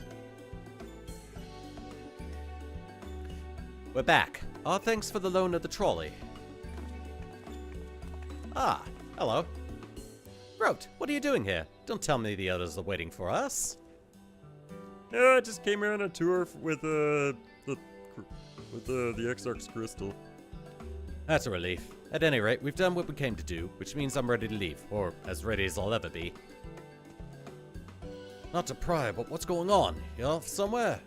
We're back. Oh, thanks for the loan of the trolley. Ah, hello. Grote, what are you doing here? Don't tell me the others are waiting for us. Yeah, I just came here on a tour with the Exarch's crystal. That's a relief. At any rate, we've done what we came to do, which means I'm ready to leave, or as ready as I'll ever be. Not to pry, but what's going on? You off somewhere?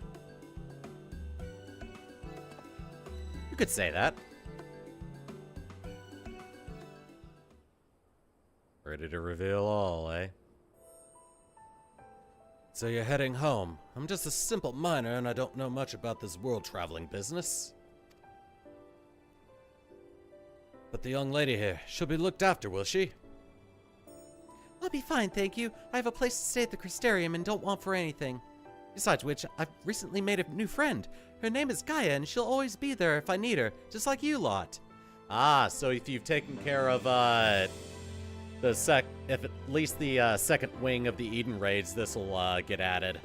You could say that. Ready to reveal all, eh? So you're heading home. I'm just a simple miner and I don't know much about this world-traveling business. But the young lady here, she'll be looked after, will she? I'll be fine, thank you. I have a place to stay at the Crystarium and don't want for anything. Besides which, I've recently made a new friend. Her name is Gaia, and she'll always be there if I need her, just like you lot. Ah, so if you've taken care of, if at least the, second wing of the Eden raids, this'll, get added.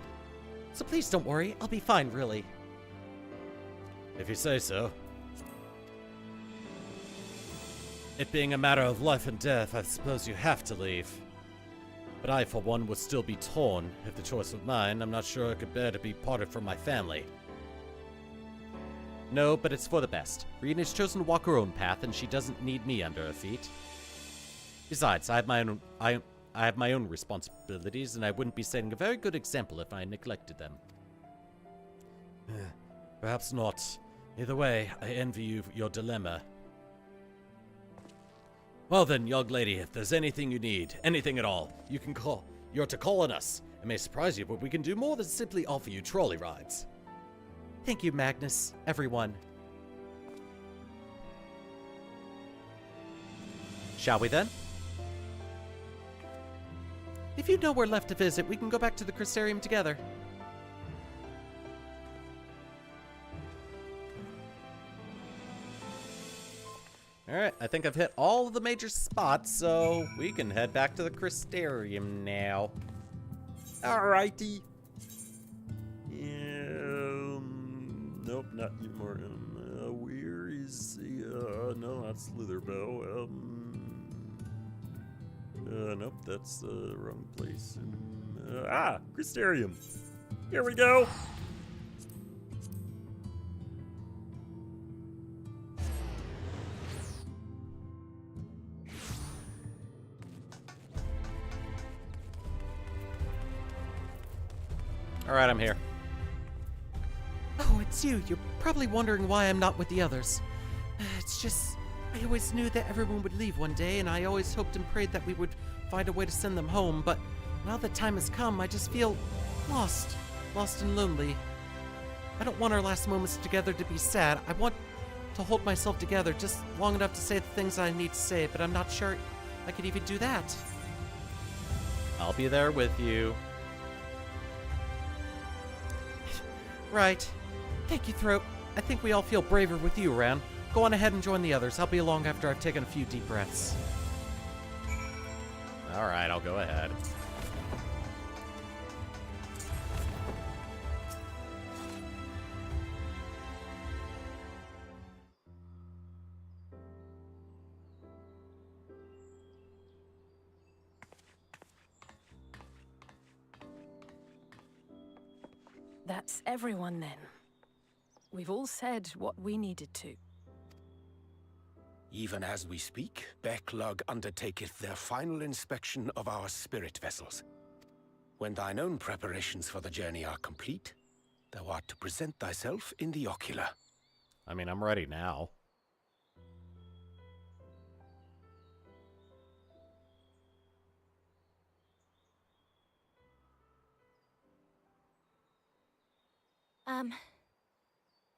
So please don't worry, I'll be fine, really. If you say so. It being a matter of life and death, I suppose you have to leave. But I, for one, would still be torn. If the choice was mine, I'm not sure I could bear to be parted from my family. No, but it's for the best. Reen has chosen to walk her own path, and she doesn't need me under her feet. Besides, I have my own responsibilities, and I wouldn't be setting a very good example if I neglected them. Perhaps not. Either way, I envy you your dilemma. Well then, young lady, if there's anything you need, anything at all, you're to call on us. It may surprise you, but we can do more than simply offer you trolley rides. Thank you, Magnus, everyone. Shall we then? If you know where left to visit, we can go back to the Crystarium together. Alright, I think I've hit all of the major spots, so we can head back to the Crystarium now. Alrighty. Nope, not anymore. Where is the, no, that's Slitherbow. Nope, that's the wrong place. Crystarium. Here we go. Alright, I'm here. Oh, it's you. You're probably wondering why I'm not with the others. It's just, I always knew that everyone would leave one day, and I always hoped and prayed that we would find a way to send them home, but now that time has come, I just feel lost and lonely. I don't want our last moments together to be sad. I want to hold myself together just long enough to say the things I need to say, but I'm not sure I could even do that. I'll be there with you. Right. Thank you, Throat. I think we all feel braver with you around. Go on ahead and join the others. I'll be along after I've taken a few deep breaths. Alright, I'll go ahead. That's everyone then. We've all said what we needed to. Even as we speak, Becklug undertaketh their final inspection of our spirit vessels. When thine own preparations for the journey are complete, thou art to present thyself in the ocular. I mean, I'm ready now.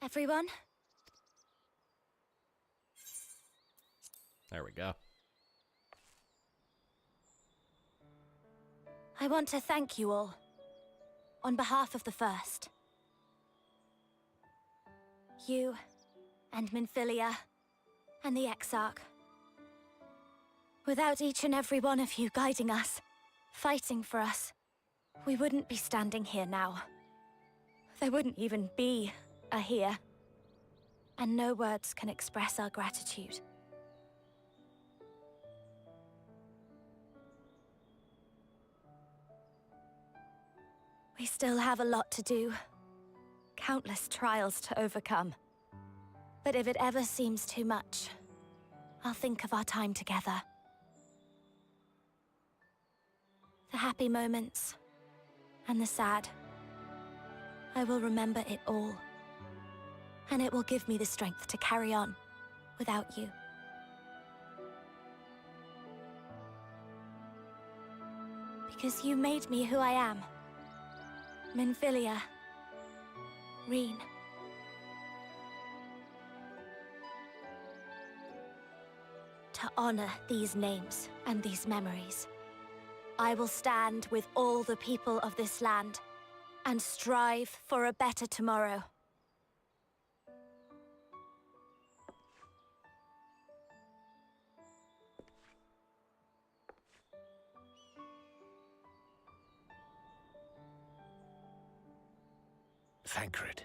Everyone? There we go. I want to thank you all, on behalf of the First. You, and Minfilia, and the Exarch. Without each and every one of you guiding us, fighting for us, we wouldn't be standing here now. There wouldn't even be a here. And no words can express our gratitude. We still have a lot to do. Countless trials to overcome. But if it ever seems too much, I'll think of our time together. The happy moments, and the sad. I will remember it all. And it will give me the strength to carry on without you. Because you made me who I am. Minfilia. Reen. To honor these names and these memories, I will stand with all the people of this land and strive for a better tomorrow. Thancred,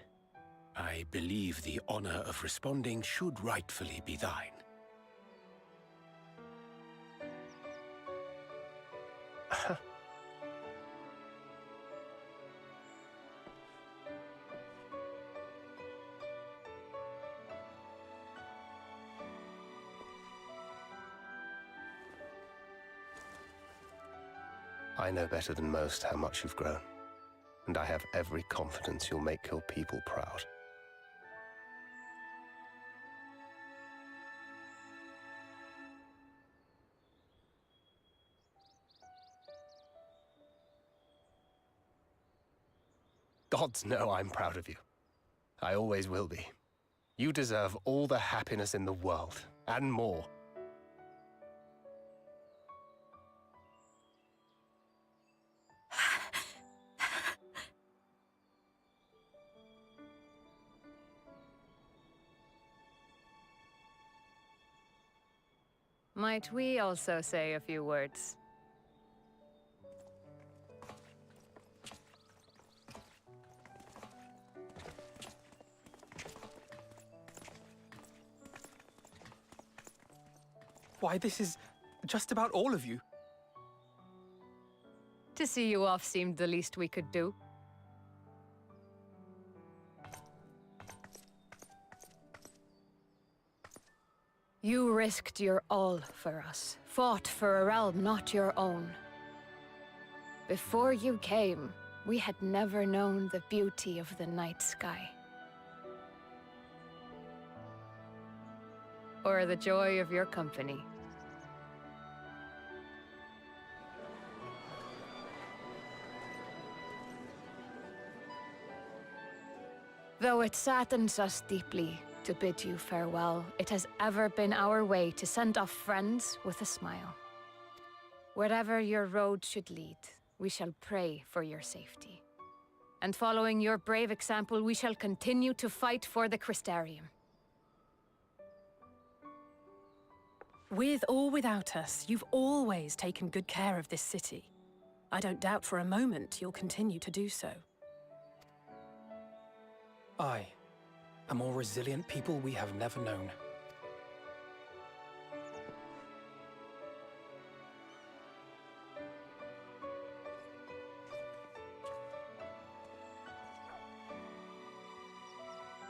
I believe the honor of responding should rightfully be thine. I know better than most how much you've grown, and I have every confidence you'll make your people proud. Gods know I'm proud of you. I always will be. You deserve all the happiness in the world, and more. Might we also say a few words? Why, this is just about all of you. To see you off seemed the least we could do. You risked your all for us, fought for a realm not your own. Before you came, we had never known the beauty of the night sky. Or the joy of your company. Though it saddens us deeply to bid you farewell, it has ever been our way to send off friends with a smile. Wherever your road should lead, we shall pray for your safety. And following your brave example, we shall continue to fight for the Crystarium. With or without us, you've always taken good care of this city. I don't doubt for a moment you'll continue to do so. I, a more resilient people we have never known.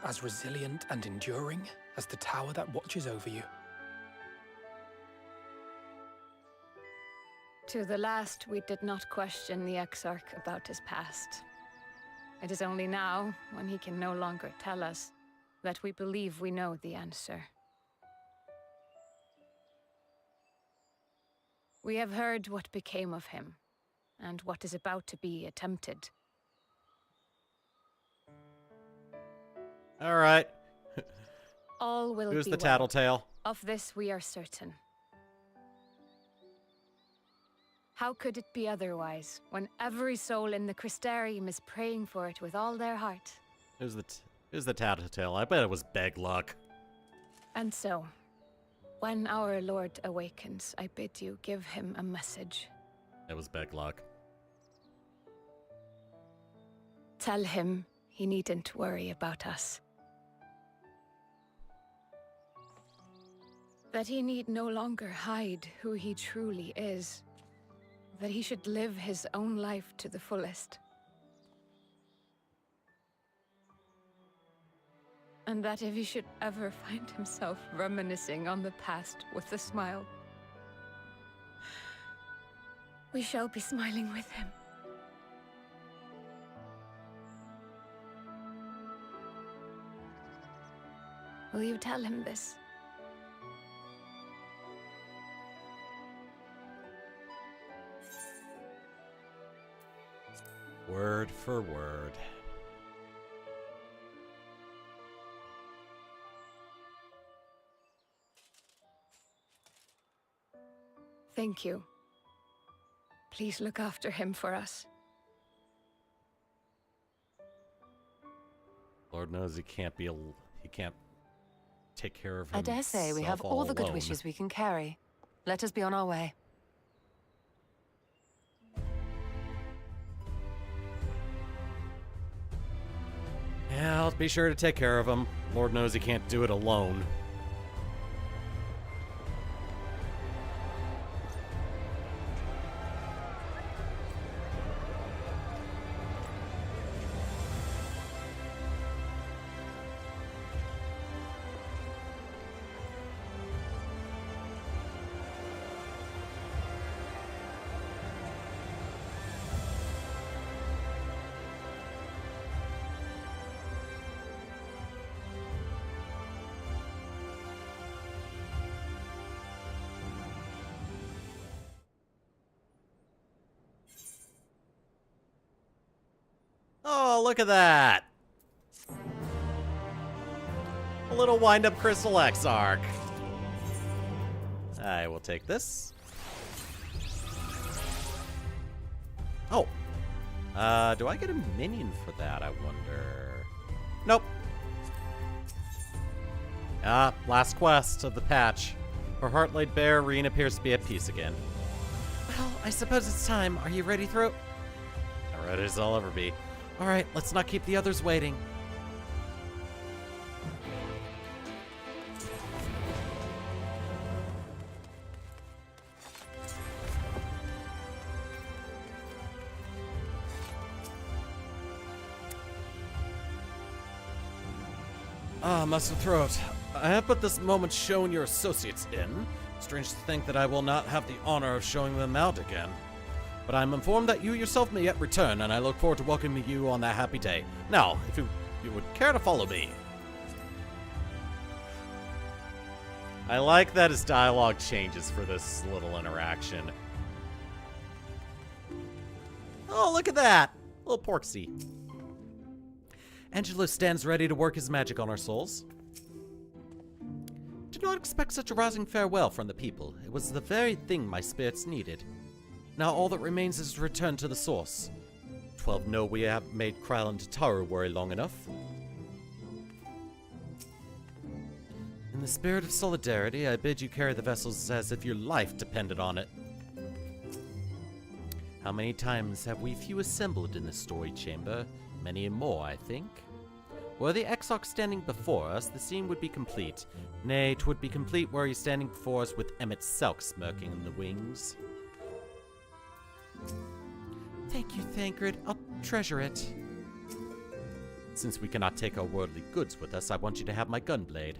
As resilient and enduring as the tower that watches over you. To the last, we did not question the Exarch about his past. It is only now, when he can no longer tell us, that we believe we know the answer. We have heard what became of him, and what is about to be attempted. All right. All will Who's be the well. tattletale? Of this we are certain. How could it be otherwise, when every soul in the Crystarium is praying for it with all their heart? Who's the tattletale? I bet it was Begluck. And so, when our Lord awakens, I bid you give him a message. It was Begluck. Tell him he needn't worry about us. That he need no longer hide who he truly is. That he should live his own life to the fullest. And that if he should ever find himself reminiscing on the past with a smile, we shall be smiling with him. Will you tell him this? Word for word. Thank you. Please look after him for us. Lord knows he can't take care of I himself dare say we have all the good alone. wishes we can carry. Let us be on our way. Yeah, I'll be sure to take care of him. Lord knows he can't do it alone. Oh, look at that! A little wind-up Crystal Exarch. I will take this. Oh. Do I get a minion for that, I wonder? Nope. Ah, last quest of the patch. Her heart laid bare, Reen appears to be at peace again. Well, I suppose it's time. Are you ready, Throat? As ready as I'll ever be. All right, let's not keep the others waiting. Ah, Master Throat, I have but this moment shown your associates in. Strange to think that I will not have the honor of showing them out again. But I am informed that you yourself may yet return, and I look forward to welcoming you on that happy day. Now, if you would care to follow me. I like that his dialogue changes for this little interaction. Oh, look at that! Little Porksy. Angelo stands ready to work his magic on our souls. Do not expect such a rousing farewell from the people. It was the very thing my spirits needed. Now all that remains is to return to the source. 12 know we have made Kryle and Tataru worry long enough. In the spirit of solidarity, I bid you carry the vessels as if your life depended on it. How many times have we few assembled in the story chamber? Many more, I think. Were the Exarch standing before us, the scene would be complete. Nay, 'twould be complete were he standing before us with Emmett Selk smirking in the wings. Thank you, Thancred. I'll treasure it. Since we cannot take our worldly goods with us, I want you to have my gunblade.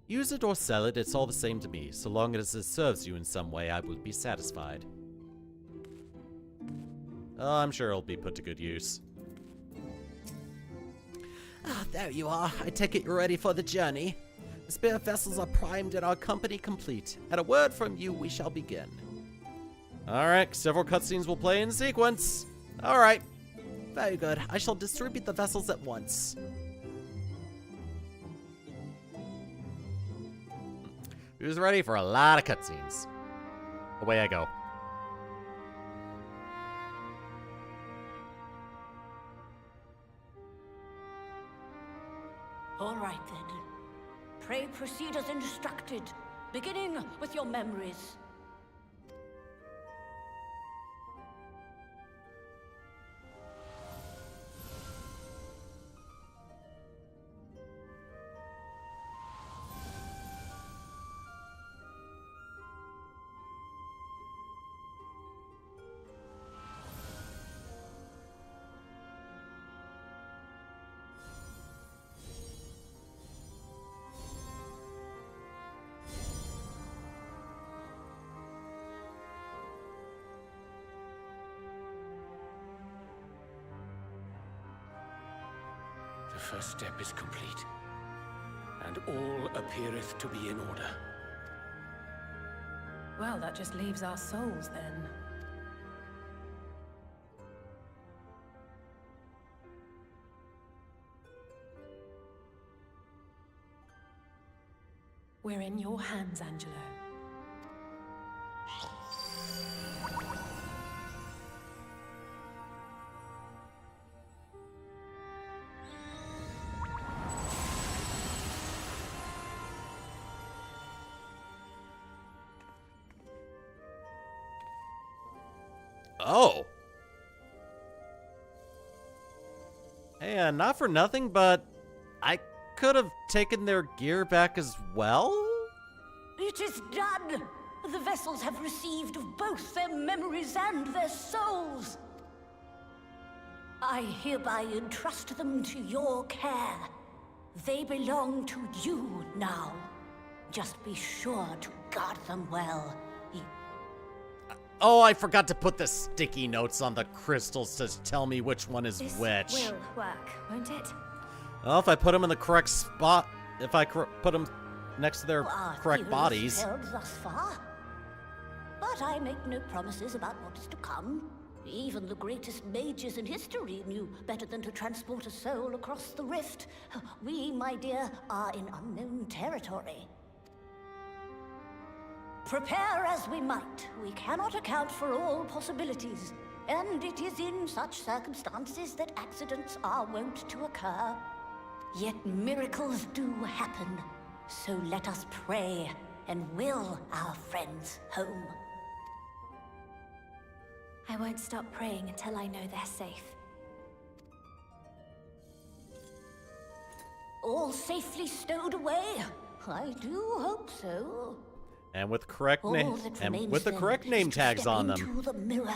Use it or sell it, it's all the same to me. So long as it serves you in some way, I will be satisfied. Oh, I'm sure it'll be put to good use. Ah, there you are. I take it you're ready for the journey. The spare vessels are primed and our company complete. At a word from you, we shall begin. Alright, several cutscenes will play in sequence. Alright. Very good. I shall distribute the vessels at once. Who's ready for a lot of cutscenes? Away I go. All right, then. Pray proceed as instructed, beginning with your memories. The first step is complete, and all appeareth to be in order. Well, that just leaves our souls, then. We're in your hands, Angelo. Oh. Hey, not for nothing, but I could have taken their gear back as well? It is done! The vessels have received both their memories and their souls. I hereby entrust them to your care. They belong to you now. Just be sure to guard them well. Oh, I forgot to put the sticky notes on the crystals to tell me which one is which. This will work, won't it? Well, if I put them in the correct spot, if I put them next to their correct bodies. Thus far. But I make no promises about what is to come. Even the greatest mages in history knew better than to transport a soul across the rift. We, my dear, are in unknown territory. Prepare as we might, we cannot account for all possibilities. And it is in such circumstances that accidents are wont to occur. Yet miracles do happen. So let us pray and will our friends home. I won't stop praying until I know they're safe. All safely stowed away? I do hope so. And with correct All name that and remains with the then correct is name to tags step on them. into the mirror.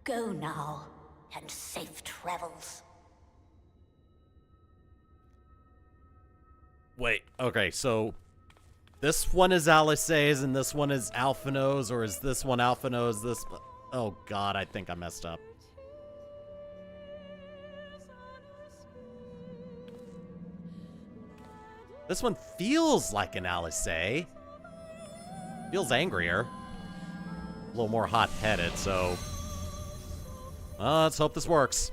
Go now, and safe travels. Wait, okay, so this one is Alice's and this one is Alphino's, or is this one Alphino's? This. Oh god, I think I messed up. This one feels like an Alice. Feels angrier. A little more hot-headed, so... let's hope this works.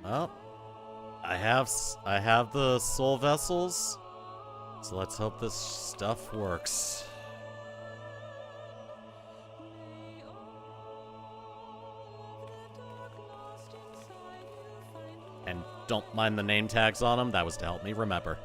Well, I have the soul vessels, so let's hope this stuff works. And don't mind the name tags on them, that was to help me remember.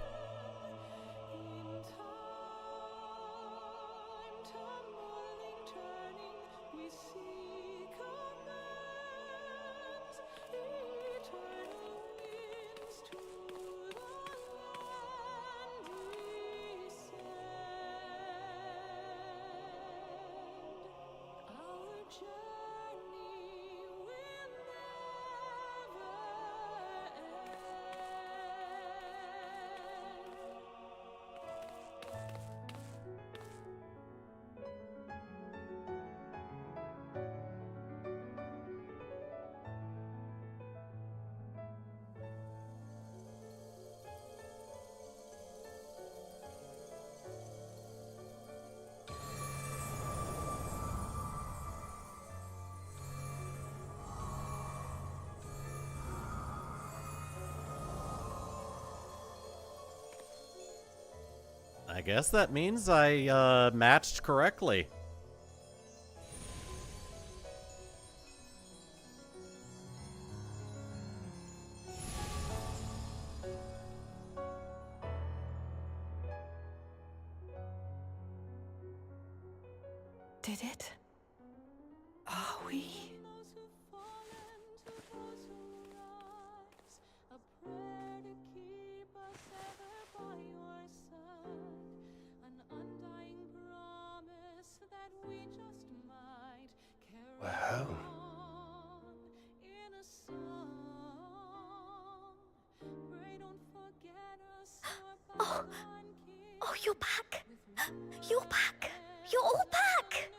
I guess that means I matched correctly. Did it? Are we? We're home. Oh, you're back. You're back. You're all back.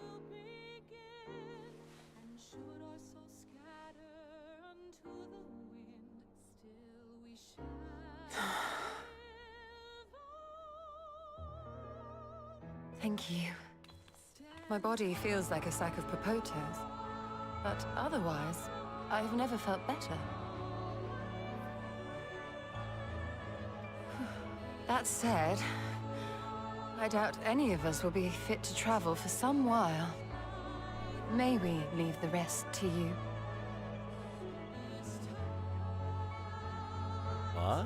Thank you. My body feels like a sack of popotos, but otherwise, I've never felt better. That said, I doubt any of us will be fit to travel for some while. May we leave the rest to you? What?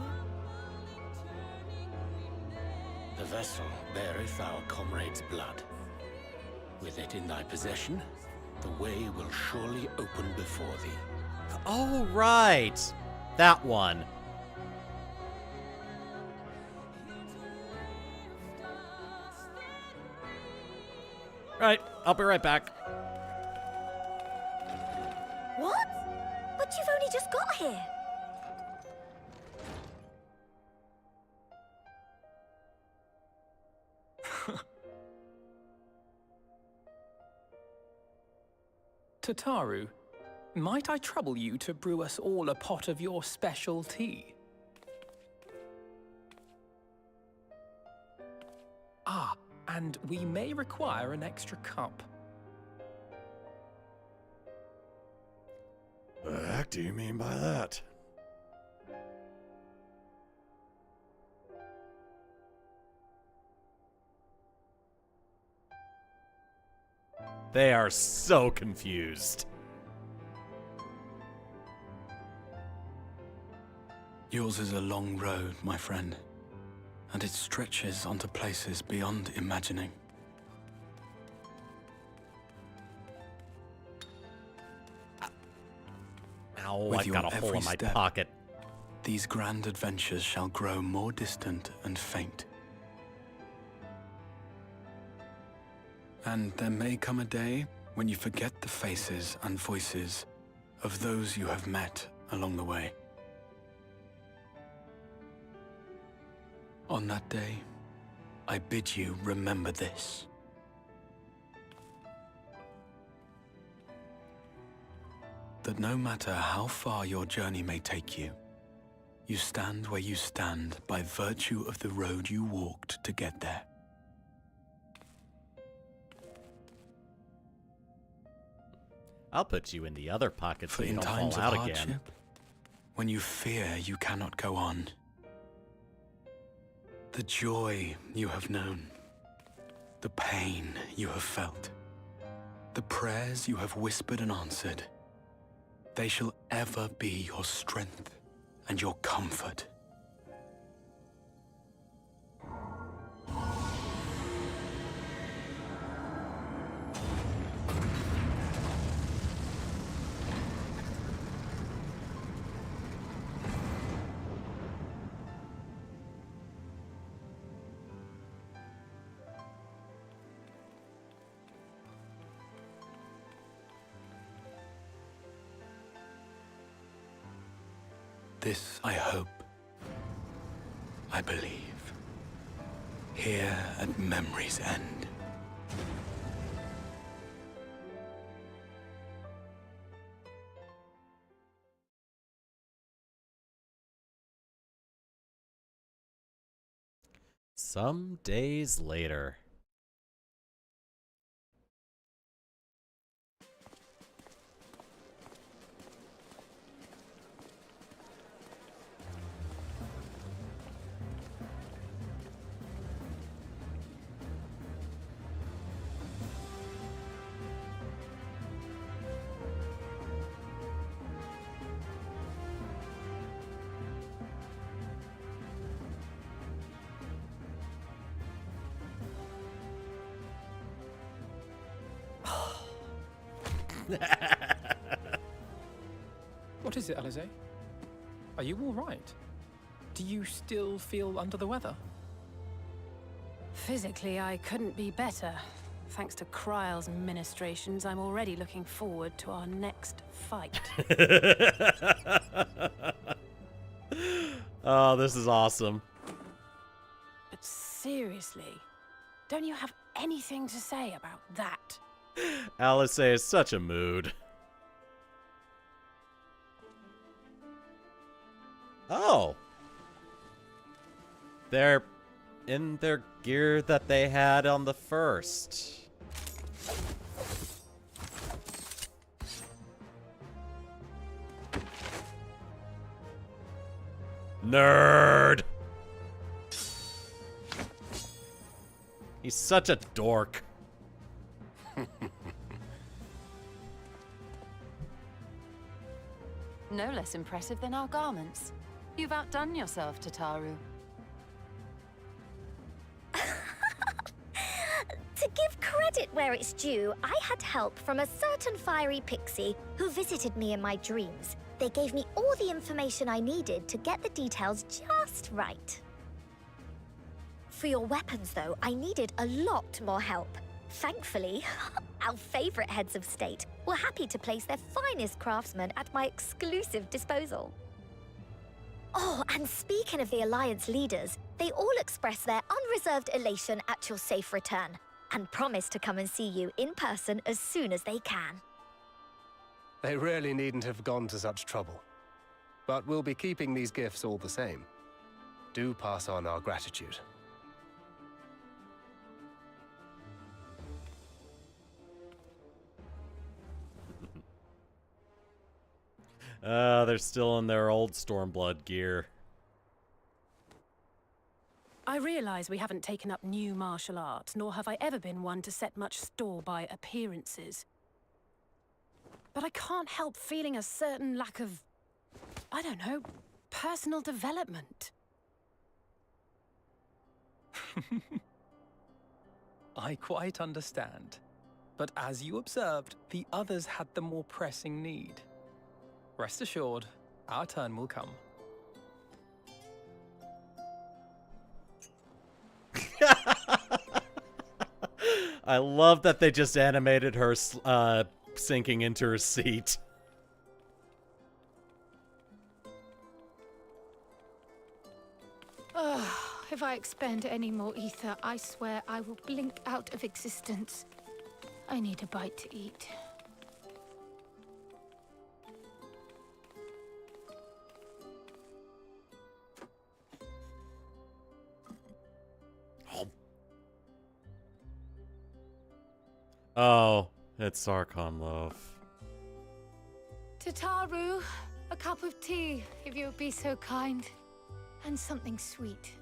The vessel beareth our comrade's blood. With it in thy possession, the way will surely open before thee. Oh, right. That one. Right, I'll be right back. What? But you've only just got here. Tataru, Might I trouble you to brew us all a pot of your special tea? Ah, and we may require an extra cup. The heck do you mean by that? They are so confused. Yours is a long road, my friend, and it stretches onto places beyond imagining. Ow, With I've your got a hole every in my step, pocket. These grand adventures shall grow more distant and faint. And there may come a day when you forget the faces and voices of those you have met along the way. On that day, I bid you remember this. That no matter how far your journey may take you, you stand where you stand by virtue of the road you walked to get there. I'll put you in the other pocket so For you in don't times fall of out hardship, again. when you fear you cannot go on, the joy you have known, the pain you have felt, the prayers you have whispered and answered, they shall ever be your strength and your comfort. This I hope, I believe, here at memory's end. Some days later. What is it, Alize? Are you all right? Do you still feel under the weather? Physically, I couldn't be better. Thanks to Kryle's ministrations, I'm already looking forward to our next fight. Oh, this is awesome. But seriously, don't you have anything to say about that? Alice is such a mood. Oh. They're in their gear that they had on the first. Nerd! He's such a dork. No less impressive than our garments. You've outdone yourself, Tataru. To give credit where it's due, I had help from a certain fiery pixie who visited me in my dreams. They gave me all the information I needed to get the details just right. For your weapons, though, I needed a lot more help. Thankfully, our favorite heads of state were happy to place their finest craftsmen at my exclusive disposal. Oh, and speaking of the Alliance leaders, they all expressed their unreserved elation at your safe return, and promise to come and see you in person as soon as they can. They really needn't have gone to such trouble. But we'll be keeping these gifts all the same. Do pass on our gratitude. They're still in their old Stormblood gear. I realize we haven't taken up new martial arts, nor have I ever been one to set much store by appearances. But I can't help feeling a certain lack of, I don't know, personal development. I quite understand. But as you observed, the others had the more pressing need. Rest assured, our turn will come. I love that they just animated her sinking into her seat. If I expend any more ether, I swear I will blink out of existence. I need a bite to eat. Oh, it's Sarkon Loaf. Tataru, a cup of tea, if you would be so kind. And something sweet.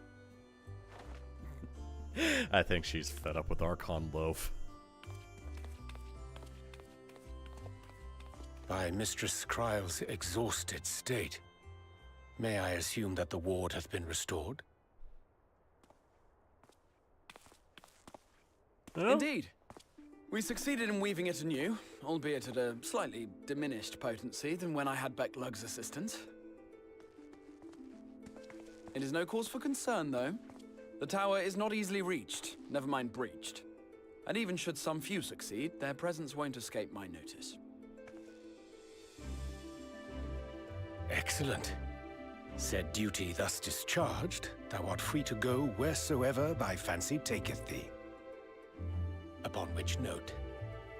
I think she's fed up with Archon Loaf. By Mistress Kryle's exhausted state, may I assume that the ward hath been restored? Indeed. We succeeded in weaving it anew, albeit at a slightly diminished potency than when I had Becklug's assistance. It is no cause for concern, though. The tower is not easily reached, never mind breached. And even should some few succeed, their presence won't escape my notice. Excellent. Said duty thus discharged, thou art free to go wheresoever thy fancy taketh thee. Upon which note,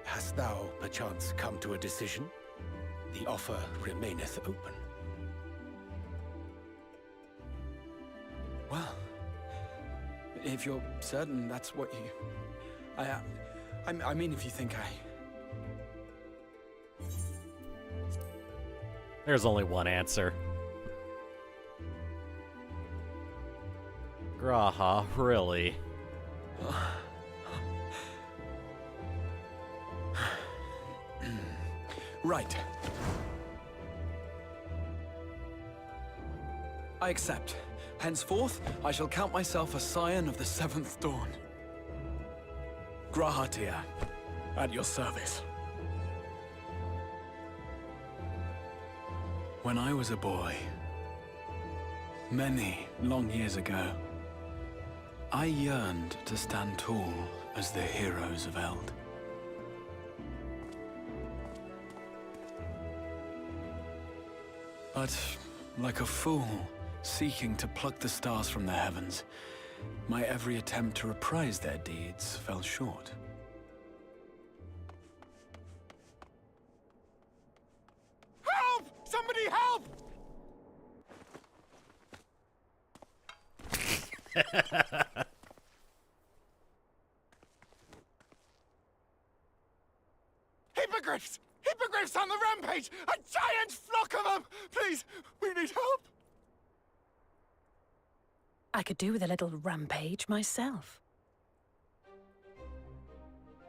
hast thou perchance come to a decision? The offer remaineth open. Well, if you're certain that's what you... I mean, if you think There's only one answer. Graha, really? Right. I accept. Henceforth, I shall count myself a scion of the Seventh Dawn. Grahatia, at your service. When I was a boy, many long years ago, I yearned to stand tall as the heroes of Eld. But, like a fool, seeking to pluck the stars from the heavens, my every attempt to reprise their deeds fell short. Help! Somebody help! Hippogriffs! Hippogriffs on the rampage! A giant flock of them! Please, we need help! I could do with a little rampage myself.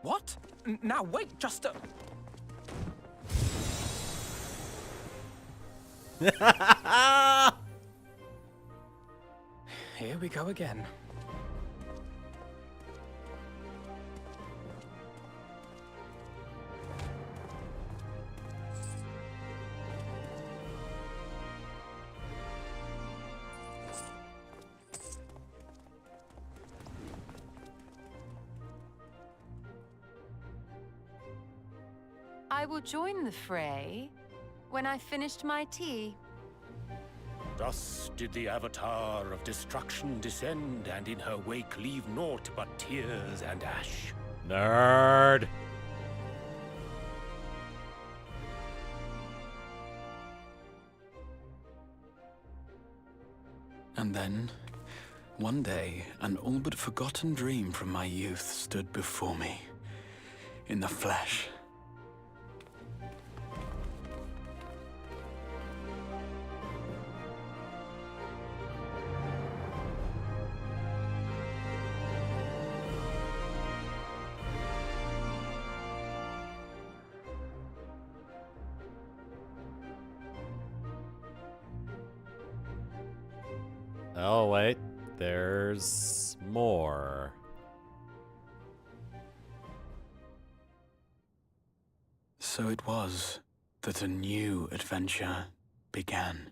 What? Now wait, just a... Here we go again. I will join the fray when I've finished my tea. Thus did the Avatar of Destruction descend, and in her wake leave naught but tears and ash. Nerd. And then, one day, an all but forgotten dream from my youth stood before me, in the flesh. Oh, wait. There's more. So it was that a new adventure began.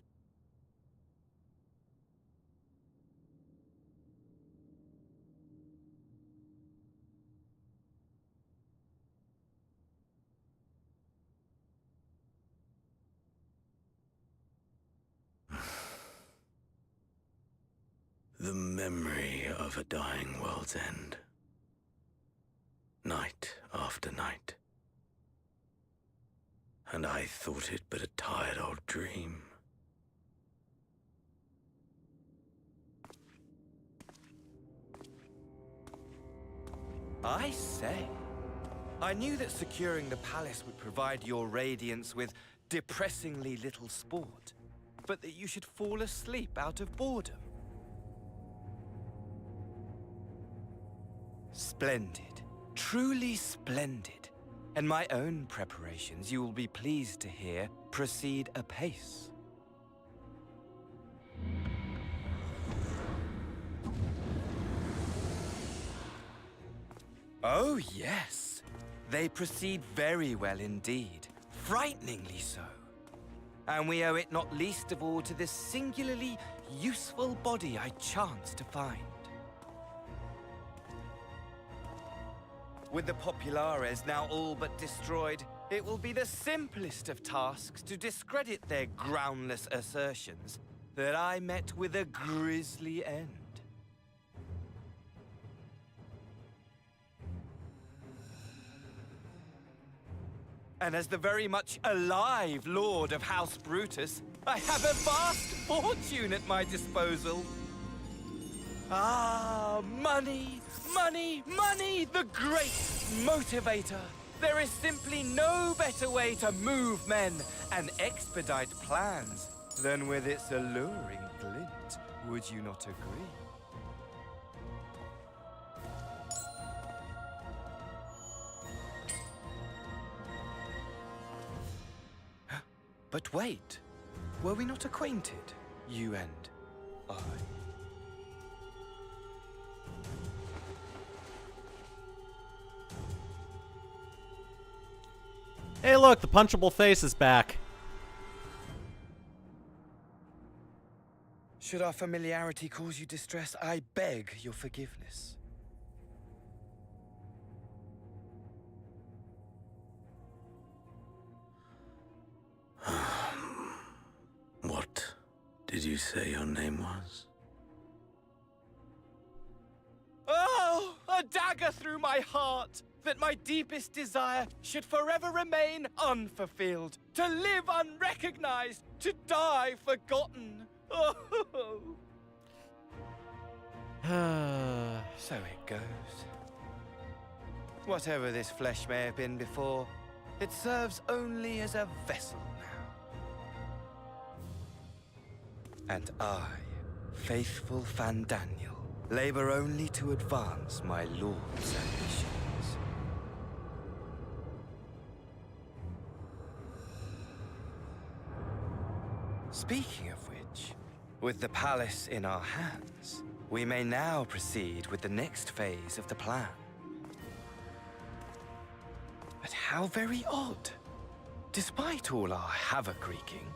The memory of a dying world's end. Night after night. And I thought it but a tired old dream. I say, I knew that securing the palace would provide your radiance with depressingly little sport, but that you should fall asleep out of boredom. Splendid. Truly splendid. And my own preparations, you will be pleased to hear, proceed apace. Oh, yes. They proceed very well indeed. Frighteningly so. And we owe it not least of all to this singularly useful body I chanced to find. With the Populares now all but destroyed, it will be the simplest of tasks to discredit their groundless assertions that I met with a grisly end. And as the very much alive Lord of House Brutus, I have a vast fortune at my disposal. Ah, money, money, money, the great motivator. There is simply no better way to move men and expedite plans than with its alluring glint. Would you not agree? But wait, were we not acquainted, you and I? Hey, look, the punchable face is back. Should our familiarity cause you distress, I beg your forgiveness. What did you say your name was? Oh, a dagger through my heart! That my deepest desire should forever remain unfulfilled, to live unrecognized, to die forgotten. Oh. So it goes. Whatever this flesh may have been before, it serves only as a vessel now. And I, faithful Fandaniel, labor only to advance my lord's ambitions. Speaking of which, with the palace in our hands, we may now proceed with the next phase of the plan. But how very odd. Despite all our havoc wreaking,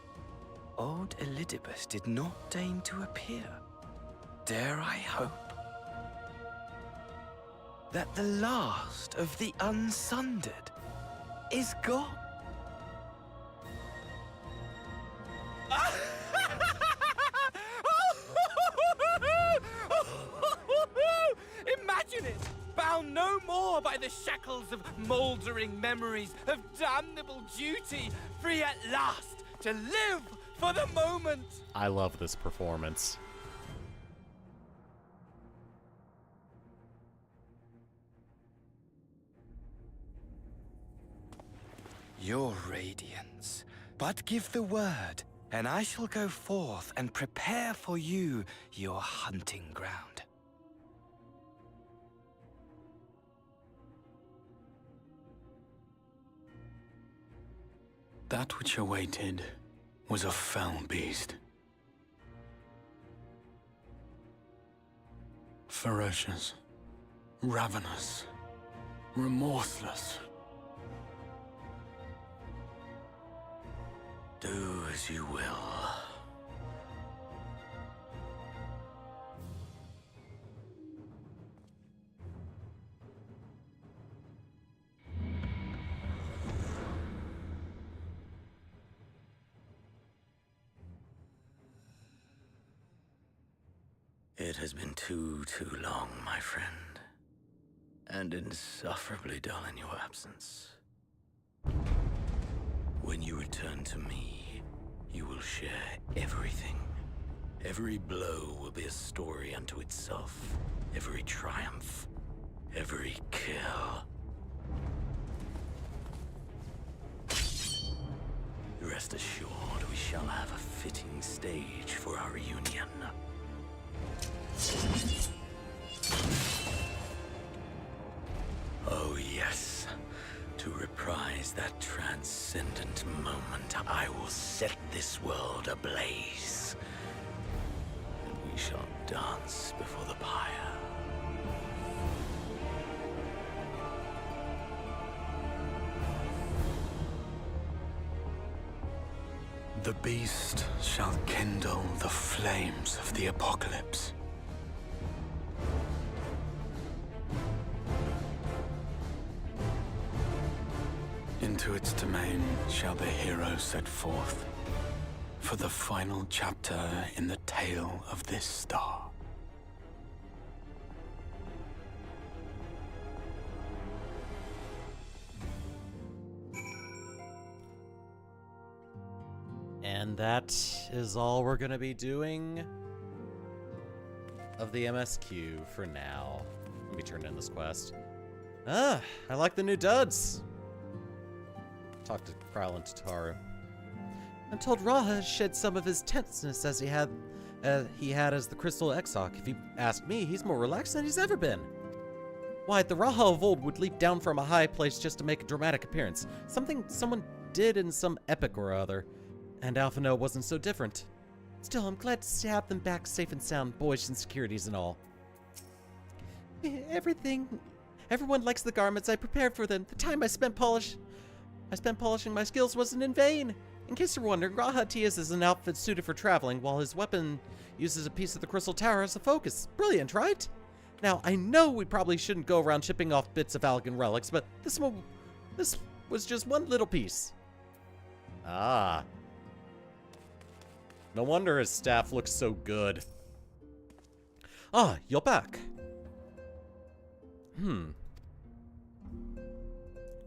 old Elidibus did not deign to appear. Dare I hope that the last of the unsundered is gone? Imagine it! Bound no more by the shackles of mouldering memories of damnable duty, free at last to live for the moment! I love this performance. your radiance. But give the word, and I shall go forth and prepare for you your hunting ground. That which awaited was a fell beast. Ferocious, ravenous, remorseless. Do as you will. It has been too long, my friend, and insufferably dull in your absence. When you return to me, you will share everything. Every blow will be a story unto itself. Every triumph, every kill. Rest assured, we shall have a fitting stage for our reunion. Oh yes, to reprise that transcendent moment, I will set this world ablaze. And we shall dance before the pyre. The beast shall kindle the flames of the apocalypse. Into its domain shall the hero set forth for the final chapter in the tale of this star. And that is all we're gonna be doing of the MSQ for now. Let me turn in this quest. I like the new duds. Talk to Prowl and Tataru. I'm told Raha shed some of his tenseness as he had as the Crystal Exarch. If you ask me, he's more relaxed than he's ever been. Why, the Raha of old would leap down from a high place just to make a dramatic appearance. Something someone did in some epic or other. And Alphino wasn't so different. Still, I'm glad to have them back safe and sound, boyish insecurities and all. Everyone likes the garments I prepared for them. The time I spent polishing my skills wasn't in vain. In case you're wondering, Raha Tias is an outfit suited for traveling, while his weapon uses a piece of the Crystal Tower as a focus. Brilliant, right? Now, I know we probably shouldn't go around chipping off bits of Algan relics, but this was just one little piece. Ah. No wonder his staff looks so good. Ah, you're back.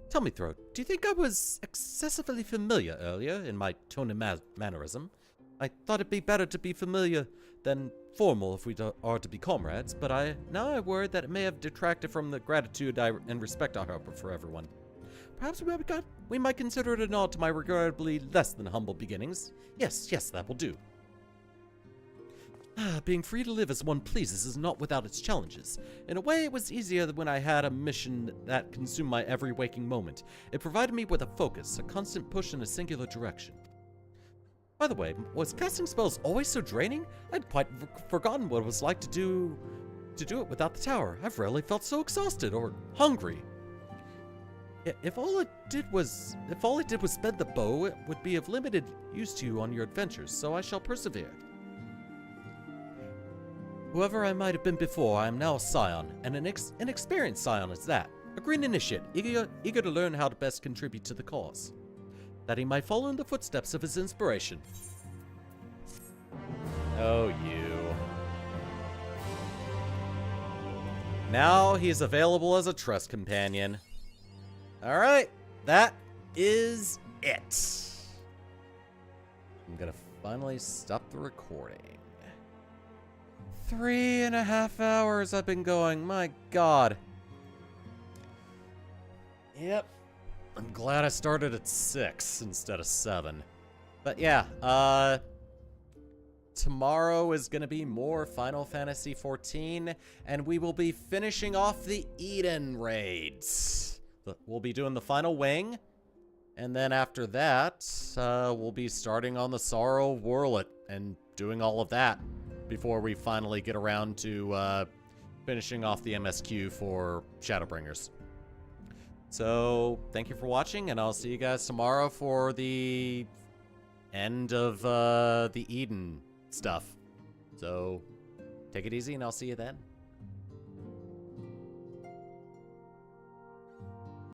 Tell me, Throat, do you think I was excessively familiar earlier in my tone and mannerism? I thought it'd be better to be familiar than formal if we are to be comrades, but now I worry that it may have detracted from the gratitude and respect I harbor for everyone. Perhaps we might consider it a nod to my regrettably less than humble beginnings. Yes, that will do. Being free to live as one pleases is not without its challenges. In a way, it was easier when I had a mission that consumed my every waking moment. It provided me with a focus, a constant push in a singular direction. By the way, was casting spells always so draining? I'd quite forgotten what it was like to do it without the tower. I've rarely felt so exhausted or hungry. If all it did was spend the bow, it would be of limited use to you on your adventures, so I shall persevere. Whoever I might have been before, I am now a scion, and an experienced scion is that. A green initiate, eager to learn how to best contribute to the cause. That he might follow in the footsteps of his inspiration. Oh, you. Now he's available as a trust companion. Alright, that is it. I'm gonna finally stop the recording. 3.5 hours I've been going, my god. Yep. I'm glad I started at 6 instead of 7. But yeah, tomorrow is going to be more Final Fantasy XIV, and we will be finishing off the Eden raids. We'll be doing the final wing, and then after that, we'll be starting on the Sorrow of Wurlet and doing all of that before we finally get around to finishing off the MSQ for Shadowbringers. So, thank you for watching, and I'll see you guys tomorrow for the end of the Eden stuff. So, take it easy, and I'll see you then.